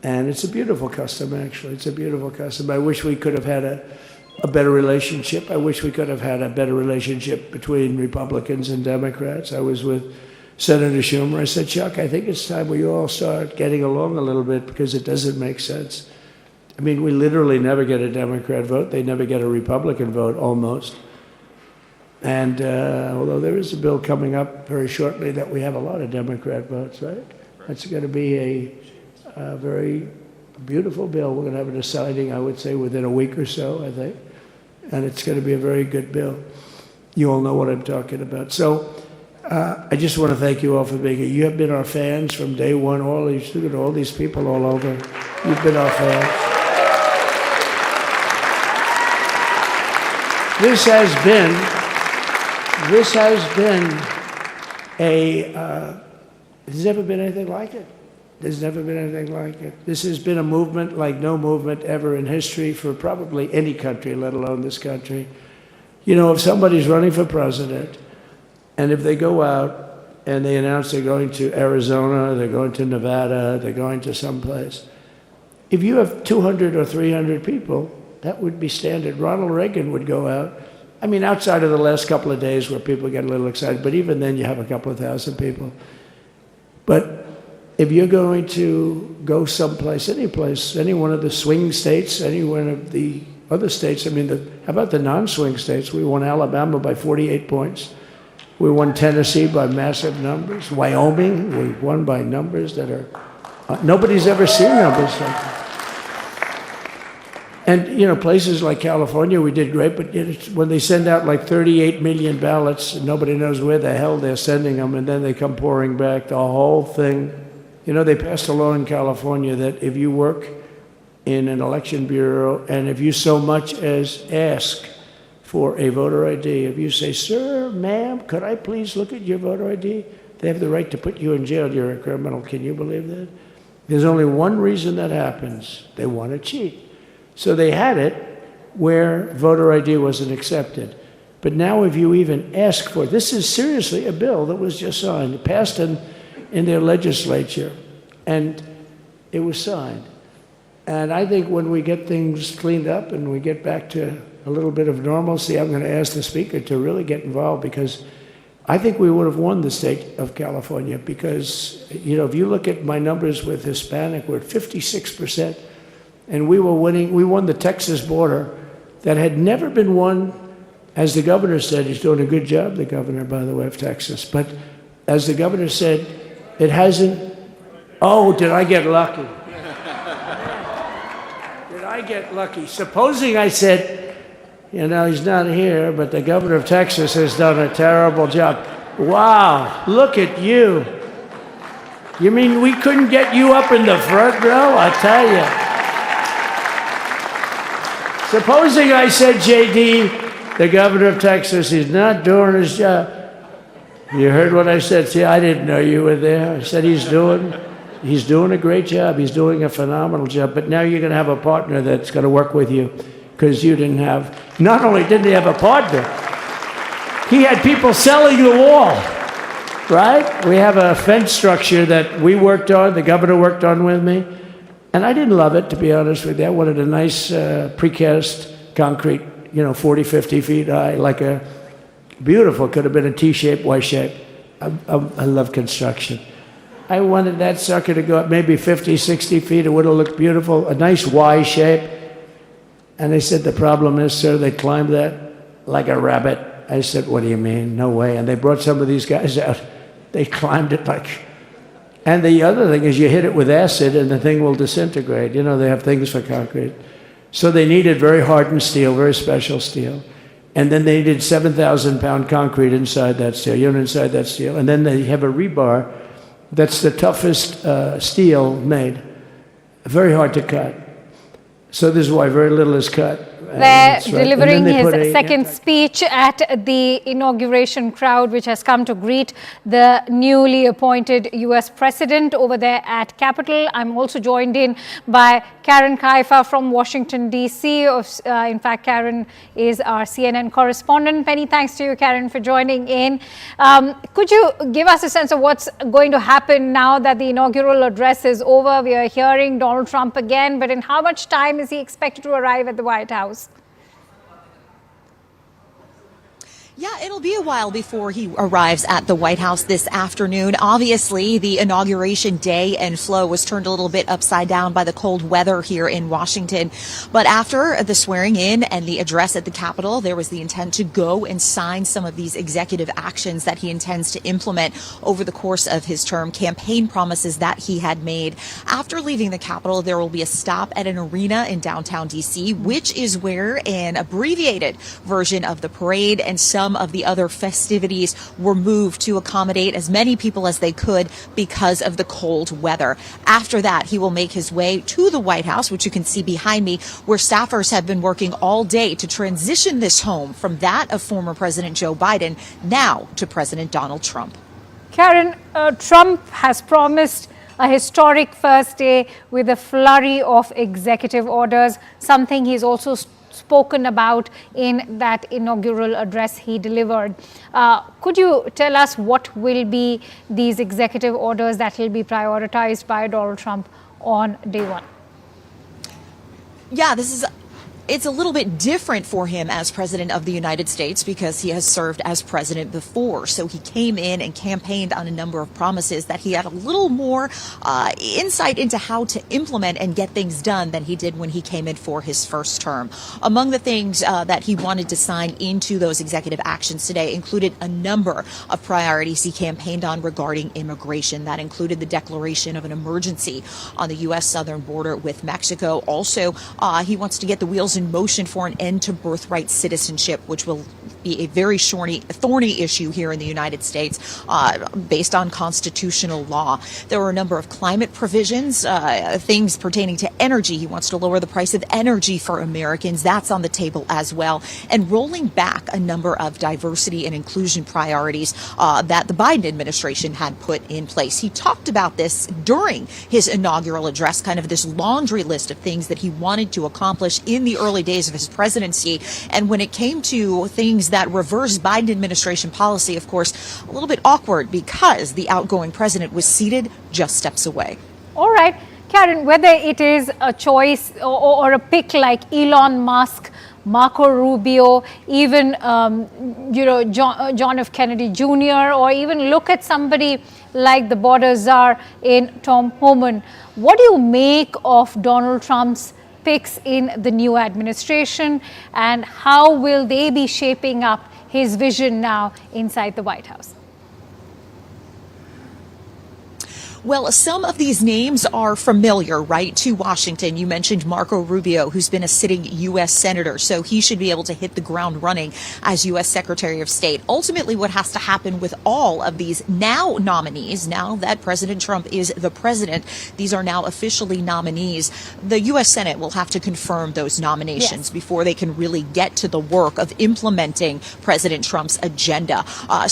And it's a beautiful custom, actually. It's a beautiful custom. I wish we could have had a better relationship. I wish we could have had a better relationship between Republicans and Democrats. I was with Senator Schumer. I said, Chuck, I think it's time we all start getting along a little bit because it doesn't make sense. I mean, we literally never get a Democrat vote. They never get a Republican vote, almost. And although there is a bill coming up very shortly that we have a lot of Democrat votes, right? That's going to be a very beautiful bill. We're going to have a deciding, I would say, within a week or so, I think. And it's going to be a very good bill. You all know what I'm talking about. So I just want to thank you all for being here. You have been our fans from day one. All these people all over. You've been our fans. This has been there's never been anything like it. There's never been anything like it. This has been a movement like no movement ever in history for probably any country, let alone this country. You know, if somebody's running for president, and if they go out and they announce they're going to Arizona, they're going to Nevada, they're going to someplace, if you have 200 or 300 people, that would be standard. Ronald Reagan would go out. I mean, outside of the last couple of days where people get a little excited, but even then you have a couple of thousand people. But if you're going to go someplace, any place, any one of the swing states, any one of the other states, I mean, how about the non-swing states? We won Alabama by 48 points. We won Tennessee by massive numbers. Wyoming, we won by numbers that are, nobody's ever seen numbers like that. And, you know, places like California, we did great, but when they send out like 38 million ballots, and nobody knows where the hell they're sending them, and then they come pouring back, the whole thing. You know, they passed a law in California that if you work in an election bureau, and if you so much as ask for a voter ID, if you say, sir, ma'am, could I please look at your voter ID? They have the right to put you in jail. You're a criminal. Can you believe that? There's only one reason that happens. They want to cheat. So they had it where voter ID wasn't accepted. But now if you even ask for it, this is seriously a bill that was just signed, passed in their legislature, and it was signed. And I think when we get things cleaned up and we get back to a little bit of normalcy, I'm going to ask the Speaker to really get involved, because I think we would have won the state of California, because, you know, if you look at my numbers with Hispanic, we're at 56%, and we won the Texas border that had never been won. As the governor said, he's doing a good job, the governor, by the way, of Texas. But as the governor said, it hasn't. Oh, did I get lucky? Did I get lucky? Supposing I said, you know, he's not here, but the governor of Texas has done a terrible job. Wow, look at you. You mean we couldn't get you up in the front row? I tell you. Supposing I said, JD, the governor of Texas is not doing his job. You heard what I said. See, I didn't know you were there. I said he's doing a great job. He's doing a phenomenal job. But now you're going to have a partner that's going to work with you, because you didn't have. Not only didn't he have a partner, he had people selling the wall, right? We have a fence structure that we worked on, the governor worked on with me. And I didn't love it, to be honest with you. I wanted a nice precast concrete, 40, 50 feet high, like a beautiful, could have been a T-shape, Y-shape. I love construction. I wanted that sucker to go up maybe 50, 60 feet. It would have looked beautiful, a nice Y shape. And they said, the problem is, sir, they climbed that like a rabbit. I said, what do you mean? No way. And they brought some of these guys out. They climbed it like... And the other thing is you hit it with acid and the thing will disintegrate. They have things for concrete. So they needed very hardened steel, very special steel. And then they needed 7,000-pound concrete inside that steel, inside that steel. And then they have a rebar that's the toughest steel made. Very hard to cut. So this is why very little is cut. They're delivering his second speech at the inauguration crowd, which has come to greet the newly appointed U.S. president over there at Capitol. I'm also joined in by Karen Kaifa from Washington, D.C. In fact, Karen is our CNN correspondent. Many thanks to you, Karen, for joining in. Could you give us a sense of what's going to happen now that the inaugural address is over? We are hearing Donald Trump again, but in how much time is he expected to arrive at the White House? Yeah, it'll be a while before he arrives at the White House this afternoon. Obviously, the inauguration day and flow was turned a little bit upside down by the cold weather here in Washington. But after the swearing in and the address at the Capitol, there was the intent to go and sign some of these executive actions that he intends to implement over the course of his term, campaign promises that he had made. After leaving the Capitol, there will be a stop at an arena in downtown D.C., which is where an abbreviated version of the parade and some of the other festivities were moved to accommodate as many people as they could because of the cold weather. After that, he will make his way to the White House, which you can see behind me, where staffers have been working all day to transition this home from that of former President Joe Biden now to President Donald Trump. Karen, Trump has promised a historic first day with a flurry of executive orders, something he's also spoken about in that inaugural address he delivered. Could you tell us what will be these executive orders that will be prioritized by Donald Trump on day one? Yeah, it's a little bit different for him as president of the United States because he has served as president before. So he came in and campaigned on a number of promises that he had a little more insight into how to implement and get things done than he did when he came in for his first term. Among the things that he wanted to sign into those executive actions today included a number of priorities he campaigned on regarding immigration. That included the declaration of an emergency on the U.S. southern border with Mexico. Also, he wants to get the wheels in motion for an end to birthright citizenship, which will be a very thorny issue here in the United States based on constitutional law. There were a number of climate provisions, things pertaining to energy. He wants to lower the price of energy for Americans. That's on the table as well. And rolling back a number of diversity and inclusion priorities that the Biden administration had put in place. He talked about this during his inaugural address, kind of this laundry list of things that he wanted to accomplish in the early days of his presidency. And when it came to things that reverse Biden administration policy, of course, a little bit awkward because the outgoing president was seated just steps away. All right, Karen, whether it is a choice or a pick like Elon Musk, Marco Rubio, even John F. Kennedy Jr., or even look at somebody like the border czar in Tom Homan, what do you make of Donald Trump's picks in the new administration, and how will they be shaping up his vision now inside the White House? Well, some of these names are familiar, right, to Washington. You mentioned Marco Rubio, who's been a sitting U.S. senator, so he should be able to hit the ground running as U.S. Secretary of State. Ultimately, what has to happen with all of these now nominees, now that President Trump is the president, these are now officially nominees. The U.S. Senate will have to confirm those nominations before they can really get to the work of implementing President Trump's agenda. A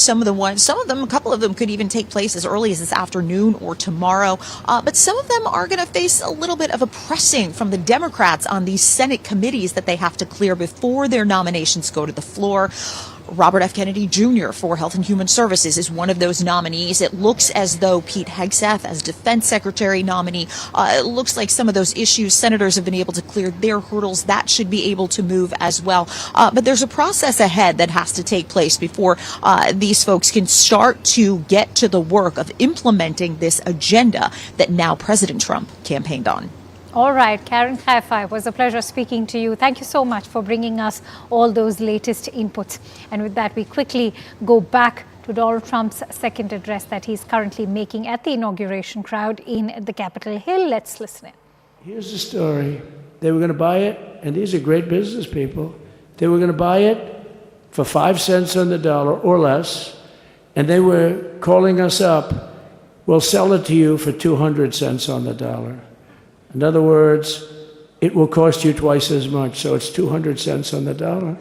couple of them could even take place as early as this afternoon or tomorrow, but some of them are going to face a little bit of a pressing from the Democrats on these Senate committees that they have to clear before their nominations go to the floor. Robert F. Kennedy Jr. for Health and Human Services is one of those nominees. It looks as though Pete Hegseth as Defense Secretary nominee, it looks like some of those issues senators have been able to clear their hurdles. That should be able to move as well. But there's a process ahead that has to take place before these folks can start to get to the work of implementing this agenda that now President Trump campaigned on. All right, Karen Kaifai, it was a pleasure speaking to you. Thank you so much for bringing us all those latest inputs. And with that, we quickly go back to Donald Trump's second address that he's currently making at the inauguration crowd in the Capitol Hill. Let's listen in. Here's the story. They were going to buy it, and these are great business people. They were going to buy it for 5 cents on the dollar or less, and they were calling us up, we'll sell it to you for 200 cents on the dollar. In other words, it will cost you twice as much, so it's 200 cents on the dollar.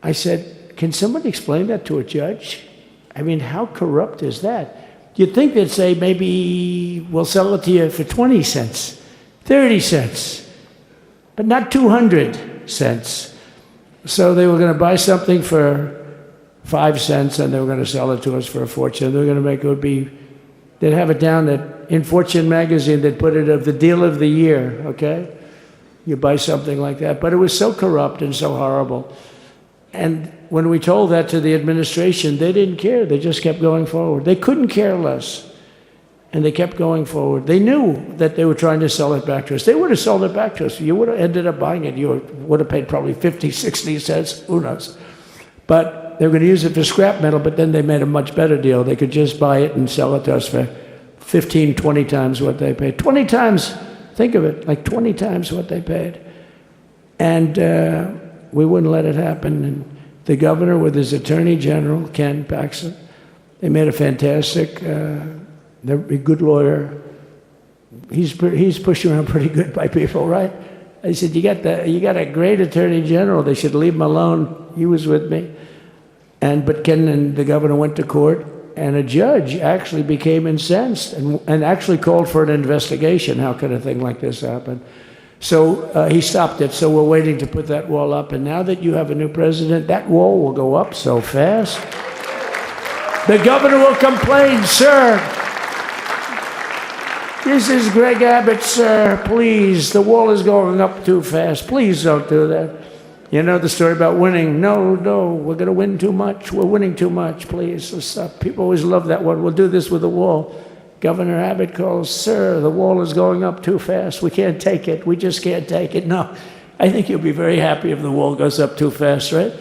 I said, can somebody explain that to a judge? I mean, how corrupt is that? You'd think they'd say, maybe we'll sell it to you for 20 cents, 30 cents, but not 200 cents. So they were going to buy something for 5 cents, and they were going to sell it to us for a fortune. They were going to make they'd have it down in Fortune magazine, they'd put it of the deal of the year, okay? You buy something like that. But it was so corrupt and so horrible. And when we told that to the administration, they didn't care. They just kept going forward. They couldn't care less. And they kept going forward. They knew that they were trying to sell it back to us. They would have sold it back to us. You would have ended up buying it. You would have paid probably 50, 60 cents, who knows. But they were going to use it for scrap metal, but then they made a much better deal. They could just buy it and sell it to us for 15, 20 times what they paid. 20 times, think of it, like 20 times what they paid. And we wouldn't let it happen. And the governor with his attorney general, Ken Paxton, they made a fantastic, they're a good lawyer. He's pushed around pretty good by people, right? I said, you got a great attorney general. They should leave him alone. He was with me. But Ken and the governor went to court, and a judge actually became incensed and actually called for an investigation. How could a thing like this happen? So he stopped it. So we're waiting to put that wall up. And now that you have a new president, that wall will go up so fast. The governor will complain, sir. This is Greg Abbott, sir. Please, the wall is going up too fast. Please don't do that. You know the story about winning. No, we're going to win too much. We're winning too much. Please, let's stop. People always love that one. We'll do this with the wall. Governor Abbott calls, sir, the wall is going up too fast. We can't take it. We just can't take it. No, I think you'll be very happy if the wall goes up too fast, right?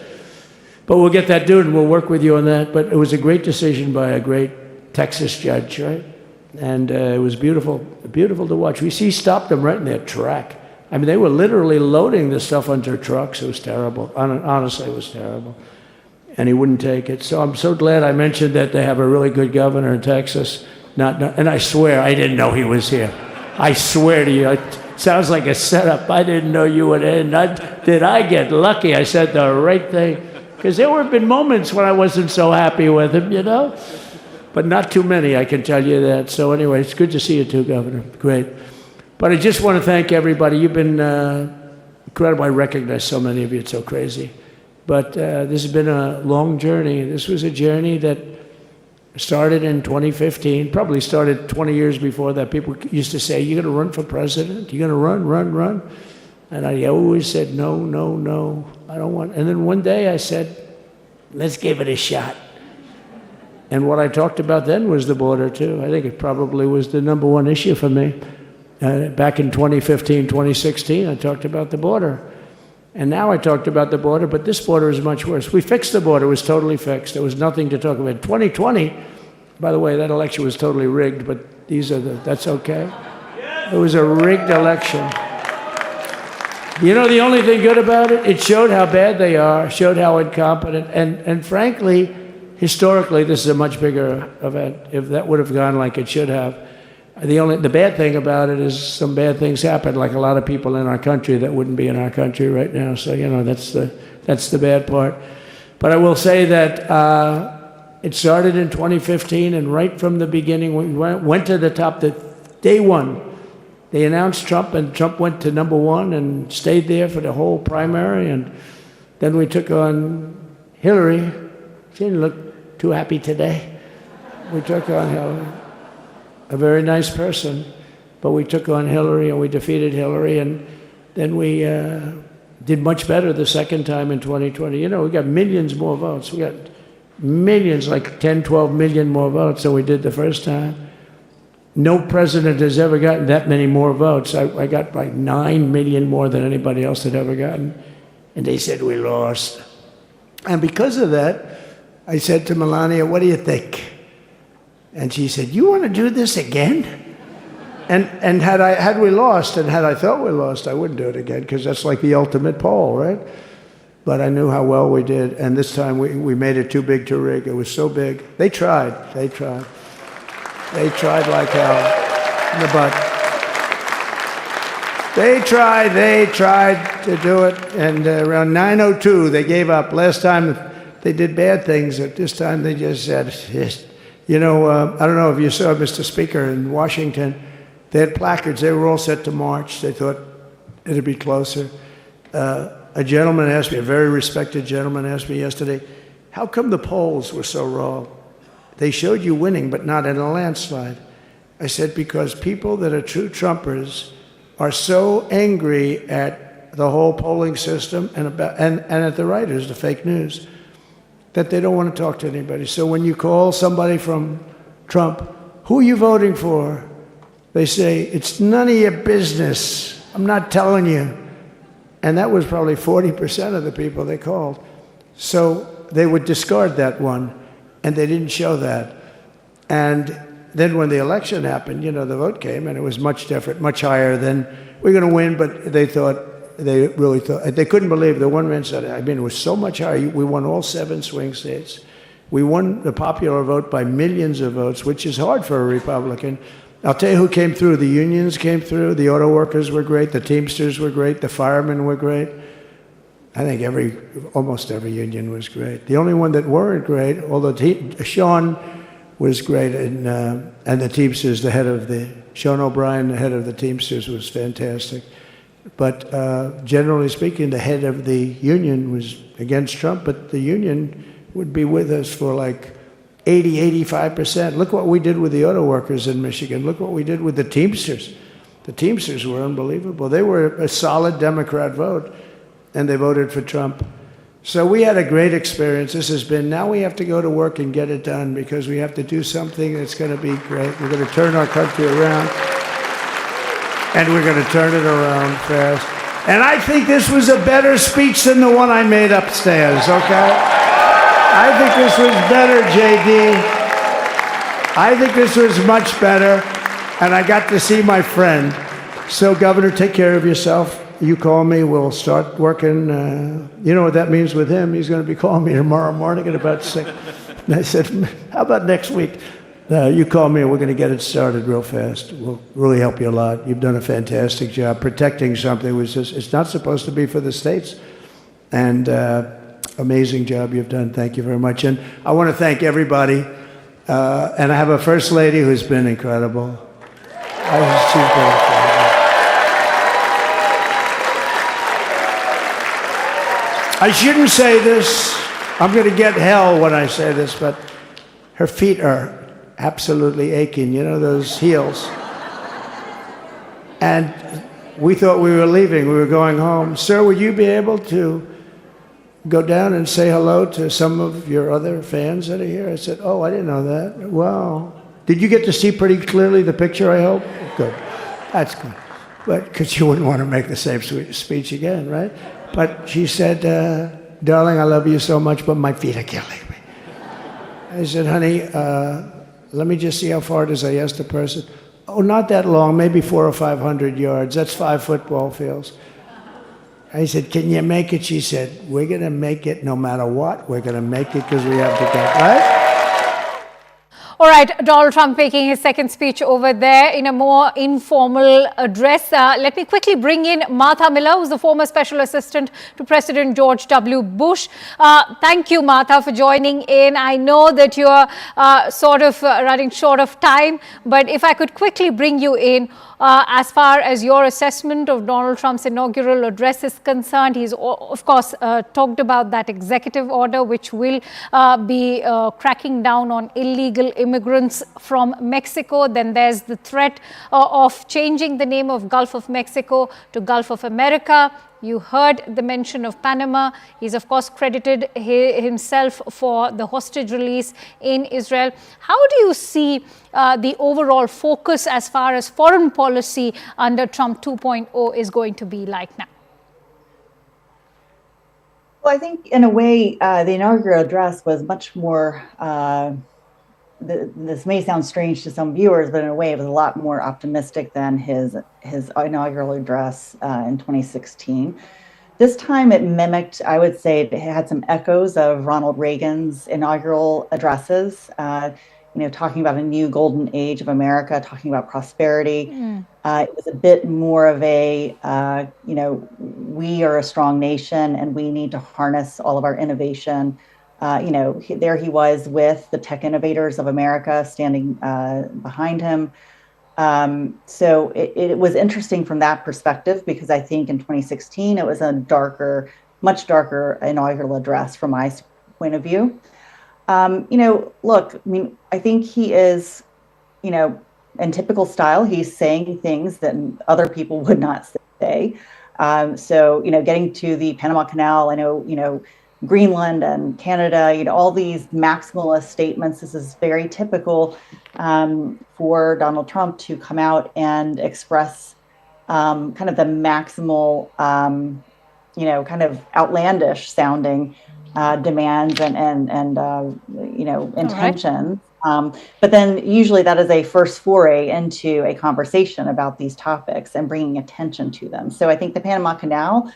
But we'll get that done, and we'll work with you on that. But it was a great decision by a great Texas judge, right? And it was beautiful, beautiful to watch. He stopped them right in their track. I mean, they were literally loading this stuff onto trucks. It was terrible. Honestly, it was terrible. and he wouldn't take it. So I'm so glad I mentioned that they have a really good governor in Texas. And I swear, I didn't know he was here. I swear to you, it sounds like a setup. I didn't know you would end. Did I get lucky? I said the right thing. Because there have been moments when I wasn't so happy with him, you know? But not too many, I can tell you that. So anyway, it's good to see you too, Governor. Great. But I just want to thank everybody. You've been incredible. I recognize so many of you. It's so crazy. But this has been a long journey. This was a journey that started in 2015, probably started 20 years before that. People used to say, you're going to run for president? You're going to run? And I always said, no, I don't want. And then one day I said, let's give it a shot. And what I talked about then was the border, too. I think it probably was the number one issue for me. Back in 2015, 2016, I talked about the border. And now I talked about the border, but this border is much worse. We fixed the border. It was totally fixed. There was nothing to talk about. 2020, by the way, that election was totally rigged, but that's okay. It was a rigged election. You know the only thing good about it? It showed how bad they are, showed how incompetent, and frankly, historically, this is a much bigger event. If that would have gone like it should have. The bad thing about it is some bad things happened, like a lot of people in our country that wouldn't be in our country right now. So, you know, that's the bad part. But I will say that it started in 2015, and right from the beginning, we went to the top. Day one, they announced Trump, and Trump went to number one and stayed there for the whole primary. And then we took on Hillary. She didn't look too happy today. We took on Hillary. A very nice person, but we took on Hillary and we defeated Hillary, and then we did much better the second time in 2020. You know, we got millions more votes. We got millions, like 10, 12 million more votes than we did the first time. No president has ever gotten that many more votes. I got like 9 million more than anybody else had ever gotten, and they said we lost. And because of that, I said to Melania, what do you think? And she said, you want to do this again? And had we lost, and had I thought we lost, I wouldn't do it again, because that's like the ultimate poll, right? But I knew how well we did, and this time we made it too big to rig. It was so big. They tried like hell in the butt. They tried to do it, and around 9:02, they gave up. Last time they did bad things, at this time they just said, yes. You know, I don't know if you saw, Mr. Speaker, in Washington, they had placards. They were all set to march. They thought it'd be closer. A gentleman asked me, a very respected gentleman asked me yesterday, how come the polls were so wrong? They showed you winning, but not in a landslide. I said, because people that are true Trumpers are so angry at the whole polling system and at the writers, the fake news, that they don't want to talk to anybody. So when you call somebody from Trump, who are you voting for? They say, it's none of your business. I'm not telling you. And that was probably 40% of the people they called. So they would discard that one, and they didn't show that. And then when the election happened, you know, the vote came, and it was much different, much higher than, we're going to win, but they really thought, they couldn't believe, the one man said, I mean, it was so much higher. We won all 7 swing states. We won the popular vote by millions of votes, which is hard for a Republican. I'll tell you who came through. The unions came through. The auto workers were great. The Teamsters were great. The firemen were great. I think almost every union was great. The only one that weren't great, although Sean was great, and the Teamsters, Sean O'Brien, the head of the Teamsters, was fantastic. But generally speaking, the head of the union was against Trump, but the union would be with us for like 80, 85%. Look what we did with the auto workers in Michigan. Look what we did with the Teamsters. The Teamsters were unbelievable. They were a solid Democrat vote, and they voted for Trump. So we had a great experience. Now we have to go to work and get it done, because we have to do something that's going to be great. We're going to turn our country around. And we're going to turn it around fast. And I think this was a better speech than the one I made upstairs, okay? I think this was better, JD. I think this was much better. And I got to see my friend. So, Governor, take care of yourself. you call me, we'll start working. You know what that means with him? He's going to be calling me tomorrow morning at about 6. And I said, how about next week? You call me and we're going to get it started real fast. We'll really help you a lot. You've done a fantastic job protecting something which is, it's not supposed to be for the states. And amazing job you've done. Thank you very much. And I want to thank everybody. And I have a first lady who's been incredible. She's been incredible. I shouldn't say this. I'm going to get hell when I say this, but her feet are absolutely aching, you know, those heels. And we thought we were leaving. We were going home. Sir, would you be able to go down and say hello to some of your other fans that are here? I said, oh, I didn't know that. Wow. Did you get to see pretty clearly the picture, I hope? Good. That's good. But because you wouldn't want to make the same speech again, right? But she said, darling, I love you so much, but my feet are killing me. I said, honey, let me just see how far it is. I asked the person. Oh, not that long, maybe 400 or 500 yards. That's 5 football fields. I said, can you make it? She said, we're going to make it no matter what. We're going to make it because we have to go, right? All right, Donald Trump making his second speech over there in a more informal address. Let me quickly bring in Martha Miller, who's the former special assistant to President George W. Bush. Thank you, Martha, for joining in. I know that you're sort of running short of time, but if I could quickly bring you in, as far as your assessment of Donald Trump's inaugural address is concerned, he's of course talked about that executive order which will be cracking down on illegal immigrants from Mexico. Then there's the threat of changing the name of Gulf of Mexico to Gulf of America. You heard the mention of Panama. He's, of course, credited himself for the hostage release in Israel. How do you see the overall focus as far as foreign policy under Trump 2.0 is going to be like now? Well, I think in a way, the inaugural address was much more, this may sound strange to some viewers, but in a way it was a lot more optimistic than his inaugural address in 2016. This time it mimicked, I would say, it had some echoes of Ronald Reagan's inaugural addresses, talking about a new golden age of America, talking about prosperity. It was a bit more of a, we are a strong nation and we need to harness all of our innovation. There he was with the tech innovators of America standing behind him. So it was interesting from that perspective, because I think in 2016, it was a much darker inaugural address from my point of view. Look, I think he is, in typical style, he's saying things that other people would not say. So, getting to the Panama Canal, I know, Greenland and Canada, all these maximalist statements. This is very typical for Donald Trump to come out and express kind of the maximal, kind of outlandish sounding demands and intentions. But then usually that is a first foray into a conversation about these topics and bringing attention to them. So I think the Panama Canal,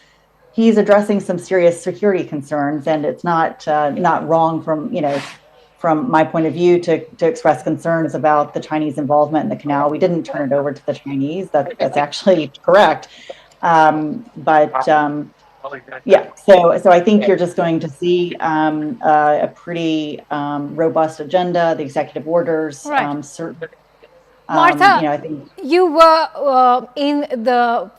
he's addressing some serious security concerns, and it's not wrong from my point of view to express concerns about the Chinese involvement in the canal. We didn't turn it over to the Chinese. That's actually correct. Yeah. So I think you're just going to see a pretty robust agenda. The executive orders, right. Certainly. Martha, I think you were in the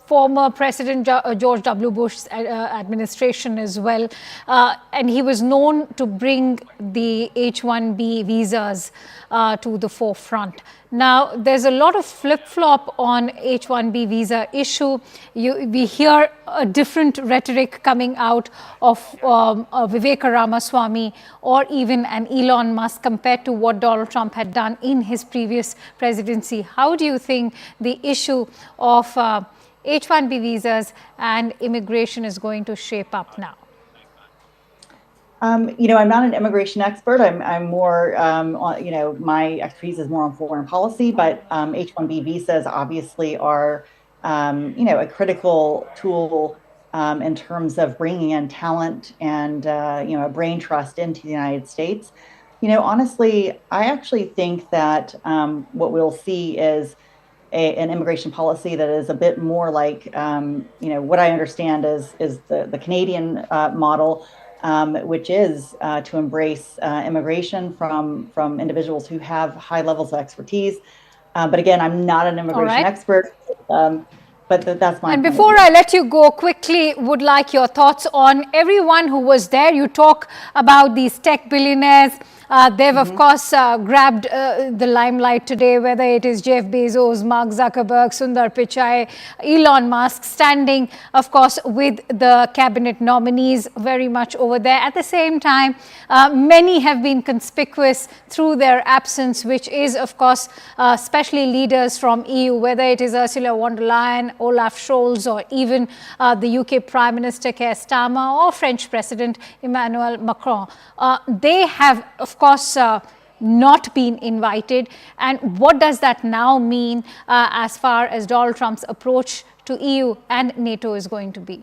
former President George W. Bush's administration as well. And he was known to bring the H-1B visas to the forefront. Now, there's a lot of flip-flop on H-1B visa issue. We hear a different rhetoric coming out of Vivek Ramaswamy or even an Elon Musk compared to what Donald Trump had done in his previous presidency. How do you think the issue of H-1B visas and immigration is going to shape up now? I'm not an immigration expert. I'm more, my expertise is more on foreign policy, but H-1B visas obviously are a critical tool in terms of bringing in talent and, a brain trust into the United States. Honestly, I actually think that what we'll see is an immigration policy that is a bit more like, what I understand is the Canadian model, which is to embrace immigration from individuals who have high levels of expertise. But again, I'm not an immigration expert. But that's my. And before I let you go, quickly would like your thoughts on everyone who was there. You talk about these tech billionaires. They've, of course, grabbed the limelight today, whether it is Jeff Bezos, Mark Zuckerberg, Sundar Pichai, Elon Musk, standing, of course, with the cabinet nominees very much over there. At the same time, many have been conspicuous through their absence, which is, of course, especially leaders from EU, whether it is Ursula von der Leyen, Olaf Scholz, or even the UK Prime Minister Keir Starmer or French President Emmanuel Macron. They have, of course, not been invited. And what does that now mean as far as Donald Trump's approach to EU and NATO is going to be?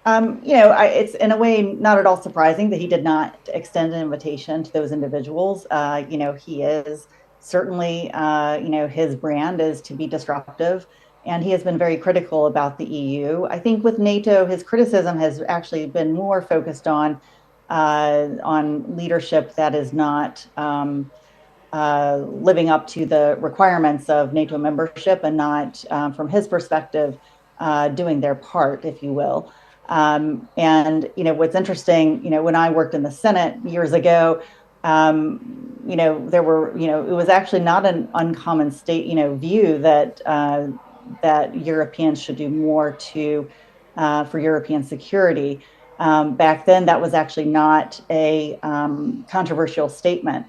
It's in a way not at all surprising that he did not extend an invitation to those individuals. He is certainly, his brand is to be disruptive, and he has been very critical about the EU. I think with NATO, his criticism has actually been more focused on leadership that is not living up to the requirements of NATO membership and not, from his perspective, doing their part, if you will. And what's interesting, when I worked in the Senate years ago, there were, it was actually not an uncommon view that that Europeans should do more for European security. Back then, that was actually not a controversial statement.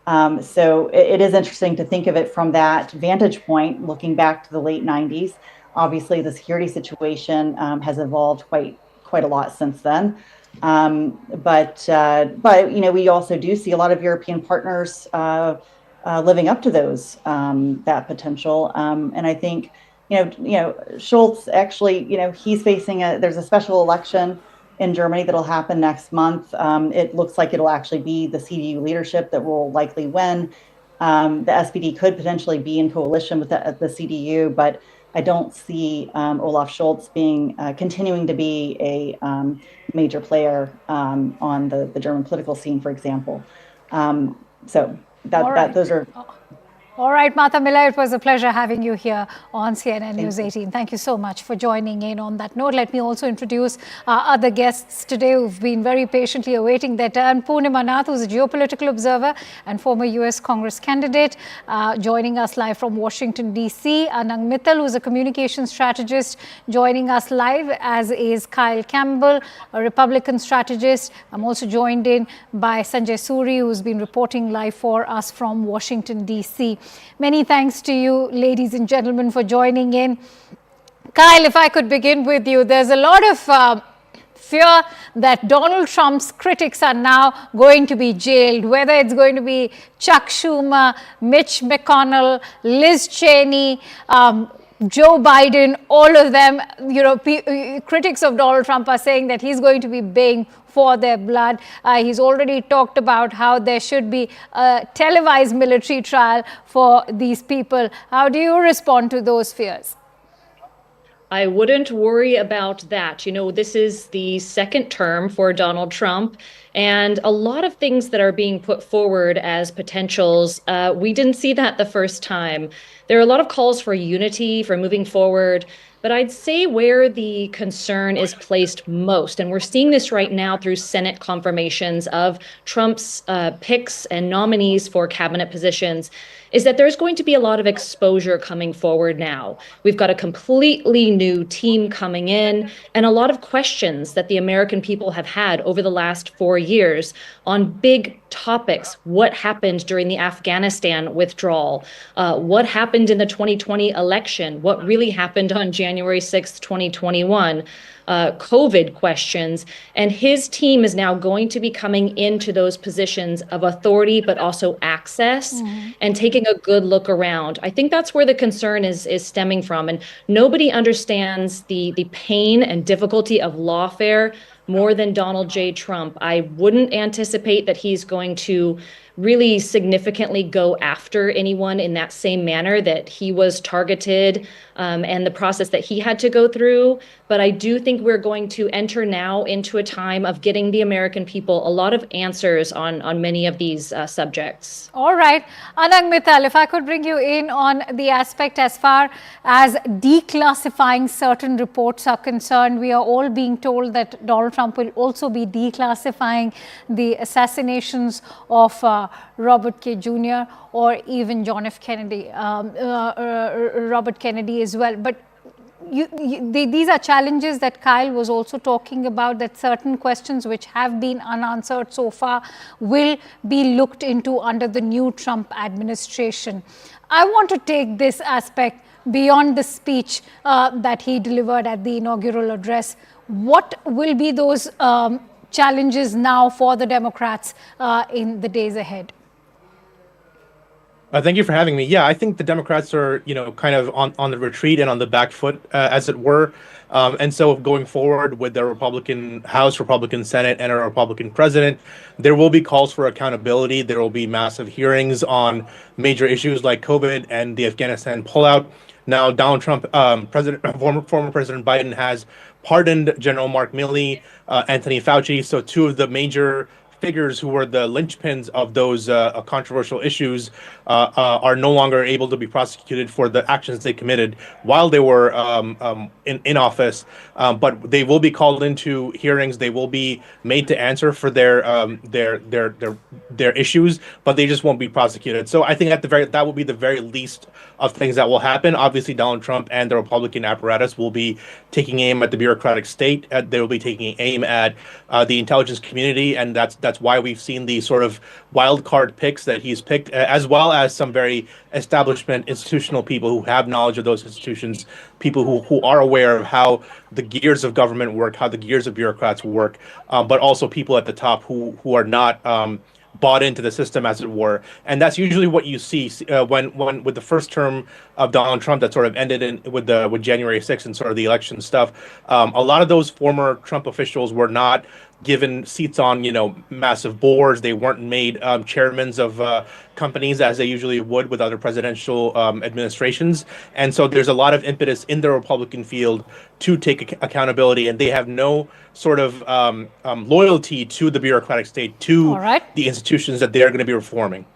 So it is interesting to think of it from that vantage point, looking back to the late 90s. Obviously, the security situation has evolved quite a lot since then. But we also do see a lot of European partners living up to that potential. And I think, Scholz actually, he's facing there's a special election in Germany that'll happen next month. It looks like it'll actually be the CDU leadership that will likely win. The SPD could potentially be in coalition with the CDU, but I don't see Olaf Scholz continuing to be a major player on the German political scene, for example. Those are. All right, Martha Miller, it was a pleasure having you here on CNN News 18. Thank you so much for joining in on that note. Let me also introduce our other guests today who've been very patiently awaiting their turn. Poonam Nath, who's a geopolitical observer and former US Congress candidate, joining us live from Washington, D.C. Anang Mittal, who's a communications strategist, joining us live, as is Kyle Campbell, a Republican strategist. I'm also joined in by Sanjay Suri, who's been reporting live for us from Washington, D.C. Many thanks to you, ladies and gentlemen, for joining in. Kyle, if I could begin with you, there's a lot of fear that Donald Trump's critics are now going to be jailed, whether it's going to be Chuck Schumer, Mitch McConnell, Liz Cheney, Joe Biden, all of them, critics of Donald Trump are saying that he's going to be paying for their blood. He's already talked about how there should be a televised military trial for these people. How do you respond to those fears? I wouldn't worry about that. This is the second term for Donald Trump, and a lot of things that are being put forward as potentials, we didn't see that the first time. There are a lot of calls for unity, for moving forward, but I'd say where the concern is placed most, and we're seeing this right now through Senate confirmations of Trump's picks and nominees for cabinet positions, is that there's going to be a lot of exposure coming forward now. We've got a completely new team coming in and a lot of questions that the American people have had over the last 4 years on big topics. What happened during the Afghanistan withdrawal? What happened in the 2020 election? What really happened on January January 6th, 2021, COVID questions. And his team is now going to be coming into those positions of authority, but also access and taking a good look around. I think that's where the concern is stemming from. And nobody understands the pain and difficulty of lawfare more than Donald J. Trump. I wouldn't anticipate that he's going to really significantly go after anyone in that same manner that he was targeted and the process that he had to go through. But I do think we're going to enter now into a time of getting the American people a lot of answers on many of these subjects. All right. Anang Mittal, if I could bring you in on the aspect as far as declassifying certain reports are concerned. We are all being told that Donald Trump will also be declassifying the assassinations of Robert K. Jr. or even John F. Kennedy, Robert Kennedy as well. But these are challenges that Kyle was also talking about, that certain questions which have been unanswered so far will be looked into under the new Trump administration. I want to take this aspect beyond the speech that he delivered at the inaugural address. What will be those challenges now for the Democrats in the days ahead? Thank you for having me. Yeah, I think the Democrats are, kind of on the retreat and on the back foot, as it were. And so going forward with the Republican House, Republican Senate, and a Republican president, there will be calls for accountability. There will be massive hearings on major issues like COVID and the Afghanistan pullout. Now, Donald Trump, former President Biden has pardoned General Mark Milley, Anthony Fauci. So two of the major figures who were the linchpins of those controversial issues are no longer able to be prosecuted for the actions they committed while they were in office. But they will be called into hearings. They will be made to answer for their issues, but they just won't be prosecuted. So I think that will be the very least of things that will happen. Obviously, Donald Trump and the Republican apparatus will be taking aim at the bureaucratic state. They will be taking aim at the intelligence community, and that's why we've seen the sort of wild card picks that he's picked, as well as some very establishment institutional people who have knowledge of those institutions, people who are aware of how the gears of government work, how the gears of bureaucrats work, but also people at the top who are not bought into the system, as it were. And that's usually what you see when with the first term of Donald Trump that sort of ended with January 6th and sort of the election stuff. A lot of those former Trump officials were not given seats on, massive boards. They weren't made chairmen of companies as they usually would with other presidential administrations. And so there's a lot of impetus in the Republican field to take accountability, and they have no sort of loyalty to the bureaucratic state, to the institutions that they're going to be reforming.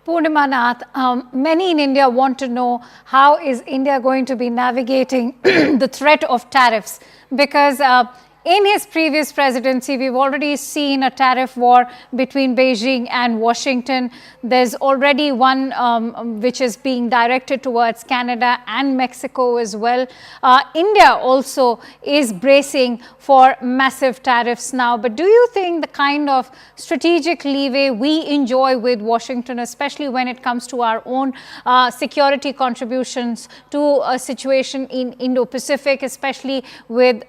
Purnima Nath, many in India want to know how is India going to be navigating the threat of tariffs, because in his previous presidency, we've already seen a tariff war between Beijing and Washington. There's already one which is being directed towards Canada and Mexico as well. India also is bracing for massive tariffs now. But do you think the kind of strategic leeway we enjoy with Washington, especially when it comes to our own security contributions to a situation in Indo-Pacific, especially with,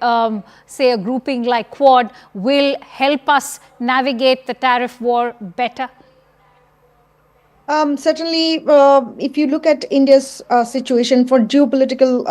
say, a grouping like Quad, will help us navigate the tariff war better? Certainly, if you look at India's situation for geopolitical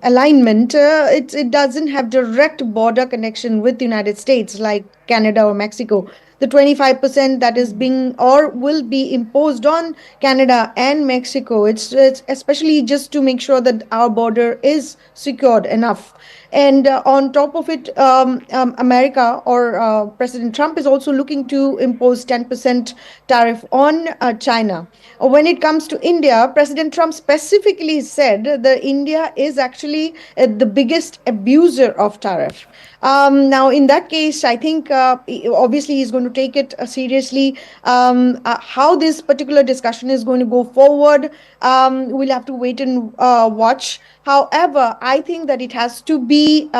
alignment, it doesn't have direct border connection with the United States like Canada or Mexico. The 25% that is being or will be imposed on Canada and Mexico, it's especially just to make sure that our border is secured enough. And on top of it, America or President Trump is also looking to impose 10% tariff on China. When it comes to India, President Trump specifically said that India is actually the biggest abuser of tariff. Now, in that case, I think obviously he's going to take it seriously. How this particular discussion is going to go forward, we'll have to wait and watch. However, I think that it has to be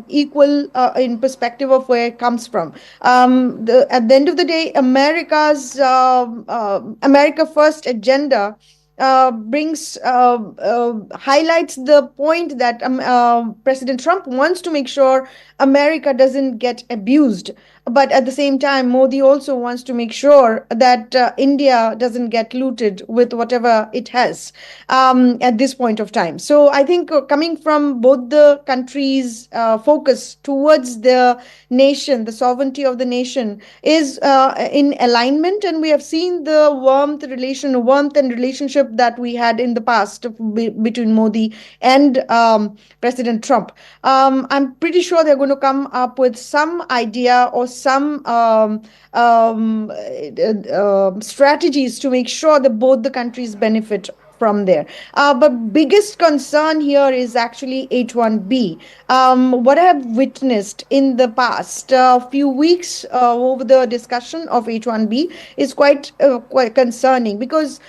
equal in perspective of where it comes from. At the end of the day, America First agenda highlights the point that President Trump wants to make sure America doesn't get abused. But at the same time, Modi also wants to make sure that India doesn't get looted with whatever it has at this point of time. So I think coming from both the countries' focus towards the nation, the sovereignty of the nation, is in alignment, and we have seen the warmth and relationship that we had in the past between Modi and President Trump. I'm pretty sure they're going to come up with some idea or some strategies to make sure that both the countries benefit from there. But biggest concern here is actually H-1B. What I have witnessed in the past few weeks over the discussion of H-1B is quite concerning, because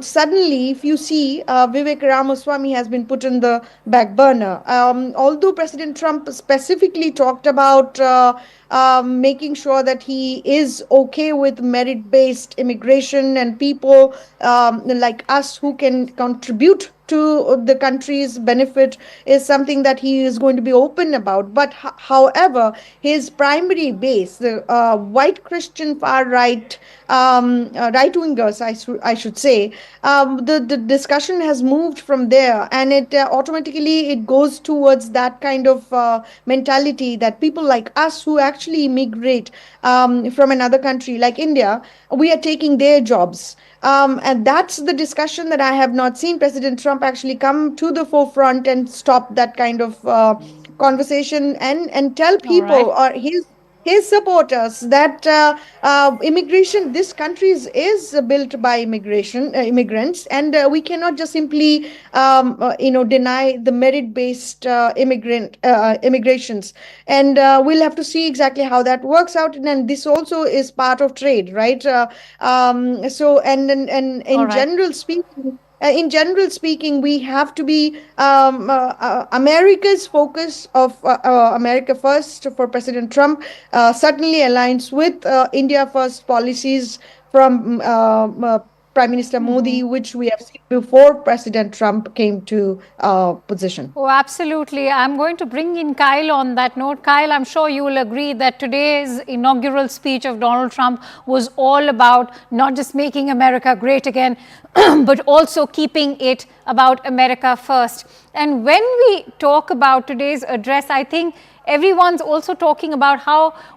suddenly, if you see, Vivek Ramaswamy has been put on the back burner. Although President Trump specifically talked about making sure that he is okay with merit-based immigration and people like us who can contribute to the country's benefit, is something that he is going to be open about. But however, his primary base, the white Christian far right, right-wingers, I should say, the discussion has moved from there, and it automatically it goes towards that kind of mentality that people like us who actually immigrate from another country like India, we are taking their jobs. And that's the discussion that I have not seen President Trump actually come to the forefront and stop that kind of conversation and tell people or his supporters that immigration, this country is built by immigrants, and we cannot just simply deny the merit-based immigrations, and we'll have to see exactly how that works out. And this also is part of trade, right? So in general speaking, we have to be America's focus of America First for President Trump certainly aligns with India First policies from Prime Minister Modi, which we have seen before President Trump came to position. Oh, absolutely. I'm going to bring in Kyle on that note. Kyle, I'm sure you will agree that today's inaugural speech of Donald Trump was all about not just making America great again, but also keeping it about America first. And when we talk about today's address, I think everyone's also talking about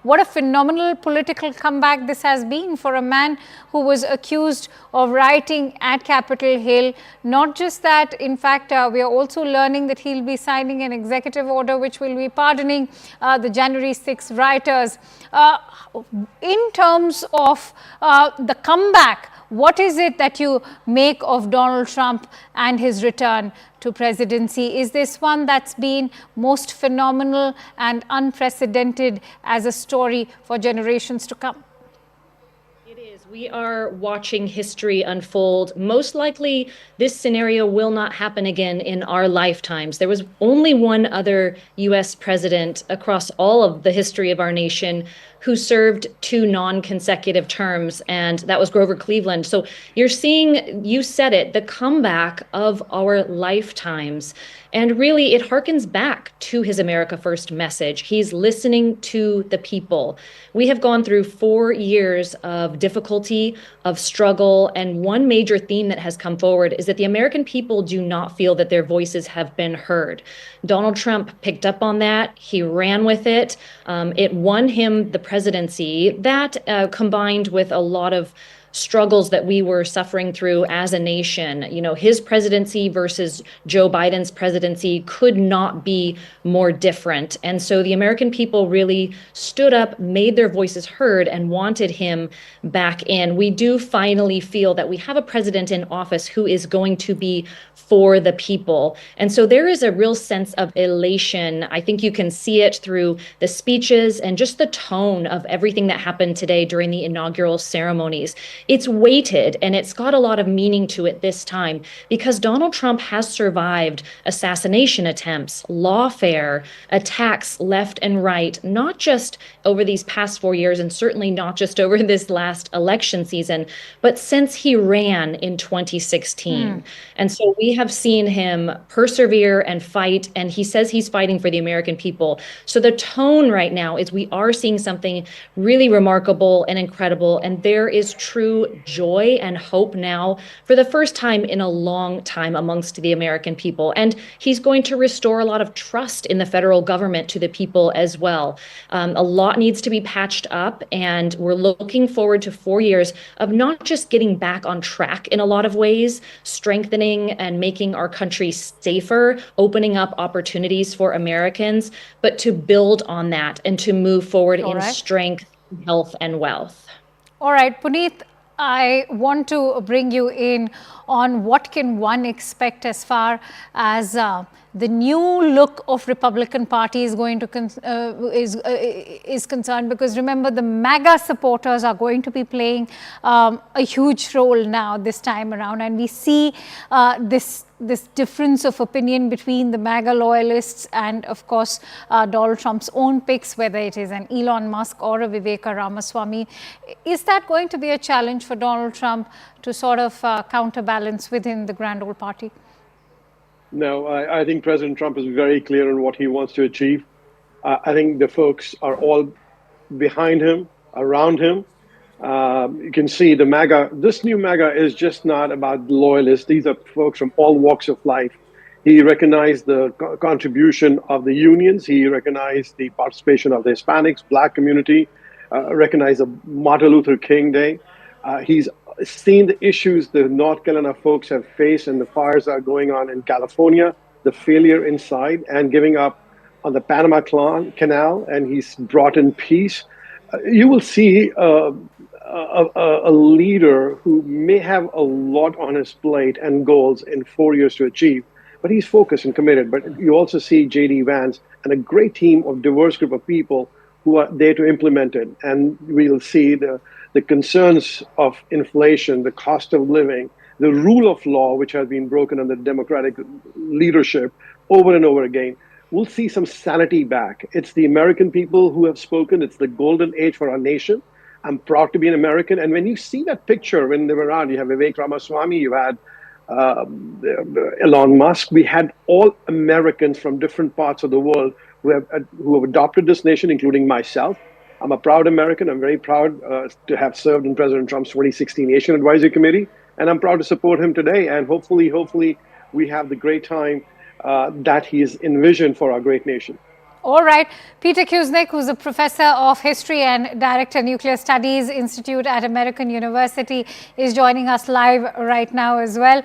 what a phenomenal political comeback this has been for a man who was accused of rioting at Capitol Hill. Not just that, in fact, we are also learning that he'll be signing an executive order which will be pardoning the January 6 rioters. In terms of the comeback, what is it that you make of Donald Trump and his return to presidency? Is this one that's been most phenomenal and unprecedented as a story for generations to come? It is. We are watching history unfold. Most likely, this scenario will not happen again in our lifetimes. There was only one other U.S. president across all of the history of our nation who served 2 non-consecutive terms, and that was Grover Cleveland. So you're seeing, you said it, the comeback of our lifetimes. And really, it harkens back to his America First message. He's listening to the people. We have gone through 4 years of difficulty, of struggle, and one major theme that has come forward is that the American people do not feel that their voices have been heard. Donald Trump picked up on that. He ran with it. It won him the presidency. That combined with a lot of struggles that we were suffering through as a nation. You know, his presidency versus Joe Biden's presidency could not be more different. And so the American people really stood up, made their voices heard, and wanted him back in. We do finally feel that we have a president in office who is going to be for the people. And so there is a real sense of elation. I think you can see it through the speeches and just the tone of everything that happened today during the inaugural ceremonies. it's weighted and it's got a lot of meaning to it this time because Donald Trump has survived assassination attempts, lawfare, attacks left and right, not just over these past 4 years and certainly not just over this last election season, but since he ran in 2016. And so we have seen him persevere and fight, and he says he's fighting for the American people. So the tone right now is we are seeing something really remarkable and incredible, and there is true joy and hope now for the first time in a long time amongst the American people. And he's going to restore a lot of trust in the federal government to the people as well. A lot needs to be patched up, and we're looking forward to 4 years of not just getting back on track in a lot of ways, strengthening and making our country safer, opening up opportunities for Americans, but to build on that and to move forward in strength, health, and wealth. All right, Puneet, I want to bring you in on what can one expect as far as the new look of Republican Party is going to is concerned, because remember, the MAGA supporters are going to be playing a huge role now this time around, and we see this difference of opinion between the MAGA loyalists and, of course, Donald Trump's own picks, whether it is an Elon Musk or a Viveka Ramaswamy. Is that going to be a challenge for Donald Trump to sort of counterbalance within the grand old party? No, I think President Trump is very clear on what he wants to achieve. I think the folks are all behind him, around him. You can see the MAGA, this new MAGA is just not about loyalists. These are folks from all walks of life. He recognized the contribution of the unions. He recognized the participation of the Hispanics, Black community, recognized the Martin Luther King Day. He's seen the issues the North Carolina folks have faced and the fires that are going on in California, the failure inside and giving up on the Panama Canal, and he's brought in peace. You will see a leader who may have a lot on his plate and goals in 4 years to achieve, but he's focused and committed. But you also see J.D. Vance and a great team of diverse group of people who are there to implement it. And we'll see the concerns of inflation, the cost of living, the rule of law, which has been broken under Democratic leadership over and over again. We'll see some sanity back. It's the American people who have spoken. It's the golden age for our nation. I'm proud to be an American. And when you see that picture, when they were around, you have Vivek Ramaswamy, you had Elon Musk. We had all Americans from different parts of the world who have adopted this nation, including myself. I'm a proud American. I'm very proud to have served in President Trump's 2016 Asian Advisory Committee. And I'm proud to support him today. And hopefully we have the great time that he has envisioned for our great nation. All right. Peter Kuznick, who's a professor of history and director, Nuclear Studies Institute at American University, is joining us live right now as well.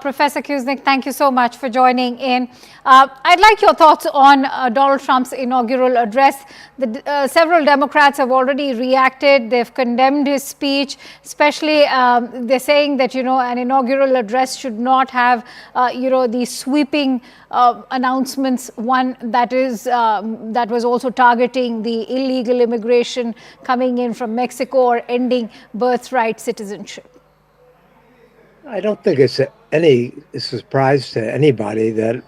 Professor Kuznick, thank you so much for joining in. I'd like your thoughts on Donald Trump's inaugural address. Several Democrats have already reacted. They've condemned his speech, especially they're saying that, an inaugural address should not have, these sweeping announcements, one that was also targeting the illegal immigration coming in from Mexico or ending birthright citizenship. I don't think it's any surprise to anybody that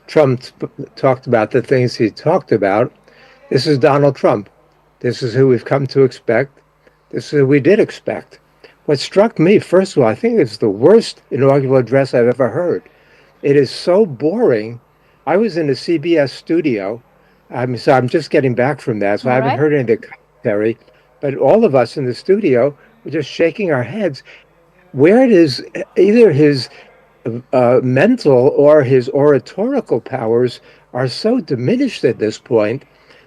Trump talked about the things he talked about. This is Donald Trump. This is who we've come to expect. This is who we did expect. What struck me, first of all, I think it's the worst inaugural address I've ever heard. It is so boring. I was in the CBS studio. So I'm just getting back from that, so I haven't heard any of the commentary. But all of us in the studio were just shaking our heads. Where it is, either his mental or his oratorical powers are so diminished at this point.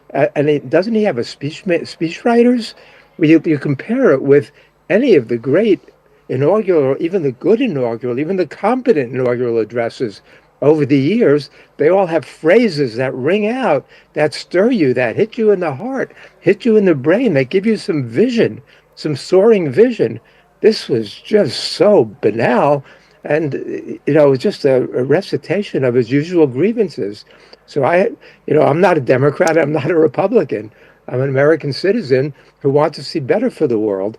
And doesn't he have a speech writers? You compare it with any of the great inaugural, even the good inaugural, even the competent inaugural addresses over the years, they all have phrases that ring out, that stir you, that hit you in the heart, hit you in the brain, that give you some vision, some soaring vision. This was just so banal, and it was just a recitation of his usual grievances. So I'm not a Democrat, I'm not a Republican. I'm an American citizen who wants to see better for the world.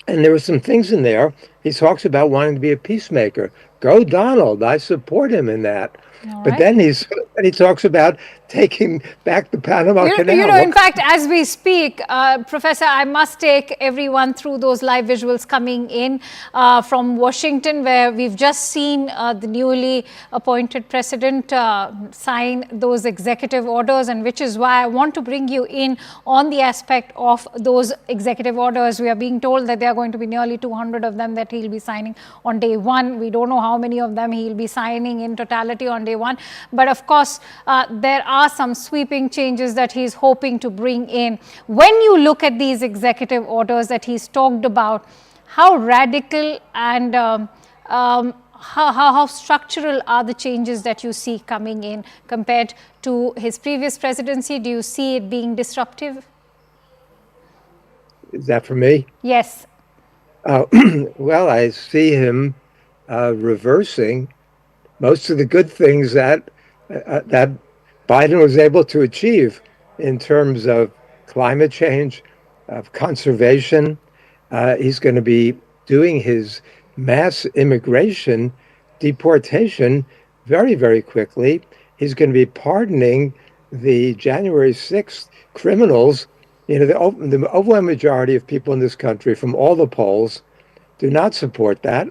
And there were some things in there. He talks about wanting to be a peacemaker. Go Donald. I support him in that. But then he talks about taking back the Panama Canal. You know, in fact, as we speak, Professor, I must take everyone through those live visuals coming in from Washington, where we've just seen the newly appointed president sign those executive orders, and which is why I want to bring you in on the aspect of those executive orders. We are being told that there are going to be nearly 200 of them that he'll be signing on day one. We don't know how many of them he'll be signing in totality on day one. But of course, there are some sweeping changes that he's hoping to bring in. When you look at these executive orders that he's talked about, how radical and how structural are the changes that you see coming in compared to his previous presidency? Do you see it being disruptive? Is that for me? Yes. Well, I see him reversing most of the good things that Biden was able to achieve in terms of climate change, of conservation. He's going to be doing his mass immigration deportation very, very quickly. He's going to be pardoning the January 6th criminals. You know, the overwhelming majority of people in this country, from all the polls, do not support that.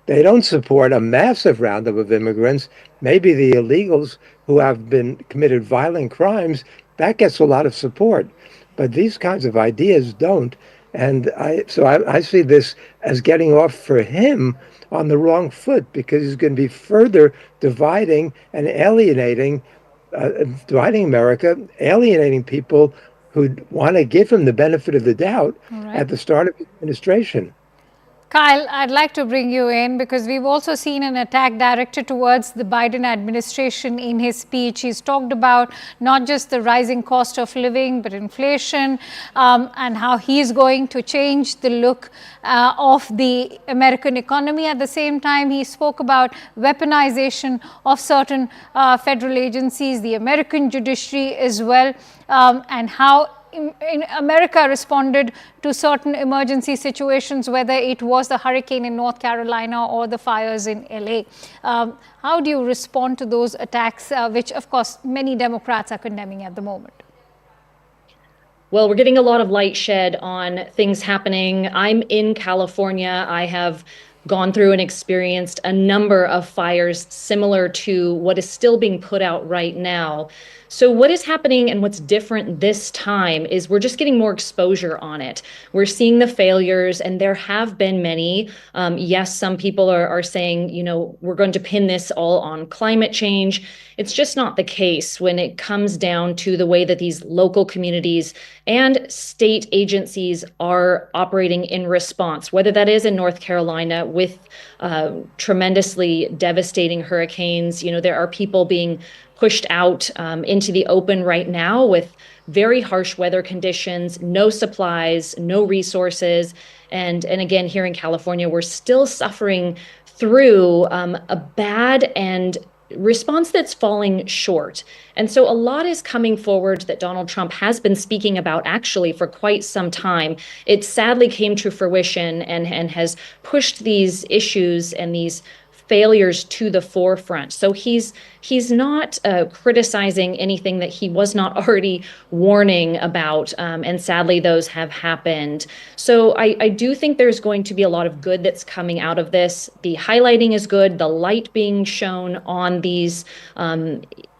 They don't support a massive roundup of immigrants. Maybe the illegals who have been committed violent crimes, that gets a lot of support. But these kinds of ideas don't. And I see this as getting off for him on the wrong foot, because he's going to be further dividing and alienating, dividing America, alienating people who want to give him the benefit of the doubt at the start of the administration. Kyle, I'd like to bring you in, because we've also seen an attack directed towards the Biden administration in his speech. He's talked about not just the rising cost of living, but inflation, and how he's going to change the look of the American economy. At the same time, he spoke about weaponization of certain federal agencies, the American judiciary as well, and how in America responded to certain emergency situations, whether it was the hurricane in North Carolina or the fires in LA. How do you respond to those attacks, which of course many Democrats are condemning at the moment? Well, we're getting a lot of light shed on things happening. I'm in California. I have gone through and experienced a number of fires similar to what is still being put out right now. So what is happening and what's different this time is we're just getting more exposure on it. We're seeing the failures, and there have been many. Yes, some people are saying, you know, we're going to pin this all on climate change. It's just not the case when it comes down to the way that these local communities and state agencies are operating in response, whether that is in North Carolina with tremendously devastating hurricanes. You know, there are people being pushed out into the open right now with very harsh weather conditions, no supplies, no resources. And again, here in California, we're still suffering through a bad and response that's falling short. And so a lot is coming forward that Donald Trump has been speaking about actually for quite some time. It sadly came to fruition and has pushed these issues and these failures to the forefront. So he's not criticizing anything that he was not already warning about, and sadly those have happened. So I do think there's going to be a lot of good that's coming out of this. The highlighting is good, the light being shown on these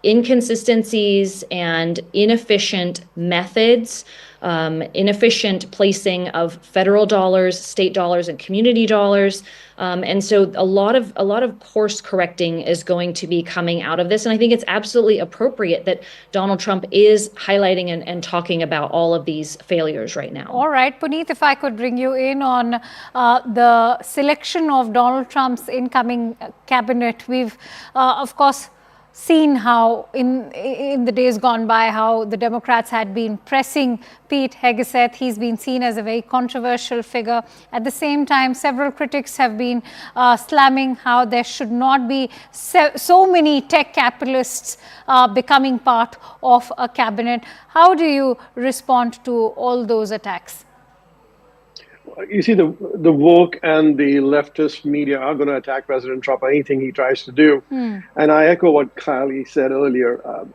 inconsistencies and inefficient methods, inefficient placing of federal dollars, state dollars, and community dollars. And so a lot of course correcting is going to be coming out of this. And I think it's absolutely appropriate that Donald Trump is highlighting and talking about all of these failures right now. All right, Puneet, if I could bring you in on the selection of Donald Trump's incoming cabinet. We've, of course, seen how in the days gone by how the Democrats had been pressing Pete Hegseth. He's been seen as a very controversial figure. At the same time, several critics have been slamming how there should not be so many tech capitalists becoming part of a cabinet. How do you respond to all those attacks? you see, the woke and the leftist media are going to attack President Trump, anything he tries to do. And I echo what Kylie said earlier.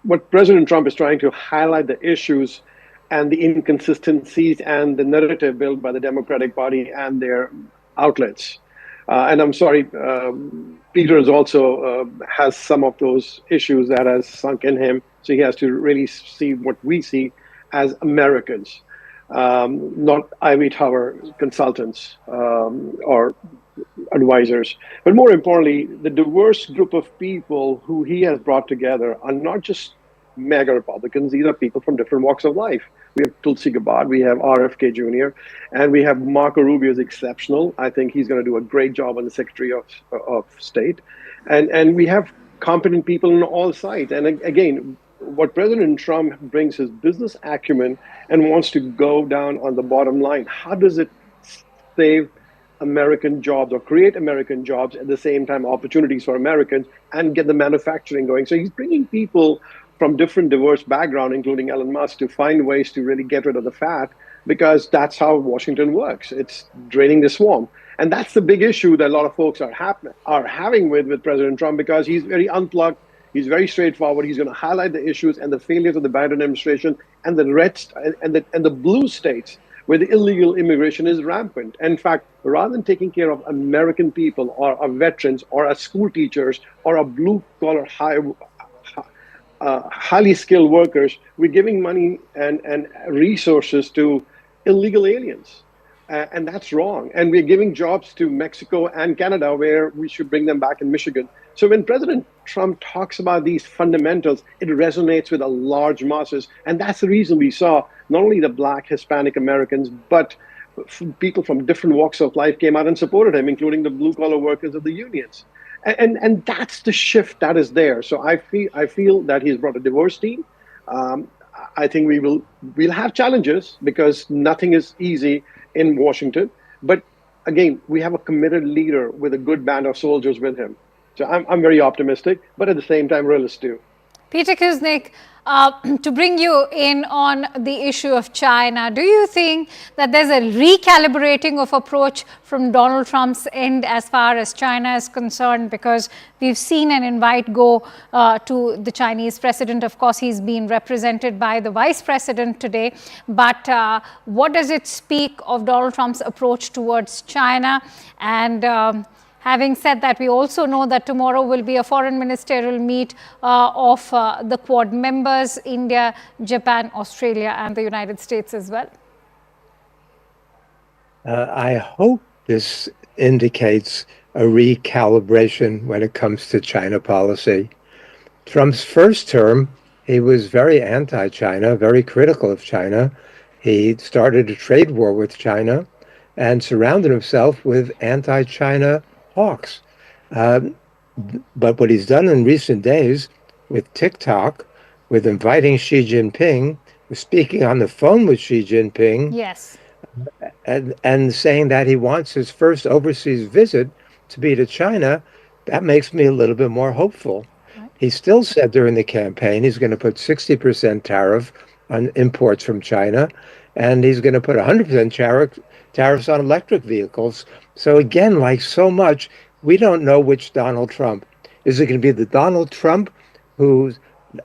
What President Trump is trying to highlight the issues and the inconsistencies and the narrative built by the Democratic Party and their outlets. And I'm sorry, Peter is also has some of those issues that has sunk in him. So he has to really see what we see as Americans, not Ivy Tower consultants or advisors. But more importantly, the diverse group of people who he has brought together are not just MAGA Republicans. These are people from different walks of life. We have Tulsi Gabbard, we have RFK Jr., and we have Marco Rubio is exceptional. I think he's going to do a great job on the Secretary of State. And we have competent people on all sides. And again, what President Trump brings his business acumen and wants to go down on the bottom line. How does it save American jobs or create American jobs at the same time, opportunities for Americans, and get the manufacturing going? So he's bringing people from different diverse backgrounds, including Elon Musk, to find ways to really get rid of the fat, because that's how Washington works. It's draining the swamp. And that's the big issue that a lot of folks are having with President Trump, because he's very unplugged. He's very straightforward. He's going to highlight the issues and the failures of the Biden administration and the and the blue states where the illegal immigration is rampant. In fact, rather than taking care of American people or our veterans or our school teachers or our blue-collar highly skilled workers, we're giving money and resources to illegal aliens. And that's wrong. And we're giving jobs to Mexico and Canada, where we should bring them back in Michigan. So when President Trump talks about these fundamentals, it resonates with a large masses. And that's the reason we saw not only the Black, Hispanic Americans, but people from different walks of life came out and supported him, including the blue-collar workers of the unions. And that's the shift that is there. So I feel that he's brought a diverse team. I think we'll have challenges, because nothing is easy in Washington. But again, we have a committed leader with a good band of soldiers with him. So I'm very optimistic, but at the same time, realist too. Peter Kuznick, to bring you in on the issue of China, do you think that there's a recalibrating of approach from Donald Trump's end as far as China is concerned? Because we've seen an invite go to the Chinese president. Of course, he's been represented by the vice president today. But what does it speak of Donald Trump's approach towards China? And having said that, we also know that tomorrow will be a foreign ministerial meet of the Quad members, India, Japan, Australia, and the United States as well. I hope this indicates a recalibration when it comes to China policy. Trump's first term, he was very anti-China, very critical of China. He started a trade war with China and surrounded himself with anti-China hawks. But what he's done in recent days with TikTok, with inviting Xi Jinping, with speaking on the phone with Xi Jinping, yes, and saying that he wants his first overseas visit to be to China, that makes me a little bit more hopeful. Right. He still said during the campaign he's going to put 60% tariff on imports from China, and he's going to put 100% tariffs on electric vehicles. So again, like so much, we don't know which Donald Trump. Is it going to be the Donald Trump who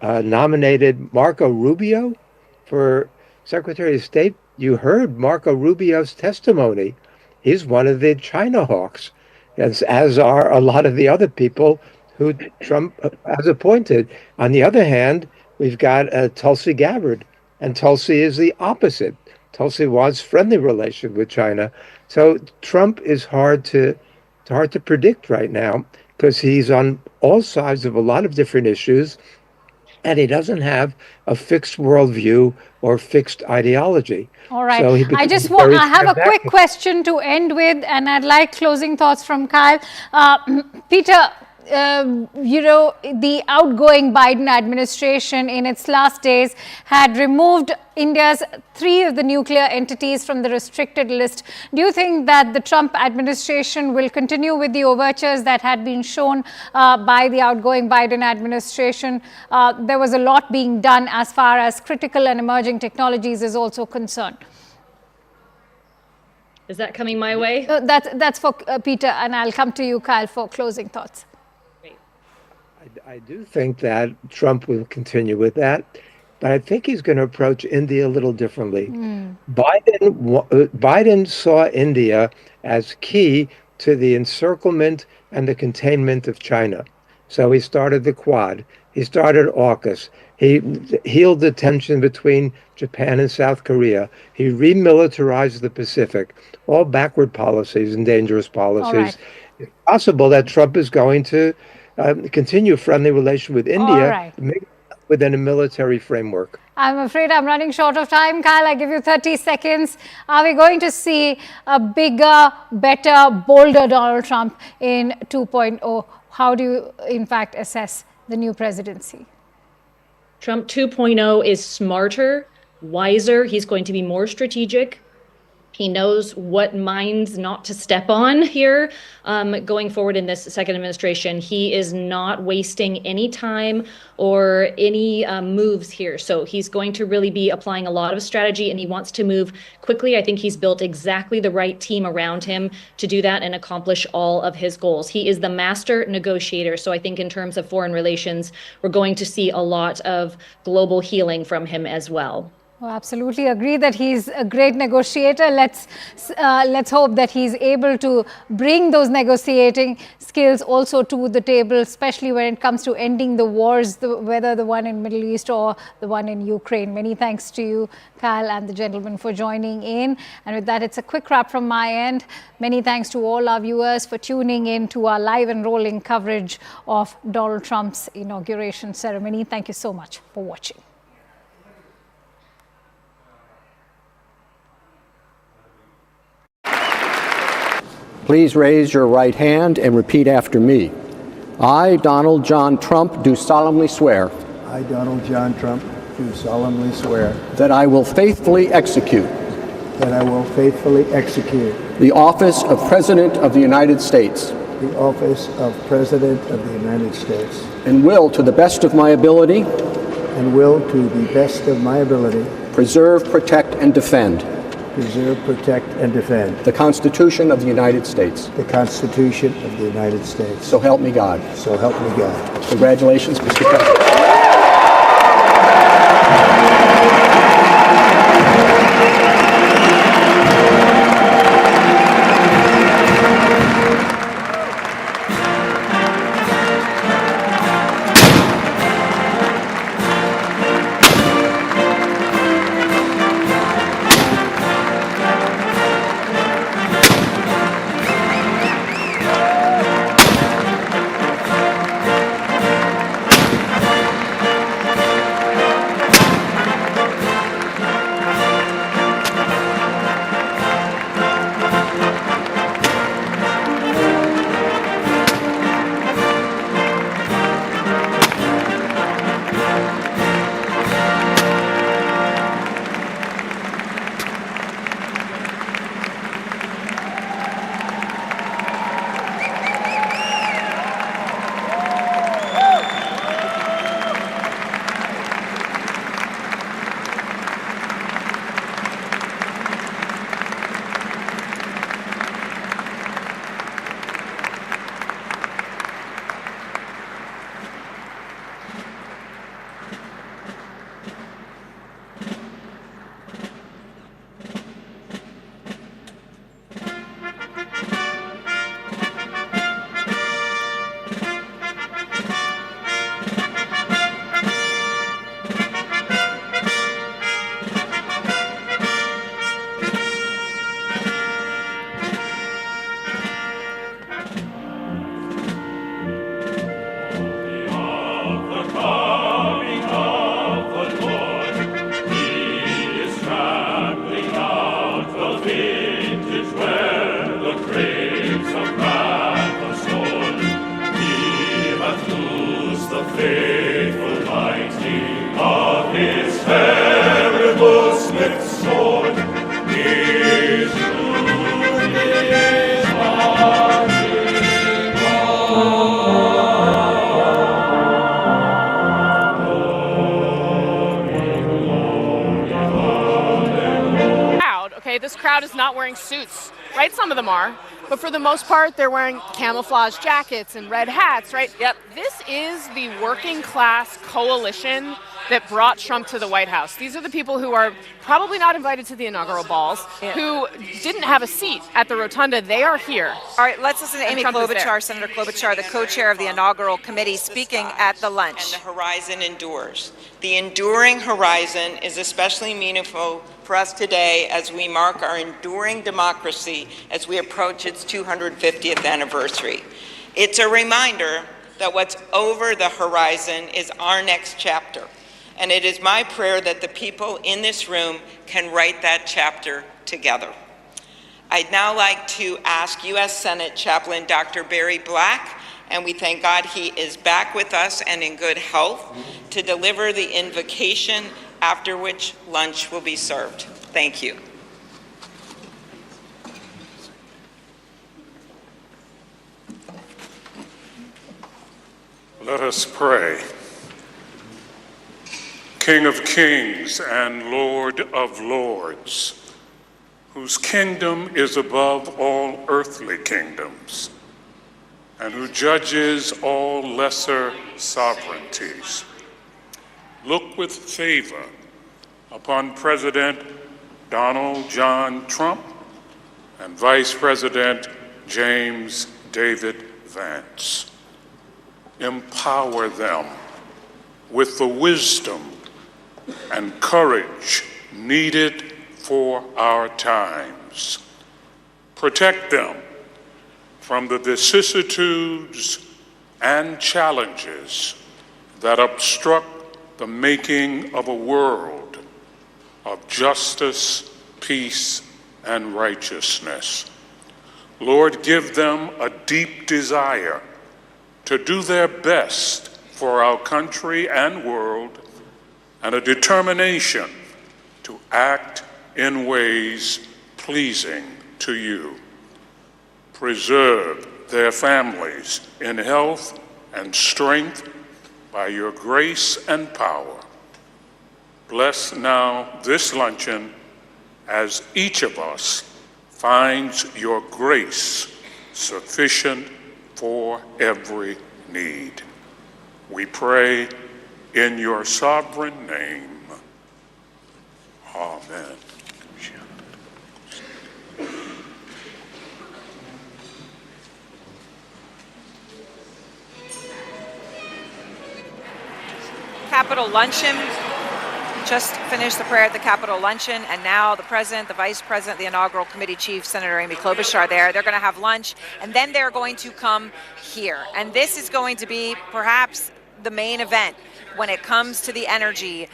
nominated Marco Rubio for Secretary of State? You heard Marco Rubio's testimony. He's one of the China hawks, as are a lot of the other people who Trump has appointed. On the other hand, we've got Tulsi Gabbard, and Tulsi is the opposite. Tulsi wants friendly relation with China. So Trump is hard to predict right now, because he's on all sides of a lot of different issues, and he doesn't have a fixed worldview or fixed ideology. All right. So I have a quick question to end with, and I'd like closing thoughts from Kyle. Peter, the outgoing Biden administration in its last days had removed India's 3 of the nuclear entities from the restricted list. Do you think that the Trump administration will continue with the overtures that had been shown by the outgoing Biden administration? There was a lot being done as far as critical and emerging technologies is also concerned. Is that coming my way? That's for Peter, and I'll come to you, Kyle, for closing thoughts. I do think that Trump will continue with that, but I think he's going to approach India a little differently. Biden saw India as key to the encirclement and the containment of China. So he started the Quad. He started AUKUS. He healed the tension between Japan and South Korea. He remilitarized the Pacific. All backward policies and dangerous policies. It's possible that Trump is going to continue a friendly relation with India, maybe within a military framework. I'm afraid I'm running short of time. Kyle, I give you 30 seconds. Are we going to see a bigger, better, bolder Donald Trump in 2.0? How do you, in fact, assess the new presidency? Trump 2.0 is smarter, wiser. He's going to be more strategic. He knows what mines not to step on here going forward in this second administration. He is not wasting any time or any moves here. So he's going to really be applying a lot of strategy, and he wants to move quickly. I think he's built exactly the right team around him to do that and accomplish all of his goals. He is the master negotiator. So I think in terms of foreign relations, we're going to see a lot of global healing from him as well. Oh, absolutely agree that he's a great negotiator. Let's hope that he's able to bring those negotiating skills also to the table, especially when it comes to ending the wars, whether the one in Middle East or the one in Ukraine. Many thanks to you, Kyle, and the gentlemen for joining in. And with that, it's a quick wrap from my end. Many thanks to all our viewers for tuning in to our live and rolling coverage of Donald Trump's inauguration ceremony. Thank you so much for watching. Please raise your right hand and repeat after me. I, Donald John Trump, do solemnly swear. I, Donald John Trump, do solemnly swear. That I will faithfully execute. That I will faithfully execute. The office of President of the United States. The office of President of the United States. And will, to the best of my ability. And will, to the best of my ability. Preserve, protect, and defend. Preserve, protect, and defend. The Constitution of the United States. The Constitution of the United States. So help me God. So help me God. Congratulations, Mr. President. crowd is not wearing suits, right? Some of them are. But for the most part, they're wearing camouflage jackets and red hats, right? Yep. This is the working class coalition that brought Trump to the White House. These are the people who are probably not invited to the inaugural balls, who didn't have a seat at the rotunda. They are here. All right, let's listen to Amy Klobuchar, Senator Klobuchar, the co-chair of the inaugural committee, speaking at the lunch. And the horizon endures. The enduring horizon is especially meaningful for us today as we mark our enduring democracy as we approach its 250th anniversary. It's a reminder that what's over the horizon is our next chapter. And it is my prayer that the people in this room can write that chapter together. I'd now like to ask U.S. Senate Chaplain Dr. Barry Black, and we thank God he is back with us and in good health, to deliver the invocation, after which lunch will be served. Thank you. Let us pray. King of kings and Lord of lords, whose kingdom is above all earthly kingdoms, and who judges all lesser sovereignties, look with favor upon President Donald John Trump and Vice President James David Vance. Empower them with the wisdom and courage needed for our times. Protect them from the vicissitudes and challenges that obstruct the making of a world of justice, peace, and righteousness. Lord, give them a deep desire to do their best for our country and world, and a determination to act in ways pleasing to you. Preserve their families in health and strength by your grace and power. Bless now this luncheon as each of us finds your grace sufficient for every need. We pray in your sovereign name. Amen. Capitol Luncheon. Just finished the prayer at the Capitol Luncheon, and now the President, the Vice President, the Inaugural Committee Chief, Senator Amy Klobuchar are there. They're going to have lunch, and then they're going to come here. And this is going to be perhaps the main event when it comes to the energy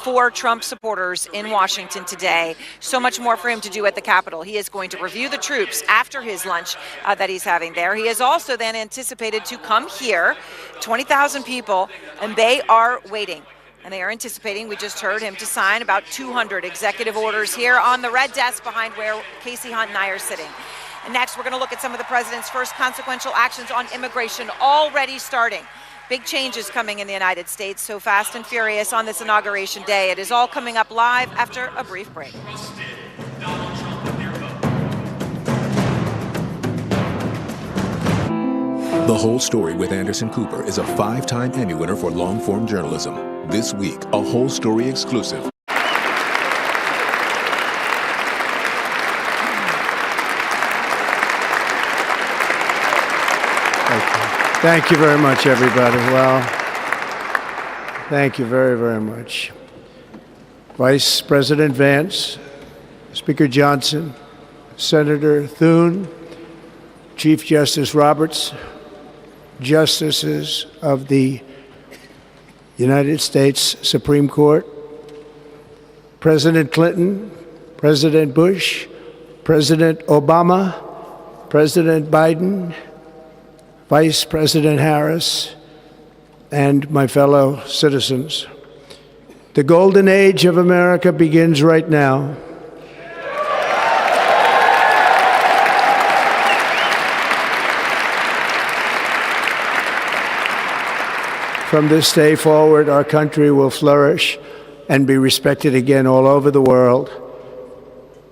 for Trump supporters in Washington today. So much more for him to do at the Capitol. He is going to review the troops after his lunch that he's having there. He is also then anticipated to come here, 20,000 people, and they are waiting. And they are anticipating, we just heard him, to sign about 200 executive orders here on the red desk behind where Casey Hunt and I are sitting. And next, we're going to look at some of the president's first consequential actions on immigration already starting. Big changes coming in the United States, so fast and furious on this inauguration day. It is all coming up live after a brief break. The Whole Story with Anderson Cooper is a 5-time Emmy winner for long-form journalism. This week, a Whole Story exclusive. Thank you very much, everybody. Well, thank you very, very much. Vice President Vance, Speaker Johnson, Senator Thune, Chief Justice Roberts, Justices of the United States Supreme Court, President Clinton, President Bush, President Obama, President Biden, Vice President Harris, and my fellow citizens. The golden age of America begins right now. From this day forward, our country will flourish and be respected again all over the world.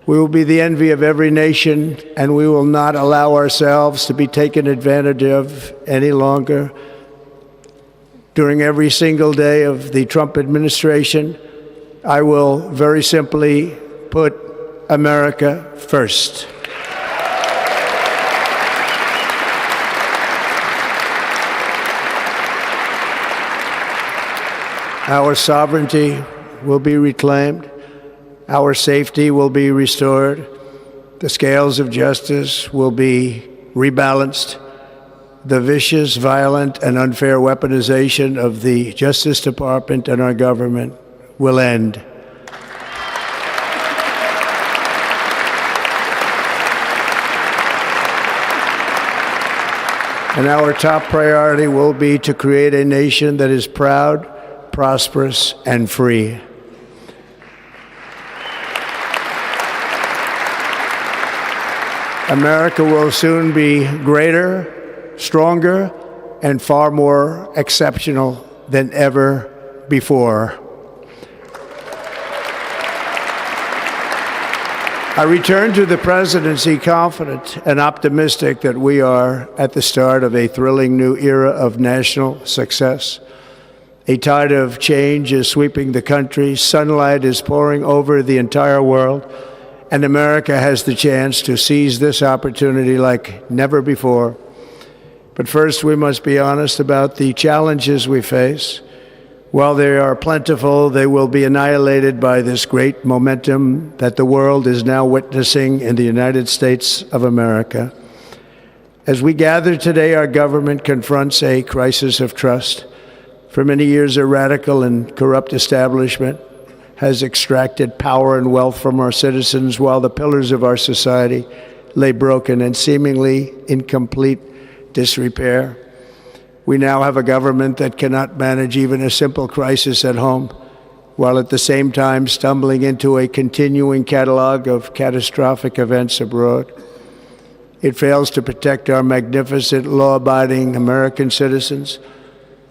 We will be the envy of every nation, and we will not allow ourselves to be taken advantage of any longer. During every single day of the Trump administration, I will very simply put America first. Our sovereignty will be reclaimed. Our safety will be restored. The scales of justice will be rebalanced. The vicious, violent, and unfair weaponization of the Justice Department and our government will end. And our top priority will be to create a nation that is proud, prosperous, and free. America will soon be greater, stronger, and far more exceptional than ever before. I return to the presidency confident and optimistic that we are at the start of a thrilling new era of national success. A tide of change is sweeping the country, sunlight is pouring over the entire world, and America has the chance to seize this opportunity like never before. But first, we must be honest about the challenges we face. While they are plentiful, they will be annihilated by this great momentum that the world is now witnessing in the United States of America. As we gather today, our government confronts a crisis of trust. For many years, a radical and corrupt establishment has extracted power and wealth from our citizens while the pillars of our society lay broken and seemingly in complete disrepair. We now have a government that cannot manage even a simple crisis at home, while at the same time stumbling into a continuing catalog of catastrophic events abroad. It fails to protect our magnificent, law-abiding American citizens,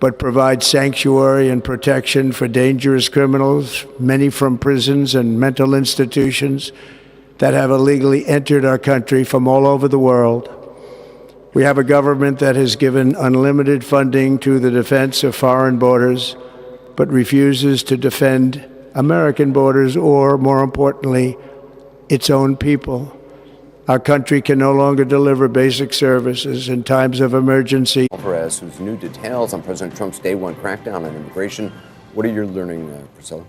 but provides sanctuary and protection for dangerous criminals, many from prisons and mental institutions that have illegally entered our country from all over the world. We have a government that has given unlimited funding to the defense of foreign borders, but refuses to defend American borders or, more importantly, its own people. Our country can no longer deliver basic services in times of emergency. Perez, whose new details on President Trump's day one crackdown on immigration. What are you learning, Priscilla?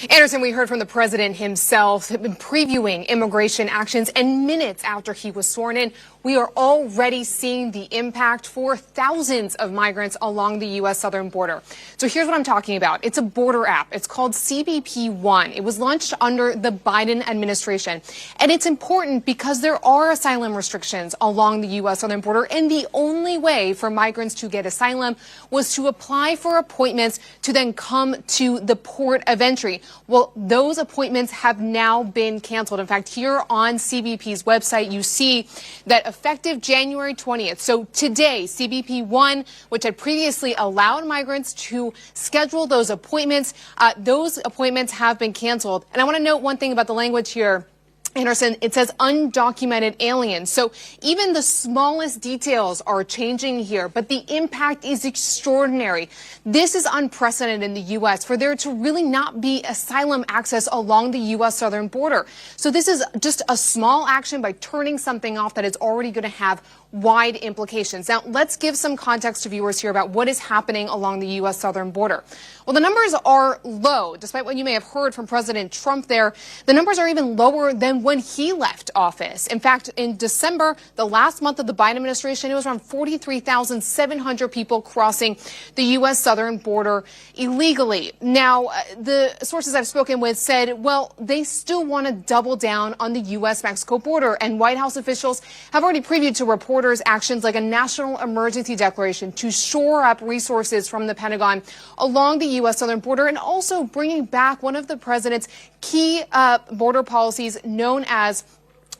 Anderson, we heard from the president himself previewing immigration actions, and minutes after he was sworn in, we are already seeing the impact for thousands of migrants along the U.S. southern border. So here's what I'm talking about. It's a border app. It's called CBP One. It was launched under the Biden administration. And it's important because there are asylum restrictions along the U.S. southern border. And the only way for migrants to get asylum was to apply for appointments to then come to the port of entry. Well, those appointments have now been canceled. In fact, here on CBP's website, you see that effective January 20th. So today, CBP One, which had previously allowed migrants to schedule those appointments have been canceled. And I want to note one thing about the language here. Anderson, it says undocumented aliens. So even the smallest details are changing here, but the impact is extraordinary. This is unprecedented in the U.S. for there to really not be asylum access along the U.S. southern border. So this is just a small action by turning something off that is already going to have wide implications. Now, let's give some context to viewers here about what is happening along the U.S. southern border. Well, the numbers are low. Despite what you may have heard from President Trump there, the numbers are even lower than when he left office. In fact, in December, the last month of the Biden administration, it was around 43,700 people crossing the U.S. southern border illegally. Now, the sources I've spoken with said, well, they still want to double down on the U.S.-Mexico border, and White House officials have already previewed to reporters actions like a national emergency declaration to shore up resources from the Pentagon along the U.S. southern border, and also bringing back one of the president's key border policies known as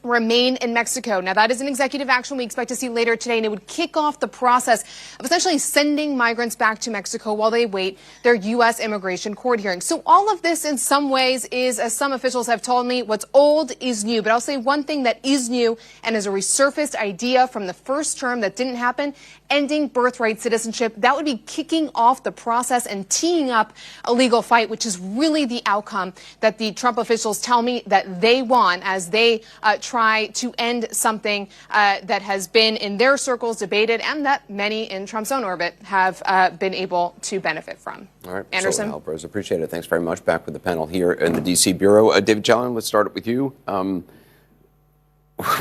remain in Mexico. Now, that is an executive action we expect to see later today, and it would kick off the process of essentially sending migrants back to Mexico while they wait their U.S. immigration court hearing. So all of this in some ways is, as some officials have told me, what's old is new. But I'll say one thing that is new and is a resurfaced idea from the first term that didn't happen, ending birthright citizenship. That would be kicking off the process and teeing up a legal fight, which is really the outcome that the Trump officials tell me that they want as they try to end something that has been in their circles debated and that many in Trump's own orbit have been able to benefit from. All right, Anderson. So, Alvarez, appreciate it. Thanks very much. Back with the panel here in the D.C. Bureau. David Challen, let's start with you.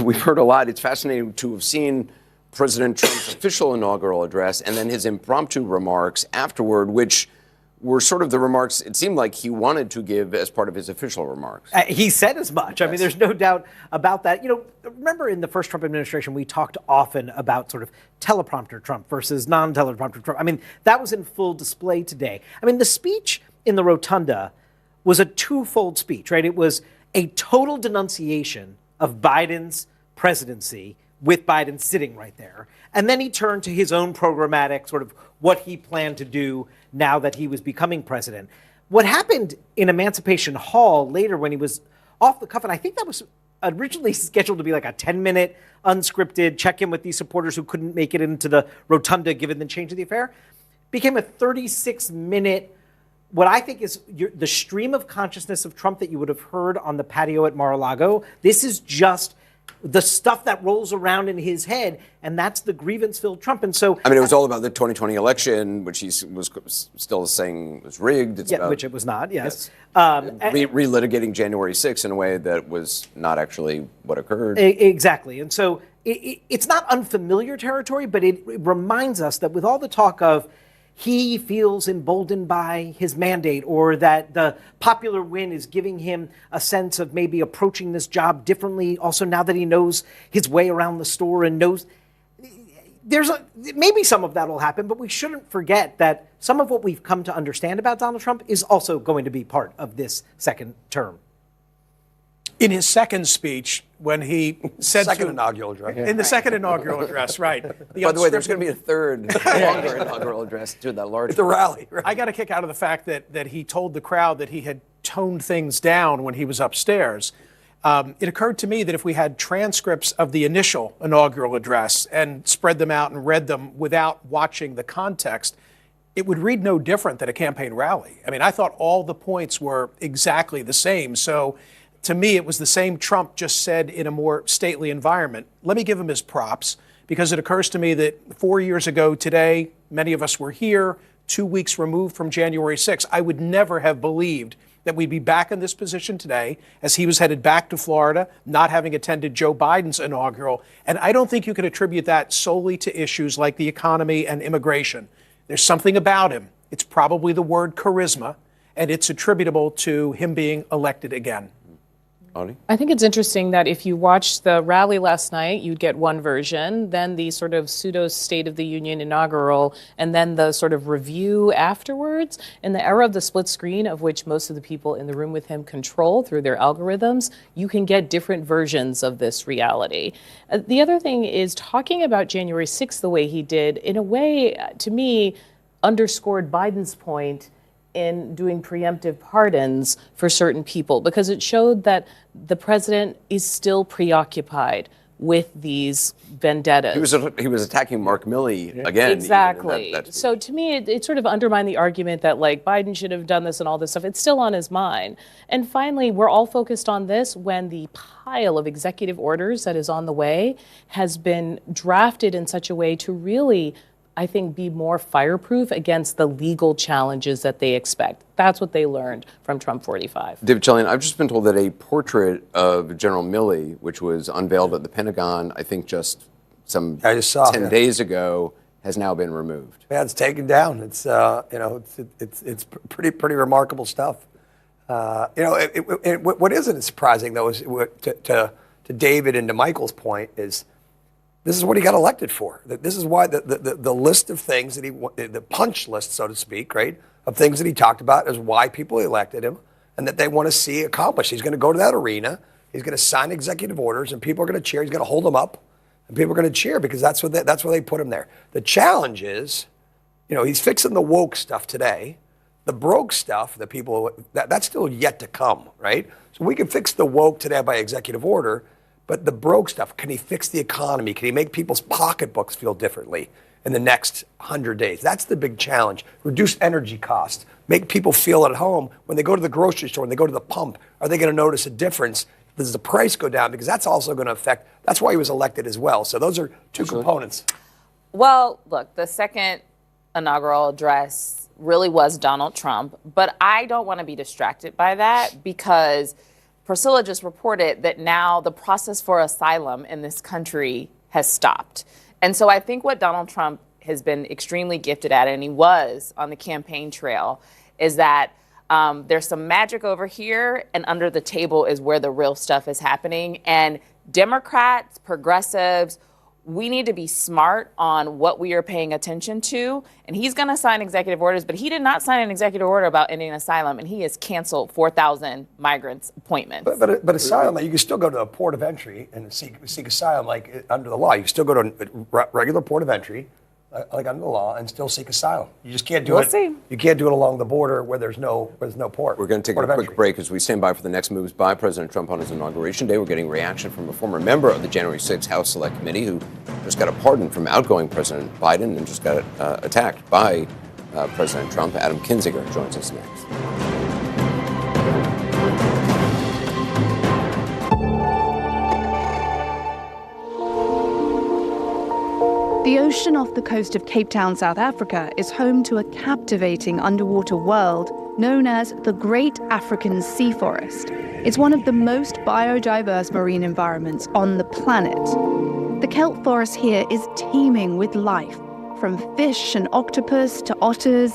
We've heard a lot. It's fascinating to have seen President Trump's official inaugural address and then his impromptu remarks afterward, which were sort of the remarks it seemed like he wanted to give as part of his official remarks. He said as much. Yes. I mean, there's no doubt about that. You know, remember in the first Trump administration, we talked often about sort of teleprompter Trump versus non-teleprompter Trump. I mean, that was in full display today. I mean, the speech in the rotunda was a twofold speech, right? It was a total denunciation of Biden's presidency with Biden sitting right there. And then he turned to his own programmatic sort of what he planned to do now that he was becoming president. What happened in Emancipation Hall later when he was off the cuff, and I think that was originally scheduled to be like a 10-minute unscripted check-in with these supporters who couldn't make it into the rotunda given the change of the affair, became a 36-minute, what I think is the stream of consciousness of Trump that you would have heard on the patio at Mar-a-Lago. This is just the stuff that rolls around in his head, and that's the grievance-filled Trump. And so, I mean, it was all about the 2020 election, which he was still saying was rigged. It's about, which it was not, yes. Relitigating January 6th in a way that was not actually what occurred. Exactly. And so it's not unfamiliar territory, but it reminds us that with all the talk of he feels emboldened by his mandate, or that the popular win is giving him a sense of maybe approaching this job differently. Also, now that he knows his way around the store and knows maybe some of that will happen, but we shouldn't forget that some of what we've come to understand about Donald Trump is also going to be part of this second term. In his second speech, when he said inaugural address. In the second inaugural address, right. By the way, there's going to be a third longer inaugural address to that large. The rally. Right. I got a kick out of the fact that he told the crowd that he had toned things down when he was upstairs. It occurred to me that if we had transcripts of the initial inaugural address and spread them out and read them without watching the context, it would read no different than a campaign rally. I mean, I thought all the points were exactly the same. So to me, it was the same Trump, just said in a more stately environment. Let me give him his props, because it occurs to me that 4 years ago today, many of us were here, 2 weeks removed from January 6th. I would never have believed that we'd be back in this position today as he was headed back to Florida, not having attended Joe Biden's inaugural. And I don't think you can attribute that solely to issues like the economy and immigration. There's something about him. It's probably the word charisma, and it's attributable to him being elected again. I think it's interesting that if you watched the rally last night, you'd get one version, then the sort of pseudo State of the Union inaugural, and then the sort of review afterwards. In the era of the split screen, of which most of the people in the room with him control through their algorithms, you can get different versions of this reality. The other thing is talking about January 6th the way he did, in a way, to me, underscored Biden's point in doing preemptive pardons for certain people, because it showed that the president is still preoccupied with these vendettas. He was attacking Mark Milley again. Exactly. So to me, it sort of undermined the argument that like Biden should have done this and all this stuff. It's still on his mind. And finally, we're all focused on this when the pile of executive orders that is on the way has been drafted in such a way to really, I think, be more fireproof against the legal challenges that they expect. That's what they learned from Trump 45. David Challen, I've just been told that a portrait of General Milley, which was unveiled at the Pentagon, I think just some 10 days ago, has now been removed. Yeah, it's taken down. It's it's pretty remarkable stuff. What isn't surprising though is to David and to Michael's point is, this is what he got elected for. This is why the list of things that the punch list, so to speak, right, of things that he talked about is why people elected him and that they want to see accomplished. He's going to go to that arena He's going to sign executive orders, and people are going to cheer. He's going to hold them up, and people are going to cheer because that's why they put him there. The challenge is, he's fixing the woke stuff today. The broke stuff, the people, that's still yet to come, right? So we can fix the woke today by executive order, but the broke stuff, can he fix the economy? Can he make people's pocketbooks feel differently in the next 100 days? That's the big challenge. Reduce energy costs. Make people feel at home when they go to the grocery store, when they go to the pump. Are they going to notice a difference? Does the price go down? Because that's also going to affect, that's why he was elected as well. So those are two components. Well, look, the second inaugural address really was Donald Trump, but I don't want to be distracted by that because Priscilla just reported that now the process for asylum in this country has stopped. And so I think what Donald Trump has been extremely gifted at, and he was on the campaign trail, is that there's some magic over here, and under the table is where the real stuff is happening. And Democrats, progressives, we need to be smart on what we are paying attention to. And he's going to sign executive orders, but he did not sign an executive order about ending asylum, and he has canceled 4,000 migrants' appointments. But asylum, you can still go to a port of entry and seek asylum like under the law. You can still go to a regular port of entry, like under the law, and still seek asylum. You just can't do it. See. You can't do it along the border where there's no port. We're going to take a quick break as we stand by for the next moves by President Trump on his inauguration day. We're getting reaction from a former member of the January 6th House Select Committee who just got a pardon from outgoing President Biden and just got attacked by President Trump. Adam Kinzinger joins us next. The ocean off the coast of Cape Town, South Africa, is home to a captivating underwater world known as the Great African Sea Forest. It's one of the most biodiverse marine environments on the planet. The kelp forest here is teeming with life, from fish and octopus to otters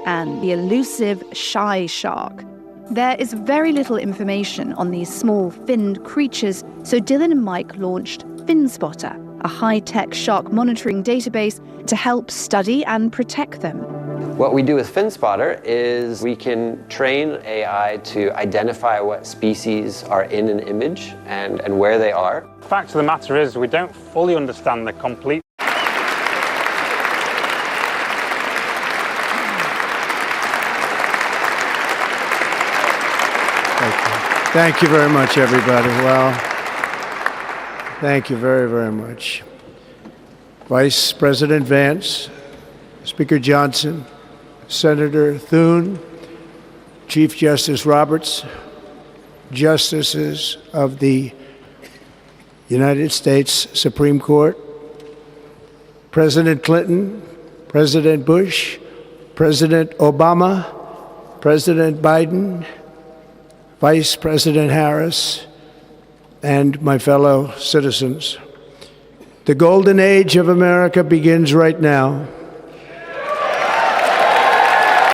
and the elusive shy shark. There is very little information on these small finned creatures, so Dylan and Mike launched FinSpotter, a high-tech shark monitoring database to help study and protect them. What we do with FinSpotter is we can train AI to identify what species are in an image and where they are. The fact of the matter is we don't fully understand the complete. Thank you very much, everybody. Well, thank you very, very much. Vice President Vance, Speaker Johnson, Senator Thune, Chief Justice Roberts, Justices of the United States Supreme Court, President Clinton, President Bush, President Obama, President Biden, Vice President Harris, and my fellow citizens. The golden age of America begins right now.